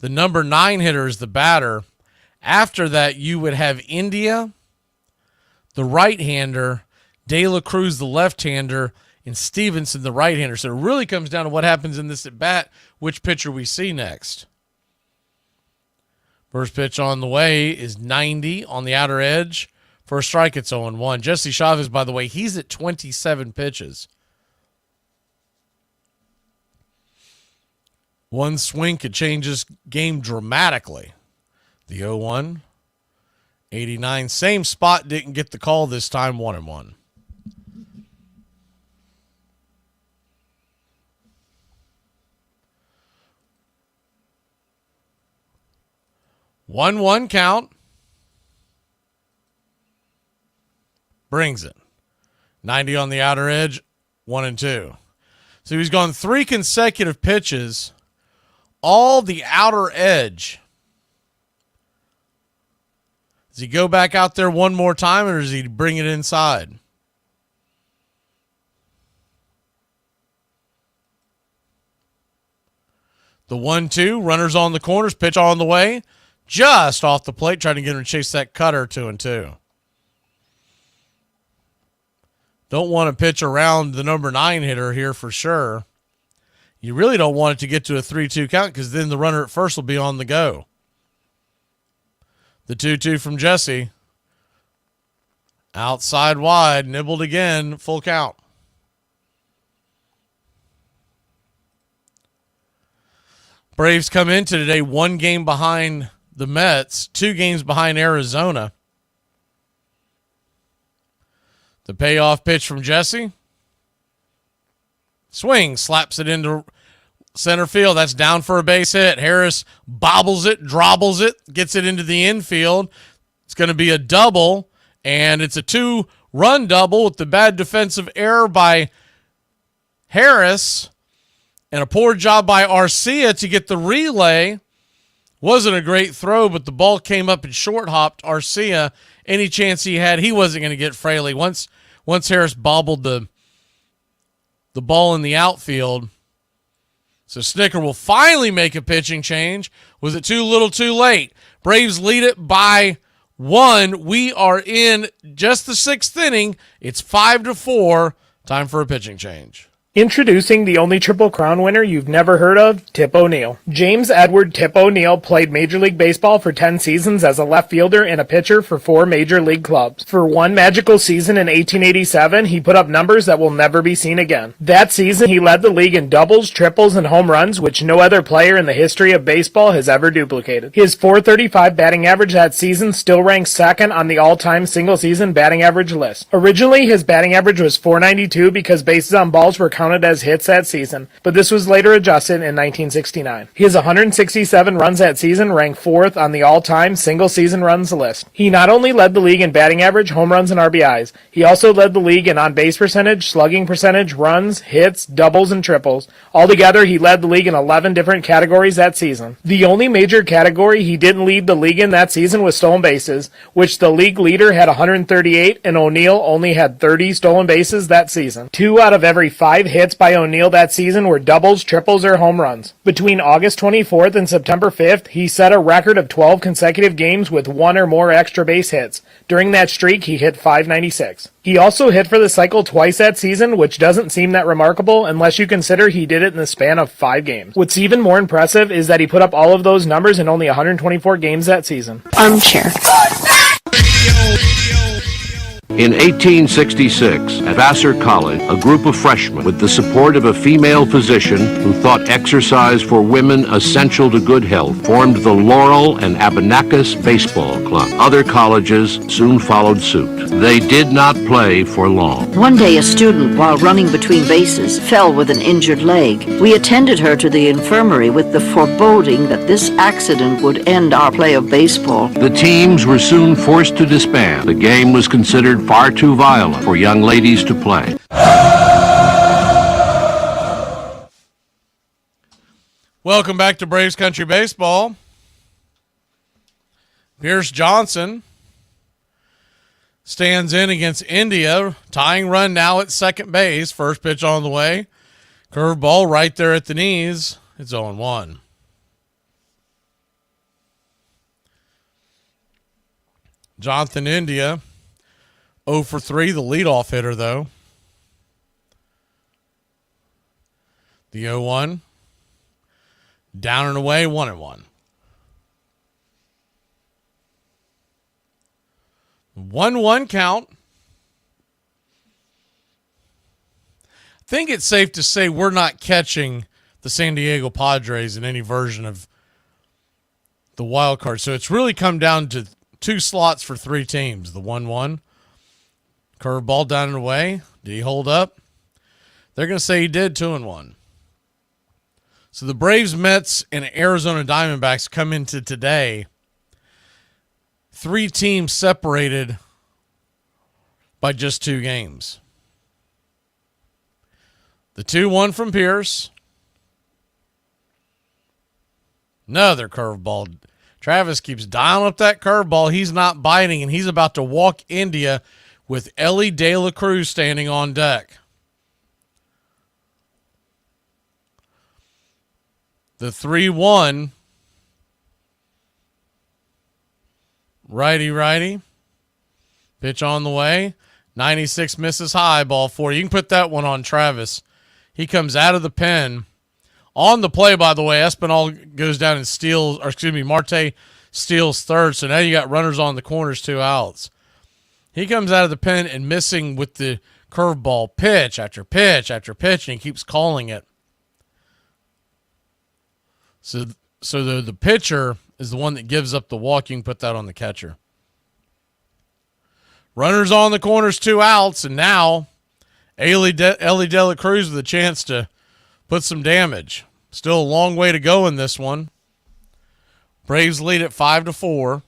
Speaker 1: number 9 hitter, is the batter. After that, you would have India, the right-hander, De La Cruz, the left-hander, and Stevenson, the right-hander. So it really comes down to what happens in this at-bat, which pitcher we see next. First pitch on the way is 90 on the outer edge. For a strike, it's 0-1. Jesse Chavez, by the way, he's at 27 pitches. One swing could change this game dramatically. The 0-1. 89. Same spot, didn't get the call this time, 1-1. One count. Brings it. 90 on the outer edge, 1-2. So he's gone 3 consecutive pitches, all the outer edge. Does he go back out there one more time, or does he bring it inside? The 1-2, runners on the corners, pitch on the way, just off the plate, trying to get him to chase that cutter, 2-2. Don't want to pitch around the number 9 hitter here for sure. You really don't want it to get to a 3-2 count because then the runner at first will be on the go. The 2-2 from Jesse. Outside wide, nibbled again, full count. Braves come into today 1 game behind the Mets, 2 games behind Arizona. The payoff pitch from Jesse. Swing, slaps it into center field. That's down for a base hit. Harris bobbles it, drobbles it, gets it into the infield. It's going to be a double, and it's a 2-run double with the bad defensive error by Harris and a poor job by Arcia to get the relay. Wasn't a great throw, but the ball came up and short-hopped Arcia. Any chance he had, he wasn't going to get Fraley. Once Harris bobbled the ball in the outfield. So Snicker will finally make a pitching change. Was it too little too late? Braves lead it by 1. We are in just the 6th inning. It's 5-4. Time for a pitching change.
Speaker 9: Introducing the only Triple Crown winner you've never heard of, Tip O'Neill. James Edward Tip O'Neill played Major League Baseball for 10 seasons as a left fielder and a pitcher for 4 Major League clubs. For one magical season in 1887, he put up numbers that will never be seen again. That season, he led the league in doubles, triples, and home runs, which no other player in the history of baseball has ever duplicated. His .435 batting average that season still ranks second on the all-time single-season batting average list. Originally, his batting average was .492 because bases on balls were counted as hits that season, but this was later adjusted in 1969. His 167 runs that season ranked 4th on the all-time single-season runs list. He not only led the league in batting average, home runs, and RBIs, he also led the league in on-base percentage, slugging percentage, runs, hits, doubles, and triples. Altogether, he led the league in 11 different categories that season. The only major category he didn't lead the league in that season was stolen bases, which the league leader had 138 and O'Neill only had 30 stolen bases that season. 2 out of every 5 hits by O'Neill that season were doubles, triples, or home runs. Between August 24th and September 5th, he set a record of 12 consecutive games with 1 or more extra base hits. During that streak, he hit .596. He also hit for the cycle twice that season, which doesn't seem that remarkable unless you consider he did it in the span of 5 games. What's even more impressive is that he put up all of those numbers in only 124 games that season.
Speaker 5: Armchair.
Speaker 12: In 1866, at Vassar College, a group of freshmen, with the support of a female physician who thought exercise for women essential to good health, formed the Laurel and Abenakis Baseball Club. Other colleges soon followed suit. They did not play for long.
Speaker 5: One day, a student, while running between bases, fell with an injured leg. We attended her to the infirmary with the foreboding that this accident would end our play of baseball.
Speaker 12: The teams were soon forced to disband. The game was considered far too violent for young ladies to play.
Speaker 1: Welcome back to Braves Country Baseball. Pierce Johnson stands in against India. Tying run now at second base. First pitch on the way. Curveball right there at the knees. It's 0-1. Jonathan India, 0 for 3, the leadoff hitter, though. The 0-1. Down and away, 1-1. 1-1 count. I think it's safe to say we're not catching the San Diego Padres in any version of the wild card. So it's really come down to 2 slots for 3 teams. The 1-1. Curveball down and away. Did he hold up? They're going to say he did. 2-1. So the Braves, Mets, and Arizona Diamondbacks come into today. 3 teams separated by just 2 games. The 2-1 from Pierce. Another curveball. Travis keeps dialing up that curveball. He's not biting, and he's about to walk India with Ellie De La Cruz standing on deck. The 3-1. Righty. Pitch on the way. 96 misses high, ball 4. You can put that one on Travis. He comes out of the pen. On the play, by the way, Espinal goes down and steals, Marte steals third. So now you got runners on the corners, 2 outs. He comes out of the pen and missing with the curveball, pitch after pitch after pitch, and he keeps calling it. So the pitcher is the one that gives up the walk. You can put that on the catcher. Runners on the corners, 2 outs, and now Ellie De La Cruz with a chance to put some damage. Still a long way to go in this one. Braves lead at 5-4.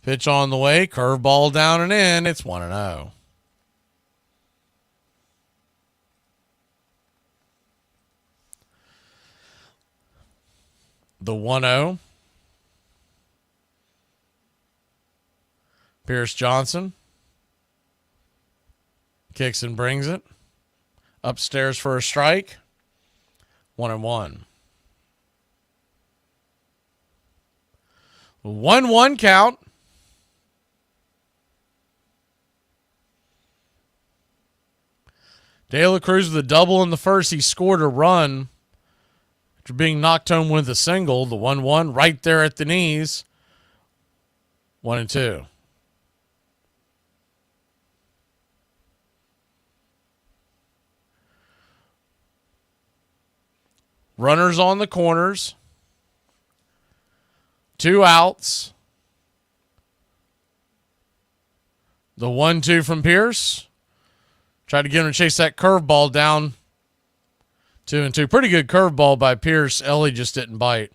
Speaker 1: Pitch on the way, curveball down and in. It's 1-0. The 1-0. Pierce Johnson kicks and brings it. Upstairs for a strike. 1-1. 1-1 count. De La Cruz with a double in the first. He scored a run after being knocked home with a single. The 1-1 right there at the knees. 1-2. Runners on the corners. 2 outs. The 1-2 from Pierce. Tried to get him to chase that curveball down. 2-2. Pretty good curveball by Pierce. Ellie just didn't bite.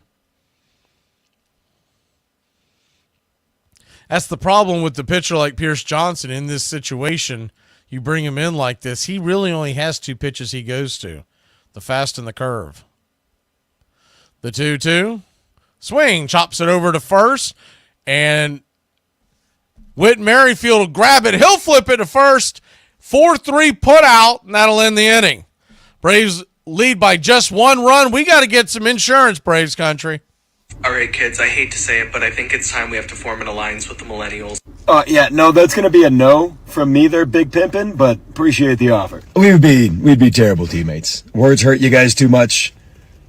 Speaker 1: That's the problem with the pitcher like Pierce Johnson in this situation. You bring him in like this, he really only has 2 pitches he goes to, the fast and the curve. The 2-2. Swing. Chops it over to first. And Whit Merrifield will grab it. He'll flip it to first. 4-3 put out, and that'll end the inning. Braves lead by just 1 run. We got to get some insurance, Braves country.
Speaker 7: All right, kids, I hate to say it, but I think it's time we have to form an alliance with the millennials.
Speaker 20: Yeah, no, that's going to be a no from me there, Big Pimpin', but appreciate the offer. We'd be terrible teammates. Words hurt you guys too much.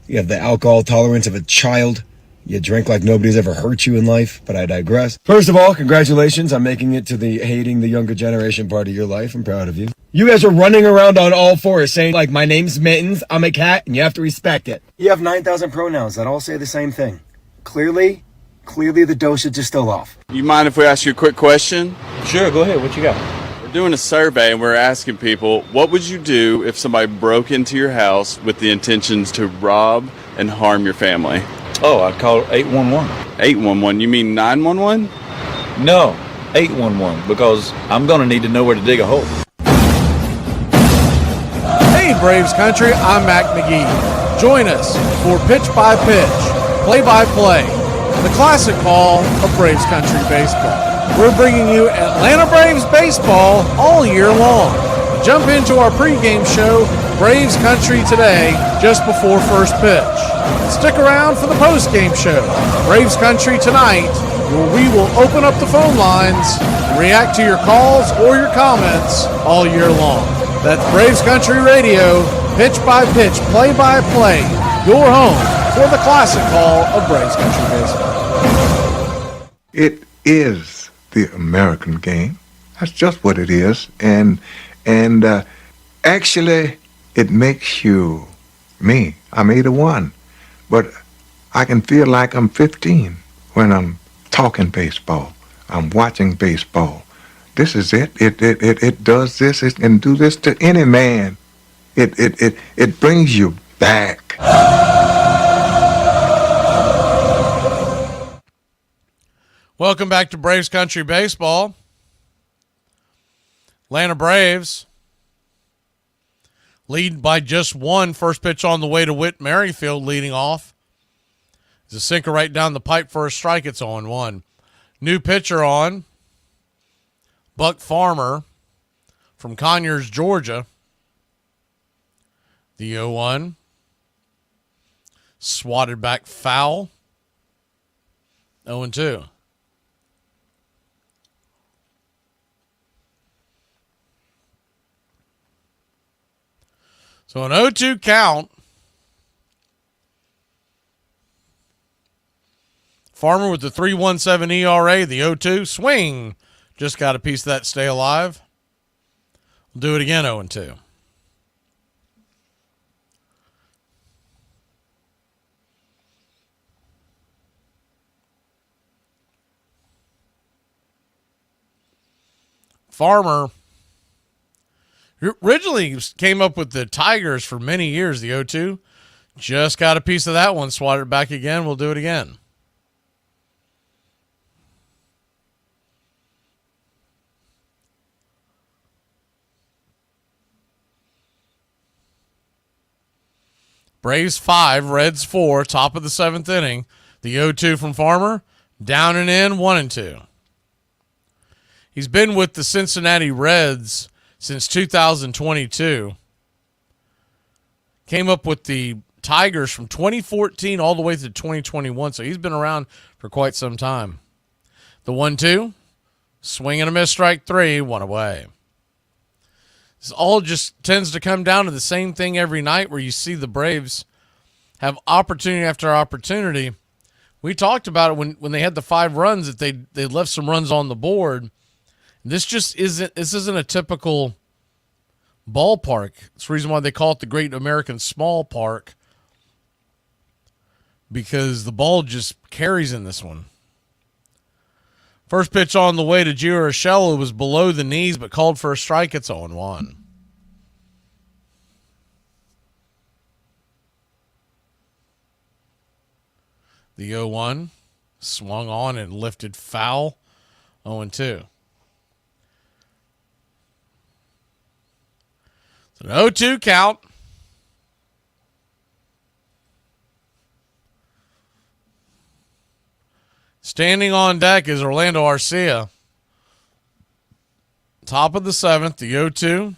Speaker 20: You have the alcohol tolerance of a child. You drink like nobody's ever hurt you in life, but I digress. First of all, congratulations on making it to the hating the younger generation part of your life. I'm proud of you. You guys are running around on all fours saying, like, my name's Mittens, I'm a cat, and you have to respect it. You have 9,000 pronouns that all say the same thing. Clearly the dosage is still off.
Speaker 22: You mind if we ask you a quick question?
Speaker 20: Sure, go ahead. What you got?
Speaker 22: We're doing a survey and we're asking people, what would you do if somebody broke into your house with the intentions to rob and harm your family?
Speaker 20: Oh, I'd call 811.
Speaker 22: 811? You mean 911?
Speaker 20: No, 811, because I'm going to need to know where to dig a hole.
Speaker 1: Hey, Braves country, I'm Mac Magee. Join us for Pitch by Pitch, play-by-play, the classic call of Braves country baseball. We're bringing you Atlanta Braves baseball all year long. Jump into our pregame show, Braves Country Today, just before first pitch. Stick around for the postgame show, Braves Country Tonight, where we will open up the phone lines and react to your calls or your comments all year long. That's Braves Country Radio, pitch by pitch, play by play, your home for the classic call of Braves Country Baseball.
Speaker 23: It is the American game. That's just what it is. And actually, it makes you me. I'm 81. But I can feel like I'm 15 when I'm talking baseball. I'm watching baseball. This is it. It does this. It can do this to any man. It brings you back.
Speaker 1: Welcome back to Braves Country Baseball. Atlanta Braves lead by just 1. First pitch on the way to Whit Merrifield leading off. It's a sinker right down the pipe for a strike. It's 0-1. New pitcher on. Buck Farmer from Conyers, Georgia. The 0-1. Swatted back foul. 0-2. So an 0-2 count. Farmer with the 3.17 ERA, the 0-2 swing. Just got a piece of that stay alive. We'll do it again, 0-2. Farmer originally came up with the Tigers for many years, the 0-2. Just got a piece of that one, swatted it back again. We'll do it again. Braves 5, Reds 4, top of the 7th inning. The 0-2 from Farmer, down and in, 1-2. He's been with the Cincinnati Reds since 2022. Came up with the Tigers from 2014 all the way to 2021, so he's been around for quite some time. The 1-2, swing and a miss, strike 3, 1 away. This all just tends to come down to the same thing every night where you see the Braves have opportunity after opportunity. We talked about it when they had the 5 runs that they left some runs on the board. This isn't a typical ballpark. It's the reason why they call it the Great American Small Park, because the ball just carries in this one. First pitch on the way to Gio Urshela was below the knees, but called for a strike. It's 0-1. The 0-1 swung on and lifted foul. 0-2. It's an 0-2 count. Standing on deck is Orlando Arcia. Top of the 7th, the 0-2.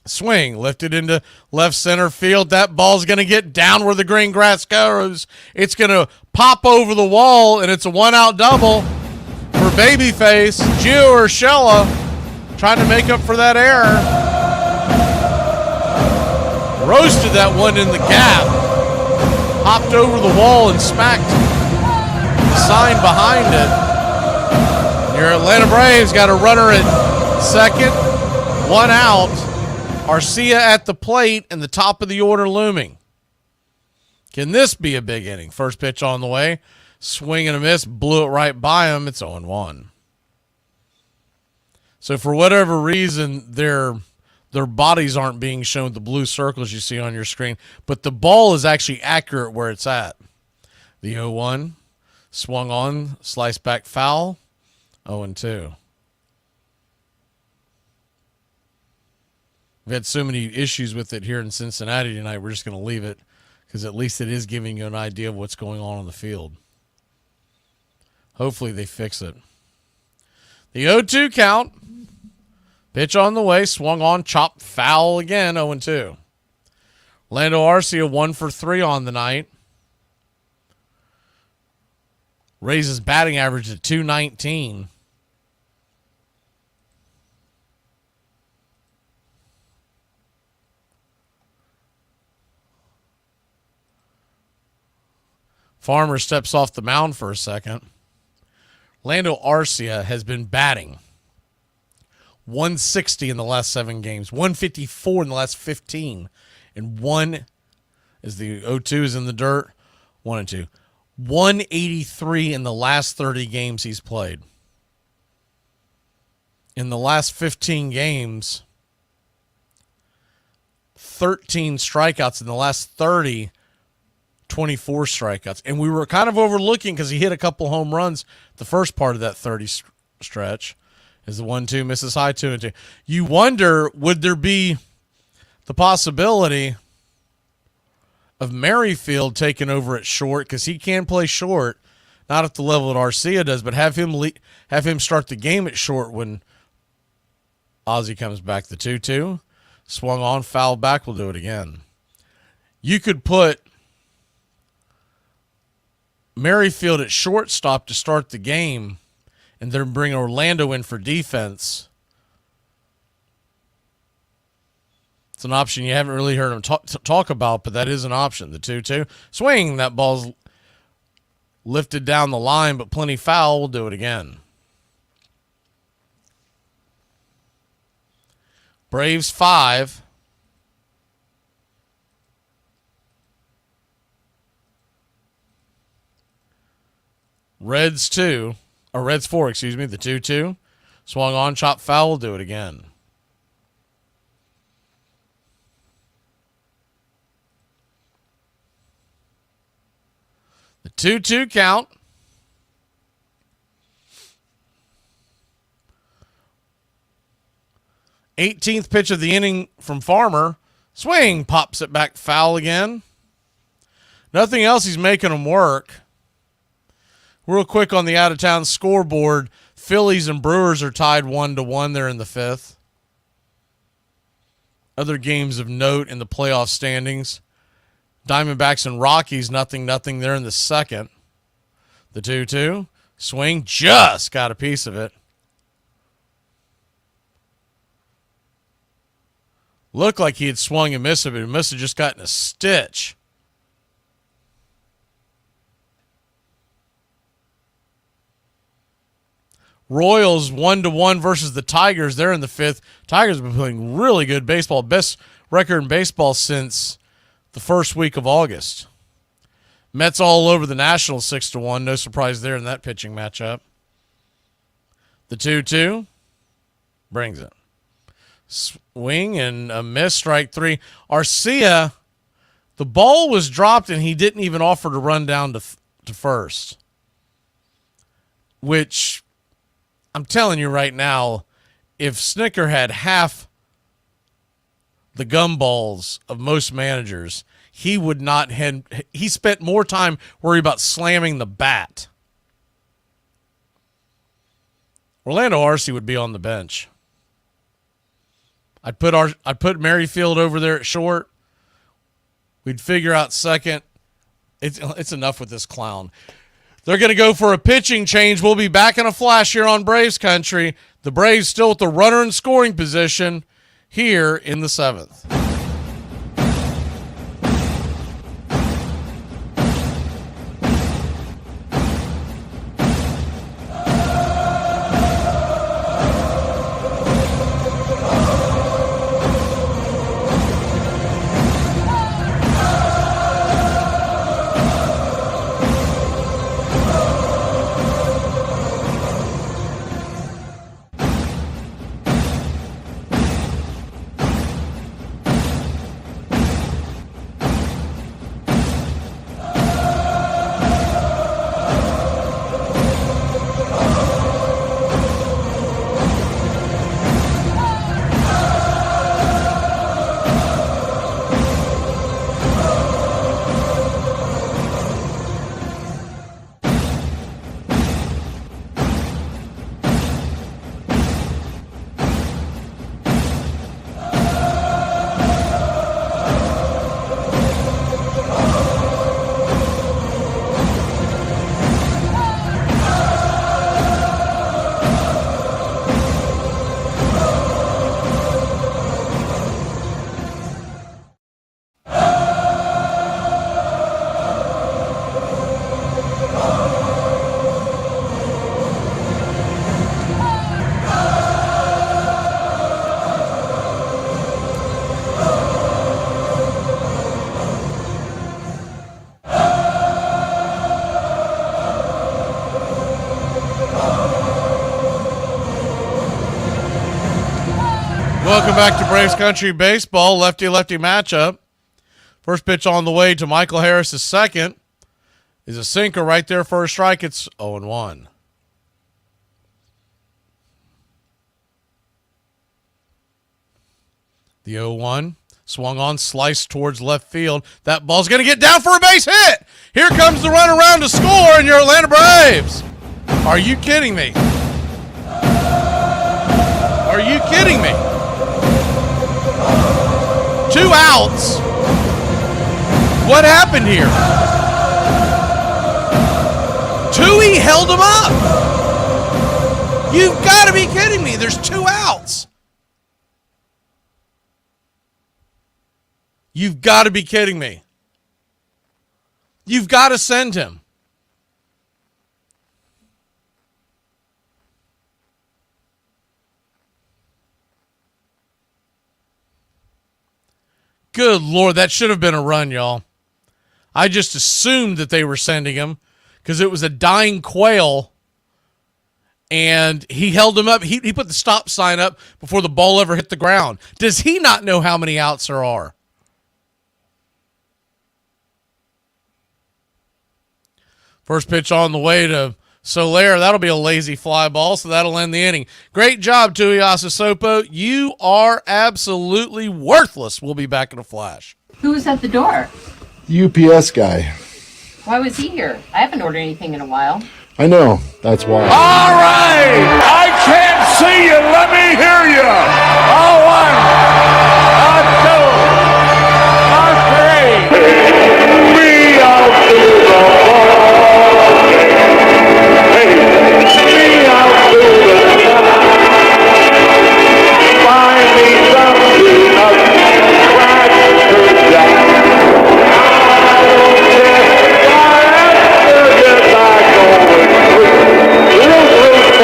Speaker 1: Swing, lifted into left center field. That ball's going to get down where the green grass goes. It's going to pop over the wall, and it's a one-out double for Babyface. Gio Urshela trying to make up for that error. Roasted that one in the gap. Hopped over the wall and smacked the sign behind it. Your Atlanta Braves got a runner at second, one out. Arcia at the plate and the top of the order looming. Can this be a big inning? First pitch on the way. Swing and a miss. Blew it right by him. It's 0-1. So for whatever reason, their bodies aren't being shown, the blue circles you see on your screen, but the ball is actually accurate where it's at. The 0-1 swung on, sliced back foul. 0-2. We've had so many issues with it here in Cincinnati tonight, we're just going to leave it because at least it is giving you an idea of what's going on the field. Hopefully they fix it. The 0-2 count. Pitch on the way, swung on, chopped foul again, 0-2. Orlando Arcia 1 for 3 on the night. Raises batting average to .219. Farmer steps off the mound for a second. Orlando Arcia has been batting 160 in the last 7 games, 154 in the last 15, and one, as the 0-2 is in the dirt, 1-2. 183 in the last 30 games he's played. In the last 15 games, 13 strikeouts. In the last 30, 24 strikeouts. And we were kind of overlooking because he hit a couple home runs the first part of that 30 stretch. Is the 1-2 misses high, 2-2. You wonder, would there be the possibility of Merrifield taking over at short, because he can play short, not at the level that Arcia does, but have him start the game at short when Ozzie comes back. The 2-2 swung on, fouled back. We'll do it again. You could put Merrifield at shortstop to start the game, and then bring Orlando in for defense. It's an option you haven't really heard him talk about, but that is an option. The 2-2 swing. That ball's lifted down the line, but plenty foul. We'll do it again. Braves 5. Reds 2. Or Reds 4, excuse me. The 2-2 swung on, chop foul. We'll do it again. The 2-2 count. Eighteenth pitch of the inning from Farmer. Swing, pops it back, foul again. Nothing else, he's making them work. Real quick on the out-of-town scoreboard, Phillies and Brewers are tied 1-1 there in the 5th. Other games of note in the playoff standings. Diamondbacks and Rockies, 0-0 there in the 2nd. The 2-2. Swing, just got a piece of it. Looked like he had swung and missed it, but he must have just gotten a stitch. Royals 1-1 versus the Tigers. They're in the 5th. Tigers have been playing really good baseball. Best record in baseball since the first week of August. Mets all over the Nationals 6-1. No surprise there in that pitching matchup. The 2-2 brings it. Swing and a miss, strike 3. Arcia, the ball was dropped and he didn't even offer to run down to first, which I'm telling you right now, if Snicker had half the gumballs of most managers, he would not have. He spent more time worried about slamming the bat. Orlando Arce would be on the bench. I'd put Merrifield over there at short. We'd figure out second. It's enough with this clown. They're going to go for a pitching change. We'll be back in a flash here on Braves Country. The Braves still at the runner in scoring position here in the 7th. Welcome back to Braves Country Baseball, lefty-lefty matchup. First pitch on the way to Michael Harris' second is a sinker right there for a strike. It's 0-1. The 0-1 swung on, sliced towards left field. That ball's going to get down for a base hit. Here comes the run around to score, and your Atlanta Braves. Are you kidding me? Are you kidding me? 2 outs. What happened here? Tui held him up. You've got to be kidding me. There's 2 outs. You've got to be kidding me. You've got to send him. Good Lord, that should have been a run, y'all. I just assumed that they were sending him because it was a dying quail, and he held him up. He put the stop sign up before the ball ever hit the ground. Does he not know how many outs there are? First pitch on the way to Soler. That'll be a lazy fly ball, so that'll end the inning. Great job, Tuiasa Sopo. You are absolutely worthless. We'll be back in a flash.
Speaker 4: Who was at the door?
Speaker 15: UPS guy.
Speaker 4: Why was he here? I haven't ordered anything in a while.
Speaker 15: I know. That's why.
Speaker 19: All right! I can't see you. Let me hear you. A 1, a 2, a 3. We out to the ball game. We out to the top. Find me something up. Crack jack. I don't care if I have to get back over. Little for the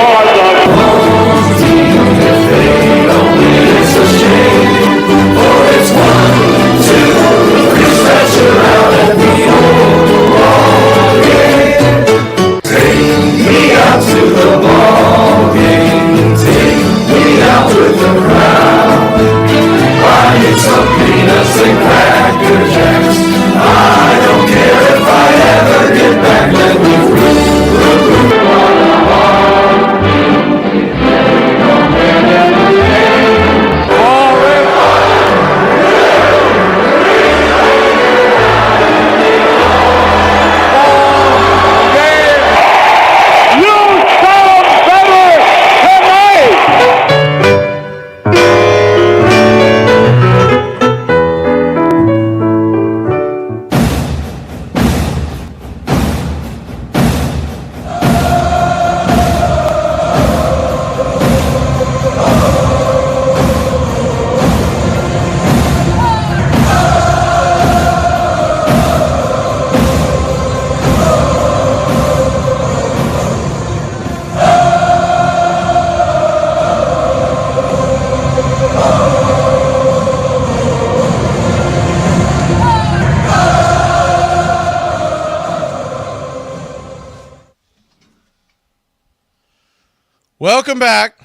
Speaker 1: Welcome back.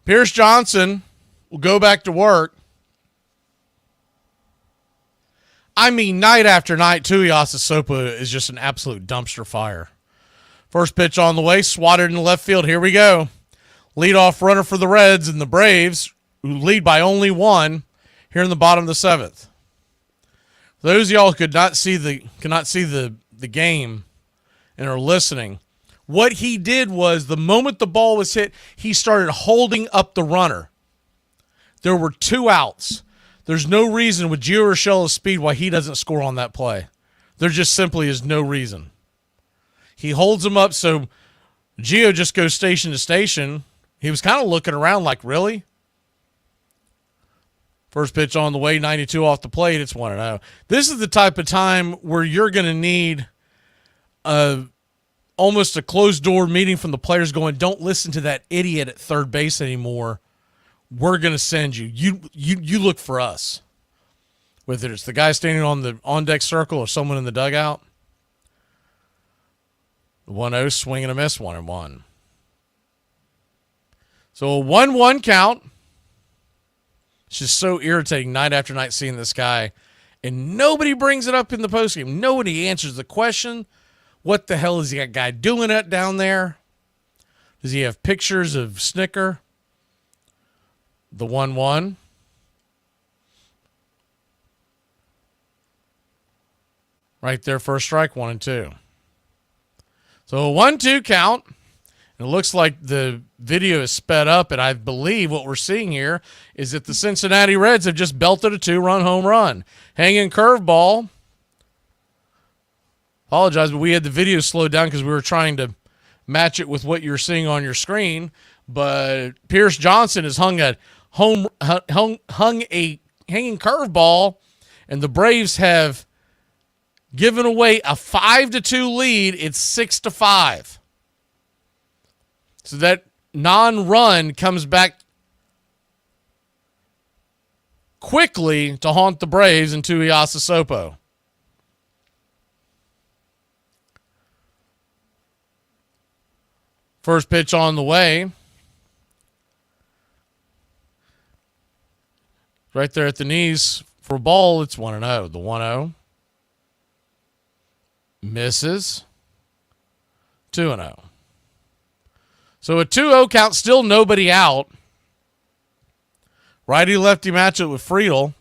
Speaker 1: Pierce Johnson will go back to work. I mean, night after night, Tuiasa Sopa is just an absolute dumpster fire. First pitch on the way, swatted in the left field. Here we go. Leadoff runner for the Reds and the Braves, who lead by only one here in the bottom of the seventh. For those of y'all who could not see the game and are listening, what he did was the moment the ball was hit, he started holding up the runner. There were 2 outs. There's no reason with Gio Urshela's speed why he doesn't score on that play. There just simply is no reason. He holds him up so Gio just goes station to station. He was kind of looking around like, really? First pitch on the way, 92 off the plate. It's 1-0. This is the type of time where you're going to need almost a closed-door meeting from the players going, don't listen to that idiot at third base anymore. We're going to send you. You look for us. Whether it's the guy standing on the on-deck circle or someone in the dugout. 1-0, swing and a miss, 1-1. So a 1-1 count. It's just so irritating night after night seeing this guy. And nobody brings it up in the postgame. Nobody answers the question. What the hell is that guy doing it down there? Does he have pictures of Snicker? The 1-1. Right there, first strike, 1-2. So a 1-2 count. And it looks like the video is sped up, and I believe what we're seeing here is that the Cincinnati Reds have just belted a 2-run home run. Hanging curveball. Apologize, but we had the video slowed down because we were trying to match it with what you're seeing on your screen. But Pierce Johnson has hung a hanging curveball, and the Braves have given away a 5-2 lead. It's 6-5. So that non-run comes back quickly to haunt the Braves and Tuiasa Sopo. First pitch on the way. Right there at the knees for a ball. It's 1-0. The 1-0. Misses. 2-0. So a 2-0 count, still nobody out. Righty-lefty matchup with Friedel.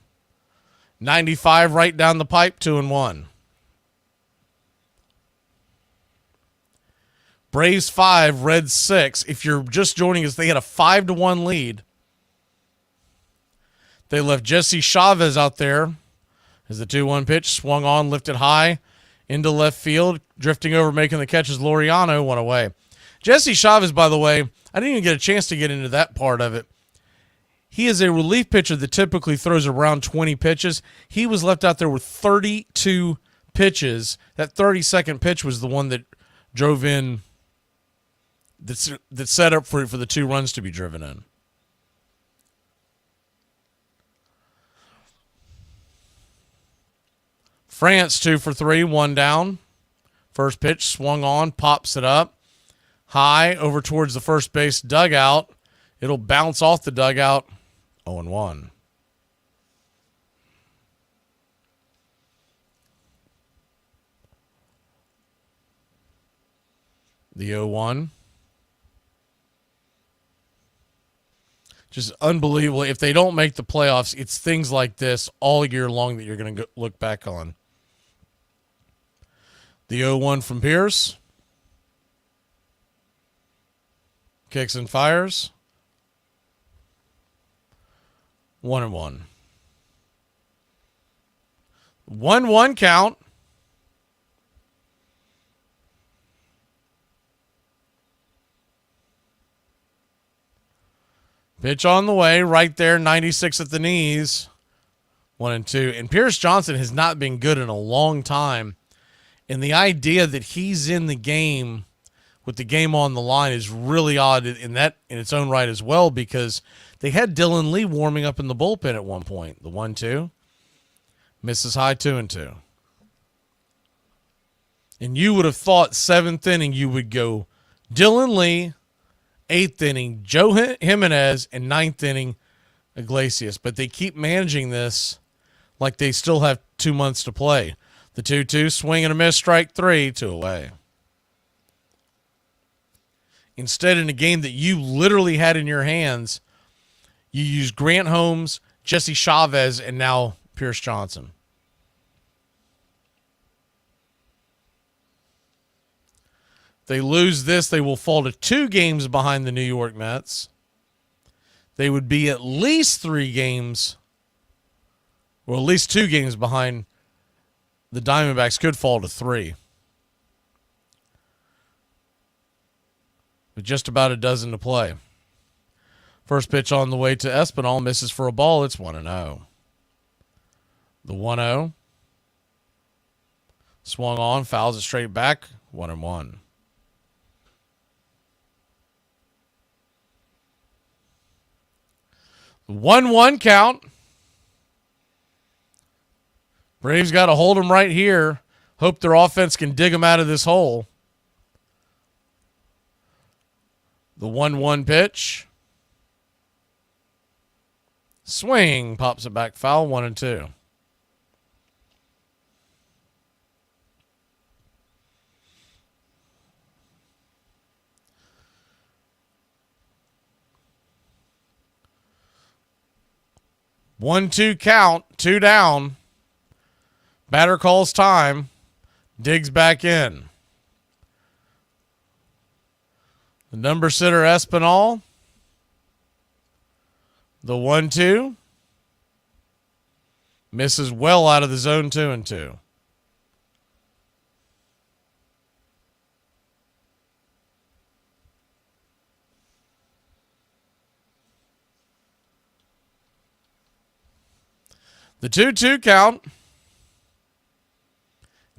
Speaker 1: 95 right down the pipe, 2-1. Braves 5, Reds 6. If you're just joining us, they had a 5-1 lead. They left Jesse Chavez out there as the 2-1 pitch swung on, lifted high into left field, drifting over, making the catch as Laureano went away. Jesse Chavez, by the way, I didn't even get a chance to get into that part of it. He is a relief pitcher that typically throws around 20 pitches. He was left out there with 32 pitches. That 32nd pitch was the one that drove in, that set up for the 2 runs to be driven in. France 2 for 3, 1 down. First pitch swung on, pops it up. High over towards the first base dugout. It'll bounce off the dugout. 0-1. The 0-1. Just unbelievable. If they don't make the playoffs, it's things like this all year long that you're going to look back on. The 0-1 from Pierce. Kicks and fires. 1-1. 1-1 count. Pitch on the way, right there, 96 at the knees. 1-2. And Pierce Johnson has not been good in a long time. And the idea that he's in the game with the game on the line is really odd in its own right as well, because they had Dylan Lee warming up in the bullpen at one point. The 1-2. Misses high, 2-2. And you would have thought 7th inning you would go Dylan Lee, 8th inning, Joe Jimenez, and 9th inning, Iglesias. But they keep managing this like they still have 2 months to play. The 2-2, swing and a miss, strike 3, 2 away. Instead, in a game that you literally had in your hands, you used Grant Holmes, Jesse Chavez, and now Pierce Johnson. If they lose this, they will fall to 2 games behind the New York Mets. They would be at least 3 games, or at least 2 games behind the Diamondbacks. Could fall to 3. With just about a dozen to play. First pitch on the way to Espinal, misses for a ball. It's 1-0. The 1-0. Swung on, fouls it straight back. 1-1. The 1-1 count. Braves got to hold them right here. Hope their offense can dig them out of this hole. The 1-1 pitch. Swing. Pops it back foul. 1-2. One-two count. 2 down. Batter calls time. Digs back in. The number sitter, Espinal. The 1-2. Misses well out of the zone 2-2. The 2-2 count.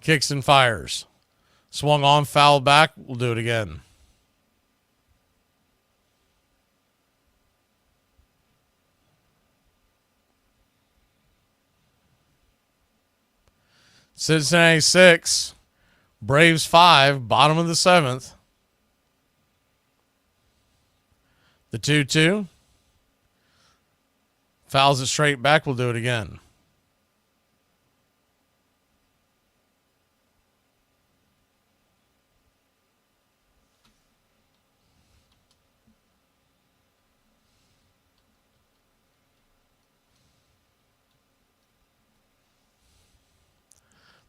Speaker 1: Kicks and fires. Swung on, foul back. We'll do it again. Cincinnati 6, Braves 5, bottom of the 7th. The 2-2. Fouls it straight back. We'll do it again.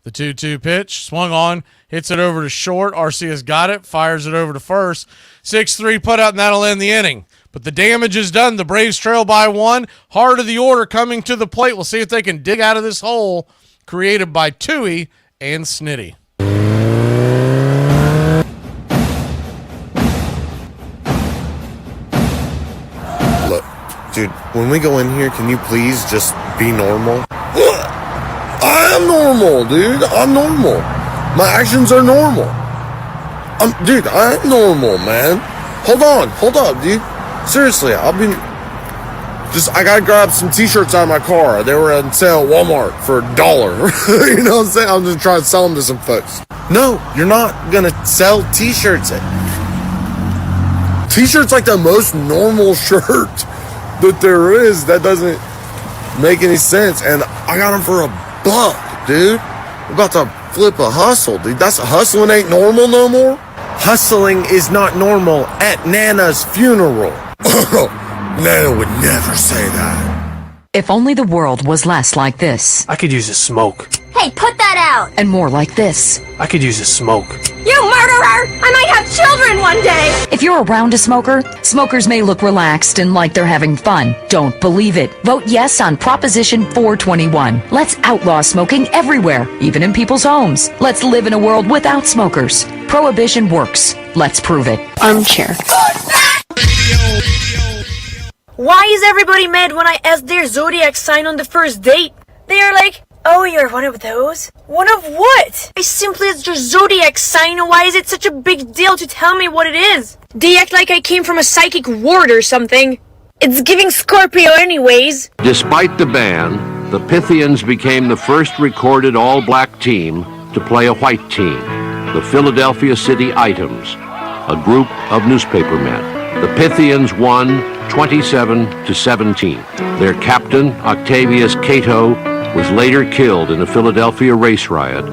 Speaker 1: The 2-2 pitch, swung on, hits it over to short. Arcias got it, fires it over to first. 6-3 putout, and that'll end the inning. But the damage is done. The Braves trail by 1. Heart of the order coming to the plate. We'll see if they can dig out of this hole created by Toohey and Snitty.
Speaker 8: Look, dude, when we go in here, can you please just be normal? I am normal, dude. I'm normal. My actions are normal. Dude, I'm normal, man. Hold up, dude. Seriously, I gotta grab some t-shirts out of my car. They were on sale at Walmart for $1. You know what I'm saying? I'm just trying to sell them to some folks. No, you're not gonna sell t-shirts. T-shirts like the most normal shirt that there is. That doesn't make any sense. And I got them for $1, dude. I'm about to flip a hustle, dude. That's hustling ain't normal no more. Hustling is not normal at Nana's funeral. Nana would never say that.
Speaker 11: If only the world was less like this.
Speaker 16: I could use a smoke.
Speaker 11: Hey, put that out! And more like this.
Speaker 16: I could use a smoke.
Speaker 11: You murderer! I might have children one day! If you're around a smoker, smokers may look relaxed and like they're having fun. Don't believe it. Vote yes on Proposition 421. Let's outlaw smoking everywhere, even in people's homes. Let's live in a world without smokers. Prohibition works. Let's prove it. Armchair.
Speaker 2: Why is everybody mad when I ask their zodiac sign on the first date? They are like, oh, you're one of those? One of what? I simply asked your zodiac sign. Why is it such a big deal to tell me what it is? They act like I came from a psychic ward or something. It's giving Scorpio anyways.
Speaker 12: Despite the ban, the Pythians became the first recorded all-black team to play a white team, the Philadelphia City Items. a group of newspapermen. The Pythians won 27-17. Their captain, Octavius Cato, was later killed in a Philadelphia race riot.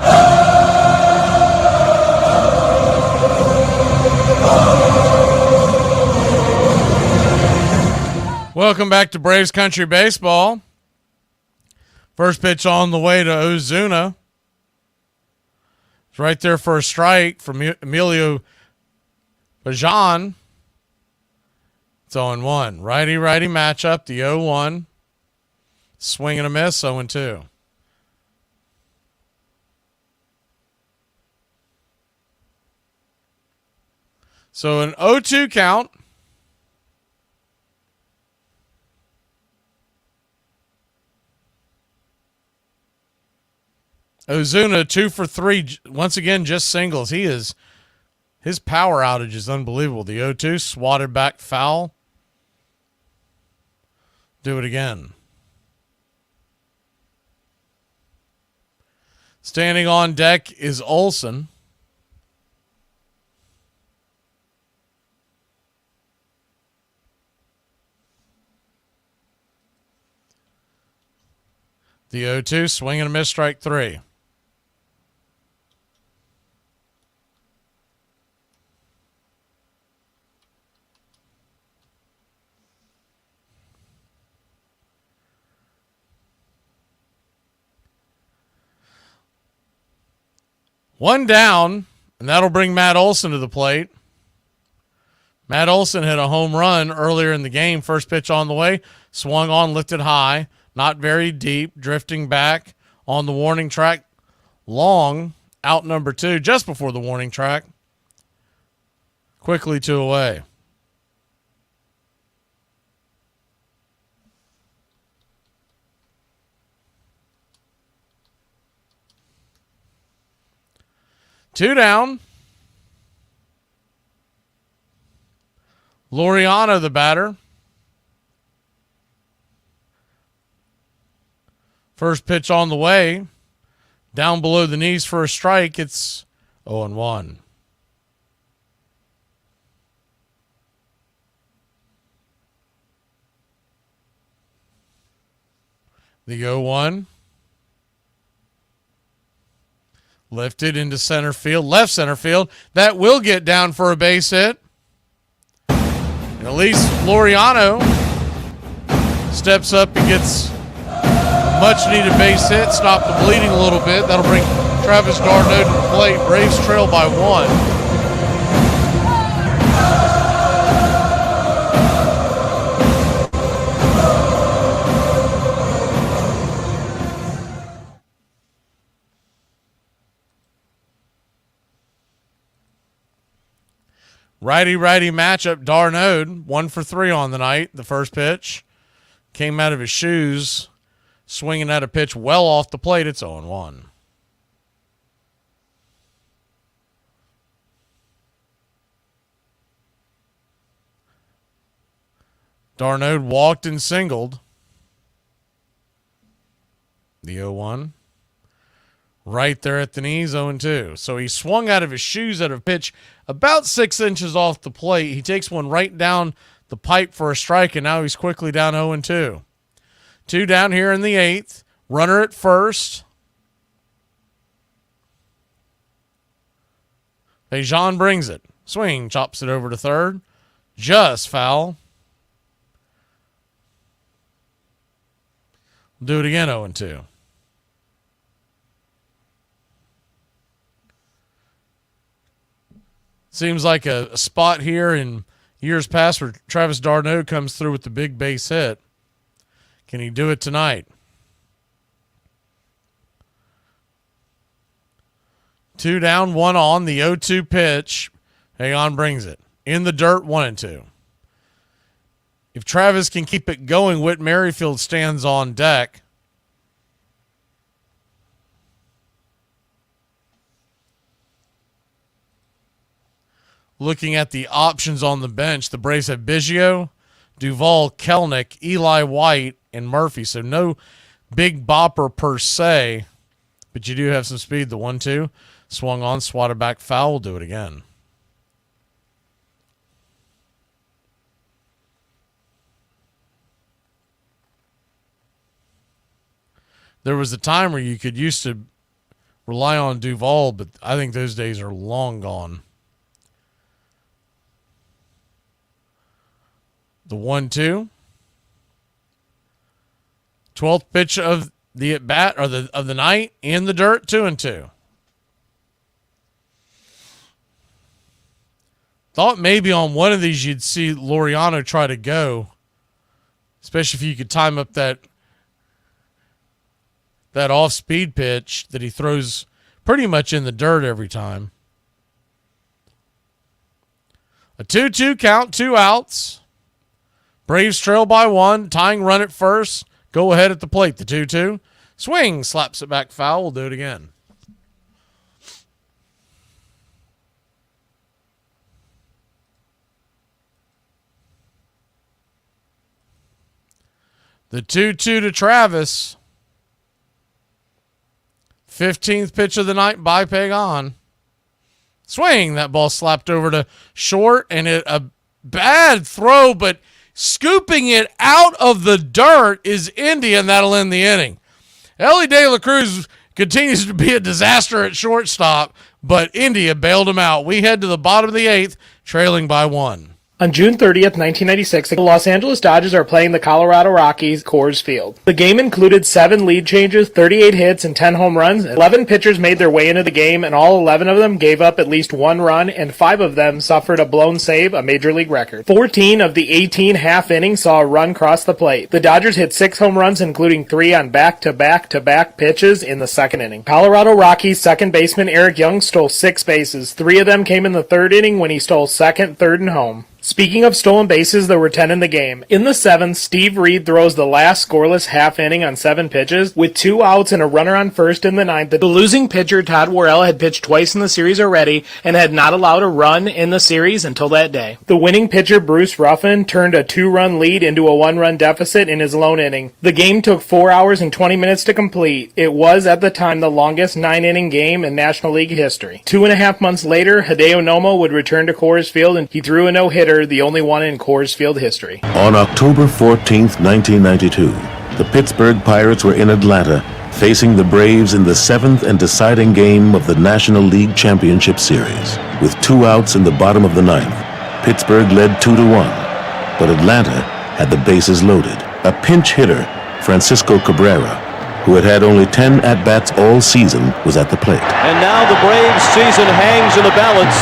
Speaker 1: Welcome back to Braves Country Baseball. First pitch on the way to Ozuna. It's right there for a strike from Emilio Bajan. It's 0-1. Righty-righty matchup, the 0-1. Swing and a miss, 0-2. So an 0-2 count. Ozuna 2 for 3. Once again, just singles. His power outage is unbelievable. The 0-2 swatted back foul. Do it again. Standing on deck is Olsen. The 0-2 swing and a miss, strike 3. One down, and that'll bring Matt Olson to the plate. Matt Olson hit a home run earlier in the game. First pitch on the way, swung on, lifted high, not very deep, drifting back on the warning track. Long, out number 2, just before the warning track. Quickly 2 away. Two down. Laureano, the batter. First pitch on the way. Down below the knees for a strike. It's 0-1. The 0-1. Lifted into center field, left center field. That will get down for a base hit. And at least Laureano steps up and gets a much-needed base hit. Stop the bleeding a little bit. That'll bring Travis d'Arnaud to the plate. Braves trail by 1. Righty-righty matchup. d'Arnaud 1 for 3 on the night. The first pitch came out of his shoes, swinging at a pitch well off the plate. It's 0-1. d'Arnaud walked and singled. The 0-1. Right there at the knees, 0-2. So he swung out of his shoes at a pitch about 6 inches off the plate. He takes one right down the pipe for a strike, and now he's quickly down 0-2. 2 down here in the 8th. Runner at first. Bejan brings it. Swing, chops it over to third. Just foul. Do it again, 0-2. Seems like a spot here in years past where Travis d'Arnaud comes through with the big base hit. Can he do it tonight? 2 down, 1 on. The 0-2 pitch. Bejan brings it. In the dirt, 1-2. If Travis can keep it going, Whit Merrifield stands on deck. Looking at the options on the bench, the Braves have Biggio, Duvall, Kelnick, Eli White, and Murphy. So no big bopper per se, but you do have some speed. The 1-2 swung on, swatted back foul. We'll do it again. There was a time where you could used to rely on Duvall, but I think those days are long gone. The 1-2. 12th pitch of the at bat or of the night in the dirt, 2-2. Thought maybe on one of these you'd see Laureano try to go, especially if you could time up that off-speed pitch that he throws pretty much in the dirt every time. A 2-2 count, 2 outs. Braves trail by 1, tying run at first. Go ahead at the plate, the 2-2. Swing, slaps it back foul. We'll do it again. The 2-2 to Travis. 15th pitch of the night by Pagan. Swing. That ball slapped over to short, and a bad throw, but scooping it out of the dirt is Indy, and that'll end the inning. Ellie De La Cruz continues to be a disaster at shortstop, but India bailed him out. We head to the bottom of the 8th, trailing by 1.
Speaker 9: On June 30th, 1996, the Los Angeles Dodgers are playing the Colorado Rockies Coors Field. The game included 7 lead changes, 38 hits, and 10 home runs. 11 pitchers made their way into the game, and all 11 of them gave up at least 1 run, and 5 of them suffered a blown save, a major league record. 14 of the 18 half innings saw a run cross the plate. The Dodgers hit 6 home runs, including 3 on back-to-back-to-back pitches in the second inning. Colorado Rockies second baseman Eric Young stole 6 bases. 3 of them came in the third inning when he stole second, third, and home. Speaking of stolen bases, there were 10 in the game. In the 7th, Steve Reed throws the last scoreless half inning on 7 pitches. With 2 outs and a runner on first in the 9th, the losing pitcher, Todd Worrell, had pitched twice in the series already and had not allowed a run in the series until that day. The winning pitcher, Bruce Ruffin, turned a 2-run lead into a 1-run deficit in his lone inning. The game took 4 hours and 20 minutes to complete. It was, at the time, the longest 9-inning game in National League history. 2.5 months later, Hideo Nomo would return to Coors Field, and he threw a no-hitter, the only one in Coors Field history.
Speaker 10: On October 14th, 1992, the Pittsburgh Pirates were in Atlanta, facing the Braves in the 7th and deciding game of the National League Championship Series. With 2 outs in the bottom of the 9th, Pittsburgh led 2-1, but Atlanta had the bases loaded. A pinch hitter, Francisco Cabrera, who had had only 10 at-bats all season, was at the plate.
Speaker 13: And now the Braves season hangs in the balance.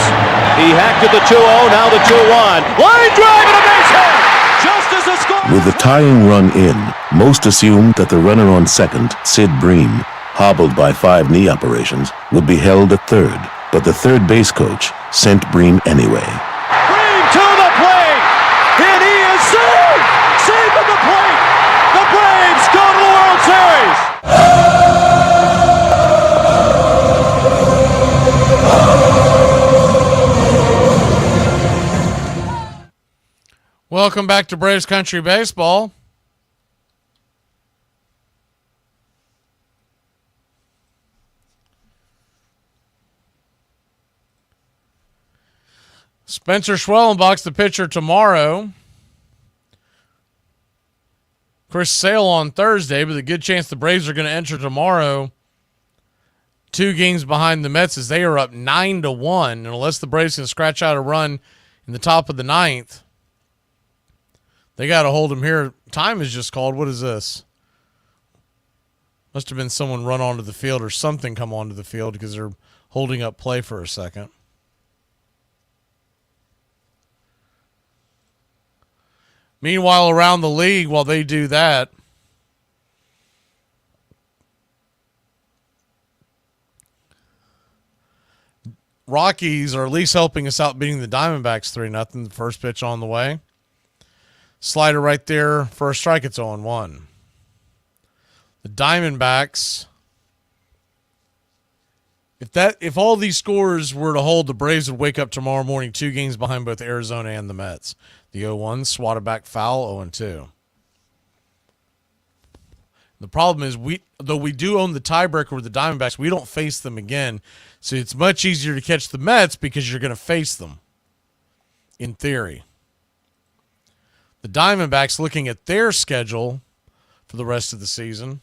Speaker 13: He hacked at the 2-0, now the 2-1. Line drive and a base hit! Just as the score...
Speaker 10: With the tying run in, most assumed that the runner on second, Sid Bream, hobbled by 5 knee operations, would be held at third. But the third base coach sent Bream anyway.
Speaker 13: Bream to the plate! And he is safe! Safe at the plate! The Braves go to the World Series!
Speaker 1: Welcome back to Braves Country Baseball. Spencer Schwellenbach's the pitcher tomorrow. Chris Sale on Thursday, but a good chance the Braves are going to enter tomorrow 2 games behind the Mets as they are up 9-1. And unless the Braves can scratch out a run in the top of the 9th, they got to hold him here. Time is just called. What is this? Must have been someone run onto the field or something come onto the field because they're holding up play for a second. Meanwhile, around the league, while they do that, Rockies are at least helping us out beating the Diamondbacks 3-0. The first pitch on the way. Slider right there for a strike. It's 0-1. The Diamondbacks, if all these scores were to hold, the Braves would wake up tomorrow morning 2 games behind both Arizona and the Mets. The 0-1 swatted back foul, 0-2. The problem is, though we do own the tiebreaker with the Diamondbacks, we don't face them again. So it's much easier to catch the Mets because you're going to face them, in theory. The Diamondbacks, looking at their schedule for the rest of the season,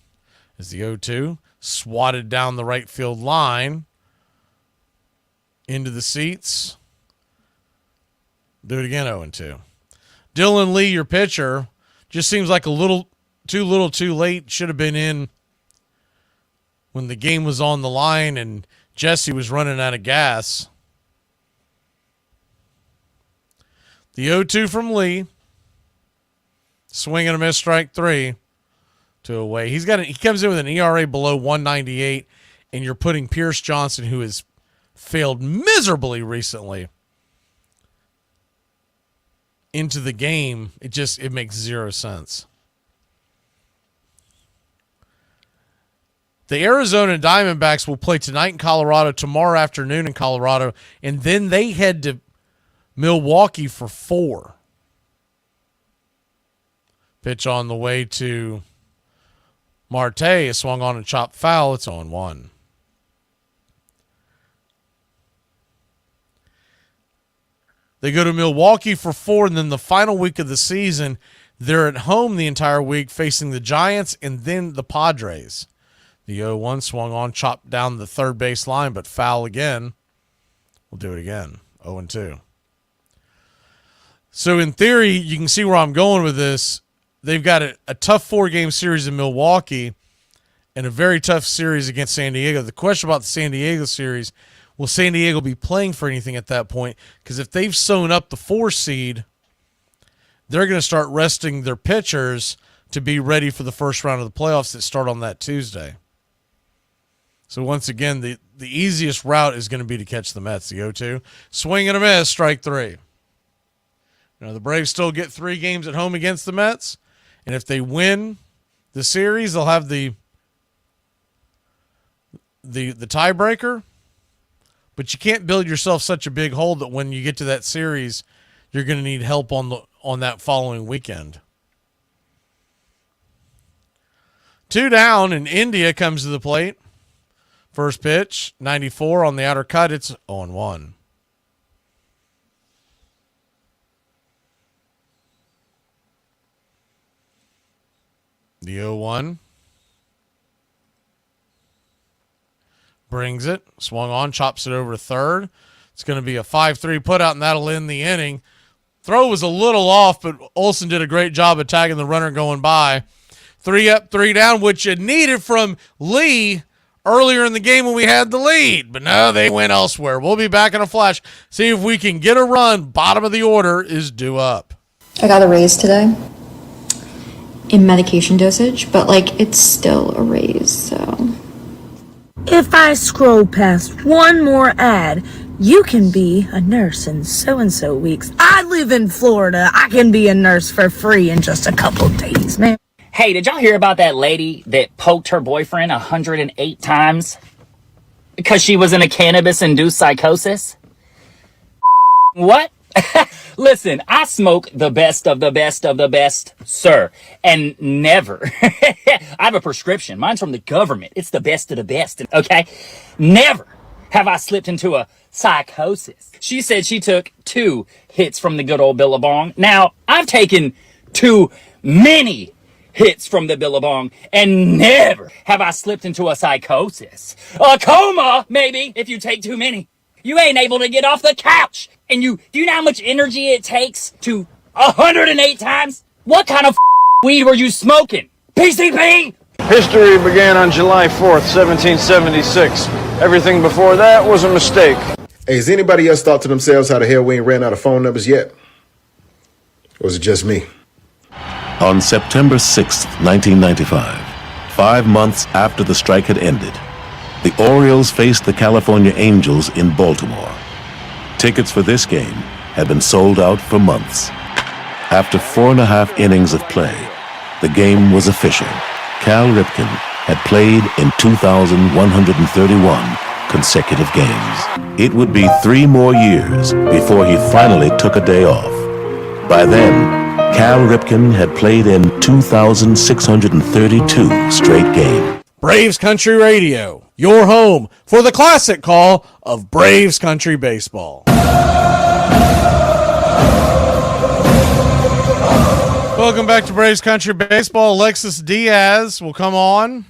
Speaker 1: As the 0-2 swatted down the right field line into the seats. Do it again, 0-2. Dylan Lee, your pitcher, just seems like a little too late. Should have been in when the game was on the line and Jesse was running out of gas. The 0-2 from Lee. Swing and a miss, strike 3 to away. He comes in with an ERA below 198, and you're putting Pierce Johnson, who has failed miserably recently, into the game. It makes zero sense. The Arizona Diamondbacks will play tonight in Colorado, tomorrow afternoon in Colorado, and then they head to Milwaukee for 4. Pitch on the way to Marte is swung on and chopped foul. It's 0-1. They go to Milwaukee for 4, and then the final week of the season, they're at home the entire week facing the Giants and then the Padres. The 0-1 swung on, chopped down the third base line, but foul again. We'll do it again. 0-2. So in theory, you can see where I'm going with this. They've got a tough 4-game series in Milwaukee and a very tough series against San Diego. The question about the San Diego series, will San Diego be playing for anything at that point? Because if they've sewn up the 4 seed, they're going to start resting their pitchers to be ready for the first round of the playoffs that start on that Tuesday. So once again, the easiest route is going to be to catch the Mets. The 0-2. Swing and a miss, strike 3. Now the Braves still get 3 games at home against the Mets. And if they win the series, they'll have the tiebreaker. But you can't build yourself such a big hole that when you get to that series, you're going to need help on that following weekend. 2 down, and India comes to the plate. First pitch, 94 on the outer cut. It's 0-1. The 0-1. Brings it. Swung on. Chops it over to third. It's going to be a 5-3 putout, and that'll end the inning. Throw was a little off, but Olsen did a great job of tagging the runner going by. 3 up, 3 down, which you needed from Lee earlier in the game when we had the lead. But no, they went elsewhere. We'll be back in a flash. See if we can get a run. Bottom of the order is due up.
Speaker 3: I got a raise today in medication dosage, but it's still a raise, so.
Speaker 2: If I scroll past one more ad, you can be a nurse in so-and-so weeks. I live in Florida. I can be a nurse for free in just a couple days, man.
Speaker 14: Hey, did y'all hear about that lady that poked her boyfriend 108 times because she was in a cannabis-induced psychosis? What? Listen, I smoke the best of the best of the best, sir, and never. I have a prescription. Mine's from the government. It's the best of the best, okay? Never have I slipped into a psychosis. She said she took 2 hits from the good old Billabong. Now, I've taken too many hits from the Billabong, and never have I slipped into a psychosis. A coma, maybe, if you take too many. You ain't able to get off the couch. And do you know how much energy it takes to 108 times? What kind of weed were you smoking? PCP?
Speaker 17: History began on July 4th, 1776. Everything before that was a mistake.
Speaker 15: Hey, has anybody else thought to themselves how the hell we ain't ran out of phone numbers yet? Or was it just me?
Speaker 10: On September 6th, 1995, 5 months after the strike had ended, the Orioles faced the California Angels in Baltimore. Tickets for this game had been sold out for months. After 4.5 innings of play, the game was official. Cal Ripken had played in 2,131 consecutive games. It would be 3 more years before he finally took a day off. By then, Cal Ripken had played in 2,632 straight games.
Speaker 1: Braves Country Radio, your home for the classic call of Braves Country Baseball. Welcome back to Braves Country Baseball. Alexis Diaz will come on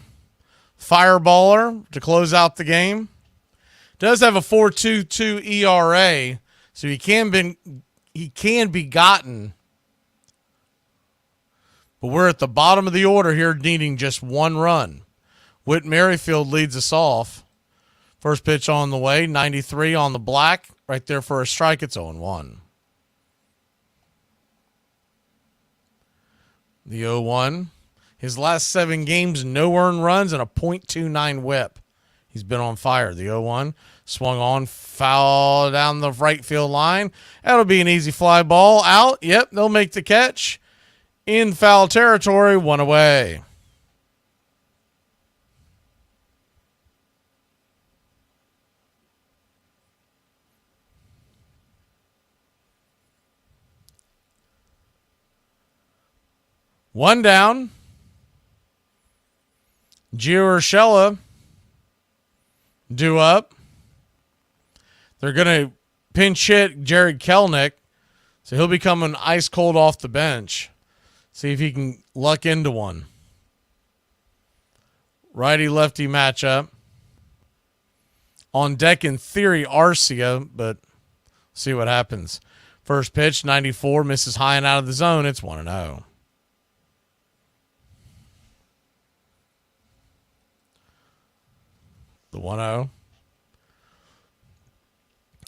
Speaker 1: fireballer to close out the game. Does have a 4.22 ERA, so he can be gotten. But we're at the bottom of the order here, needing just one run. Whit Merrifield leads us off. First pitch on the way, 93 on the black. Right there for a strike. It's 0-1. The 0-1. His last 7 games, no earned runs and a .29 whip. He's been on fire. The 0-1 swung on, foul down the right field line. That'll be an easy fly ball. Out. Yep, they'll make the catch. In foul territory, 1 away. One down. Gio Urshela due up. They're going to pinch hit Jared Kelenic, so he'll be coming ice cold off the bench. See if he can luck into one. Righty-lefty matchup. On deck, in theory, Arcia, but see what happens. First pitch, 94, misses high and out of the zone. It's 1-0. The 1-0.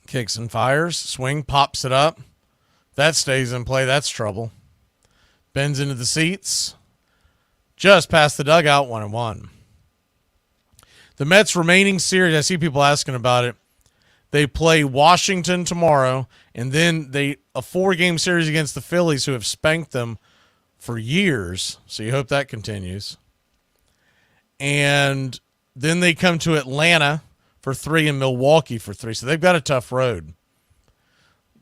Speaker 1: Kicks and fires. Swing, pops it up. That stays in play. That's trouble. Bends into the seats. Just past the dugout, 1-1. The Mets' remaining series, I see people asking about it. They play Washington tomorrow, and then a 4-game series against the Phillies, who have spanked them for years. So you hope that continues. And then they come to Atlanta for 3 and Milwaukee for 3. So they've got a tough road.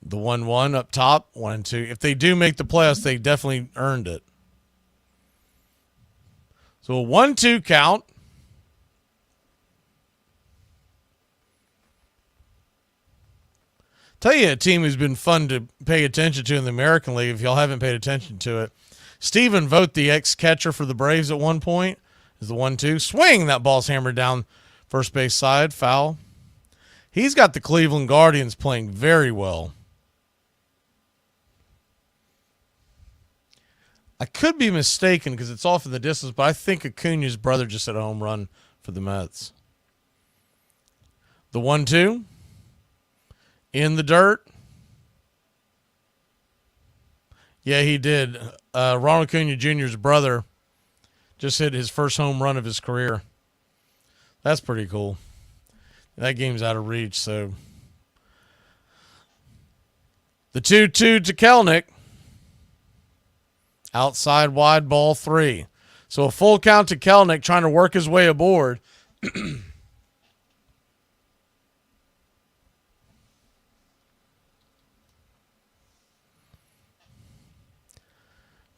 Speaker 1: The 1-1 up top, 1-2. If they do make the playoffs, they definitely earned it. So a 1-2 count. Tell you a team who's been fun to pay attention to in the American League, if y'all haven't paid attention to it. Stephen Vogt, the ex-catcher for the Braves at one point, is the 1-2. Swing, that ball's hammered down first base side, foul. He's got the Cleveland Guardians playing very well. I could be mistaken because it's off in the distance, but I think Acuna's brother just hit a home run for the Mets. The 1-2. In the dirt. Yeah, he did. Ronald Acuna Jr.'s brother just hit his first home run of his career. That's pretty cool. That game's out of reach, so. The 2-2 to Kelenic. Outside wide, ball 3. So a full count to Kelenic, trying to work his way aboard.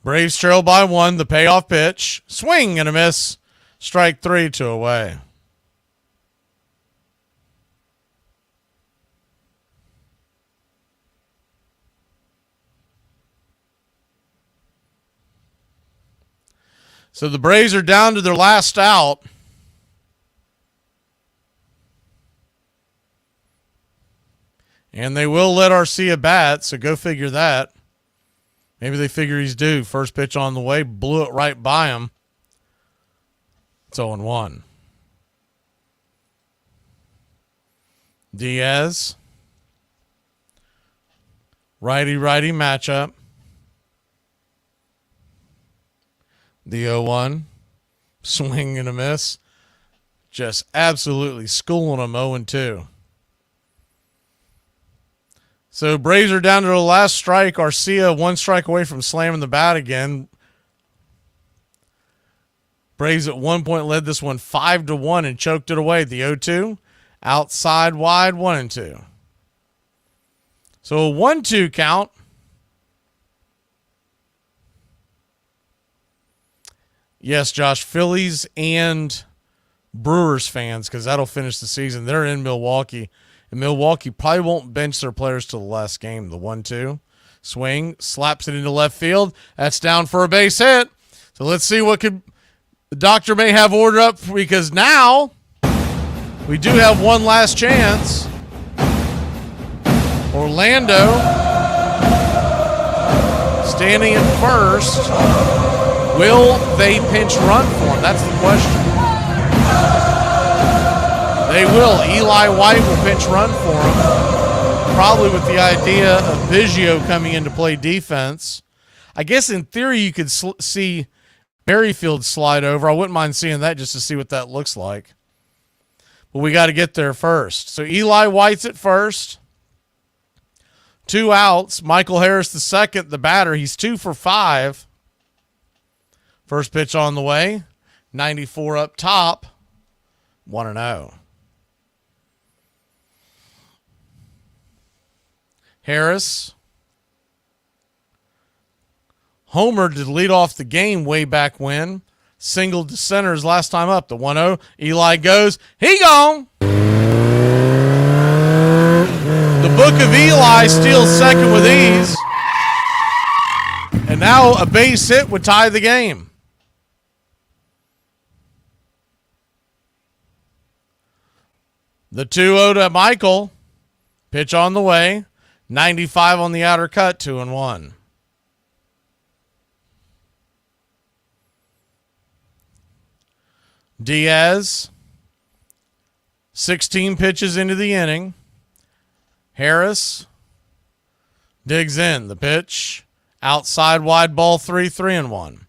Speaker 1: Braves trail by 1. The payoff pitch. Swing and a miss. Strike 3, 2 away. So the Braves are down to their last out. And they will let Arcia bat, so go figure that. Maybe they figure he's due. First pitch on the way, blew it right by him. It's 0-1. Diaz. Righty-righty matchup. The 0-1. Swing and a miss. Just absolutely schooling him 0-2. So Braves are down to the last strike. Arcia 1 strike away from slamming the bat again. Braves at one point led this one 5-1 and choked it away. The 0-2. Outside wide, 1-2. So a 1-2 count. Yes, Josh, Phillies and Brewers fans, because that'll finish the season. They're in Milwaukee. And Milwaukee probably won't bench their players till the last game. The 1-2. Swing. Slaps it into left field. That's down for a base hit. So let's see what could The doctor may have order up because now we do have one last chance. Orlando standing at first. Will they pinch run for him? That's the question. They will. Eli White will pinch run for him. Probably with the idea of Biggio coming in to play defense. I guess in theory you could see Merrifield slide over. I wouldn't mind seeing that just to see what that looks like. But we got to get there first. So Eli White's at first. 2 outs. Michael Harris the second, the batter. He's 2 for 5. First pitch on the way. 94 up top. 1-0. Harris homered to lead off the game way back when. Singled to center his last time up. The 1-0. Eli goes. He gone. The Book of Eli steals second with ease. And now a base hit would tie the game. The 2-0 to Michael. Pitch on the way. 95 on the outer cut. 2-1. Diaz. 16 pitches into the inning. Harris digs in. The pitch. Outside wide ball 3-1.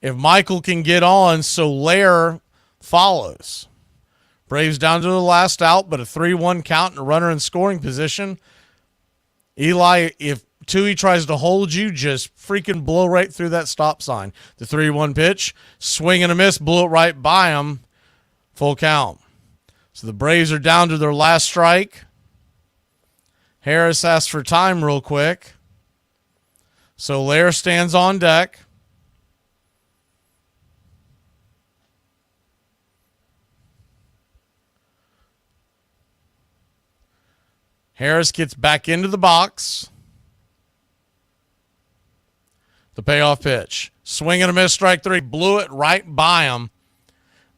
Speaker 1: If Michael can get on, Soler follows. Braves down to the last out, but a 3-1 count and a runner in scoring position. Eli, if Tui tries to hold you, just freaking blow right through that stop sign. The 3-1 pitch, swing and a miss, blew it right by him. Full count. So the Braves are down to their last strike. Harris asks for time real quick. Soler stands on deck. Harris gets back into the box. The payoff pitch. Swing and a miss, strike 3. Blew it right by him.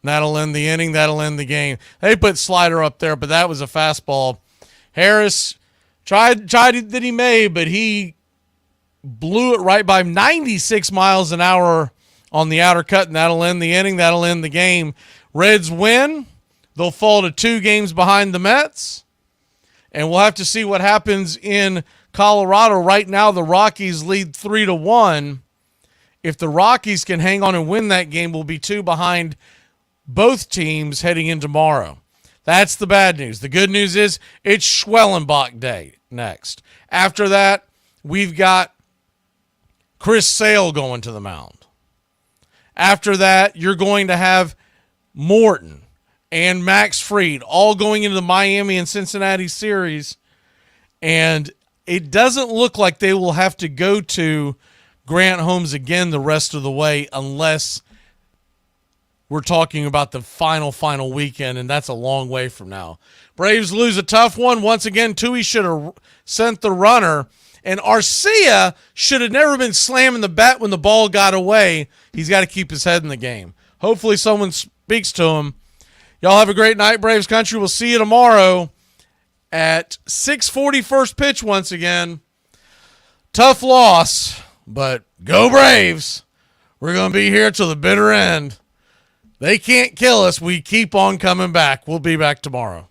Speaker 1: That'll end the inning. That'll end the game. They put slider up there, but that was a fastball. Harris tried that he may, but he blew it right by him. 96 miles an hour on the outer cut, and that'll end the inning. That'll end the game. Reds win. They'll fall to 2 games behind the Mets. And we'll have to see what happens in Colorado. Right now, the Rockies lead 3-1. If the Rockies can hang on and win that game, we'll be 2 behind both teams heading in tomorrow. That's the bad news. The good news is it's Schwellenbach Day next. After that, we've got Chris Sale going to the mound. After that, you're going to have Morton and Max Fried all going into the Miami and Cincinnati series. And it doesn't look like they will have to go to Grant Holmes again the rest of the way unless we're talking about the final weekend, and that's a long way from now. Braves lose a tough one. Once again, Tui should have sent the runner, and Arcia should have never been slamming the bat when the ball got away. He's got to keep his head in the game. Hopefully someone speaks to him. Y'all have a great night, Braves Country. We'll see you tomorrow at 6:40 first pitch once again. Tough loss, but go Braves. We're going to be here till the bitter end. They can't kill us. We keep on coming back. We'll be back tomorrow.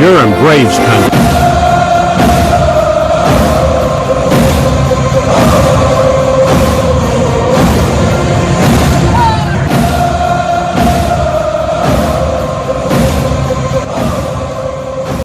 Speaker 12: You're in Braves country.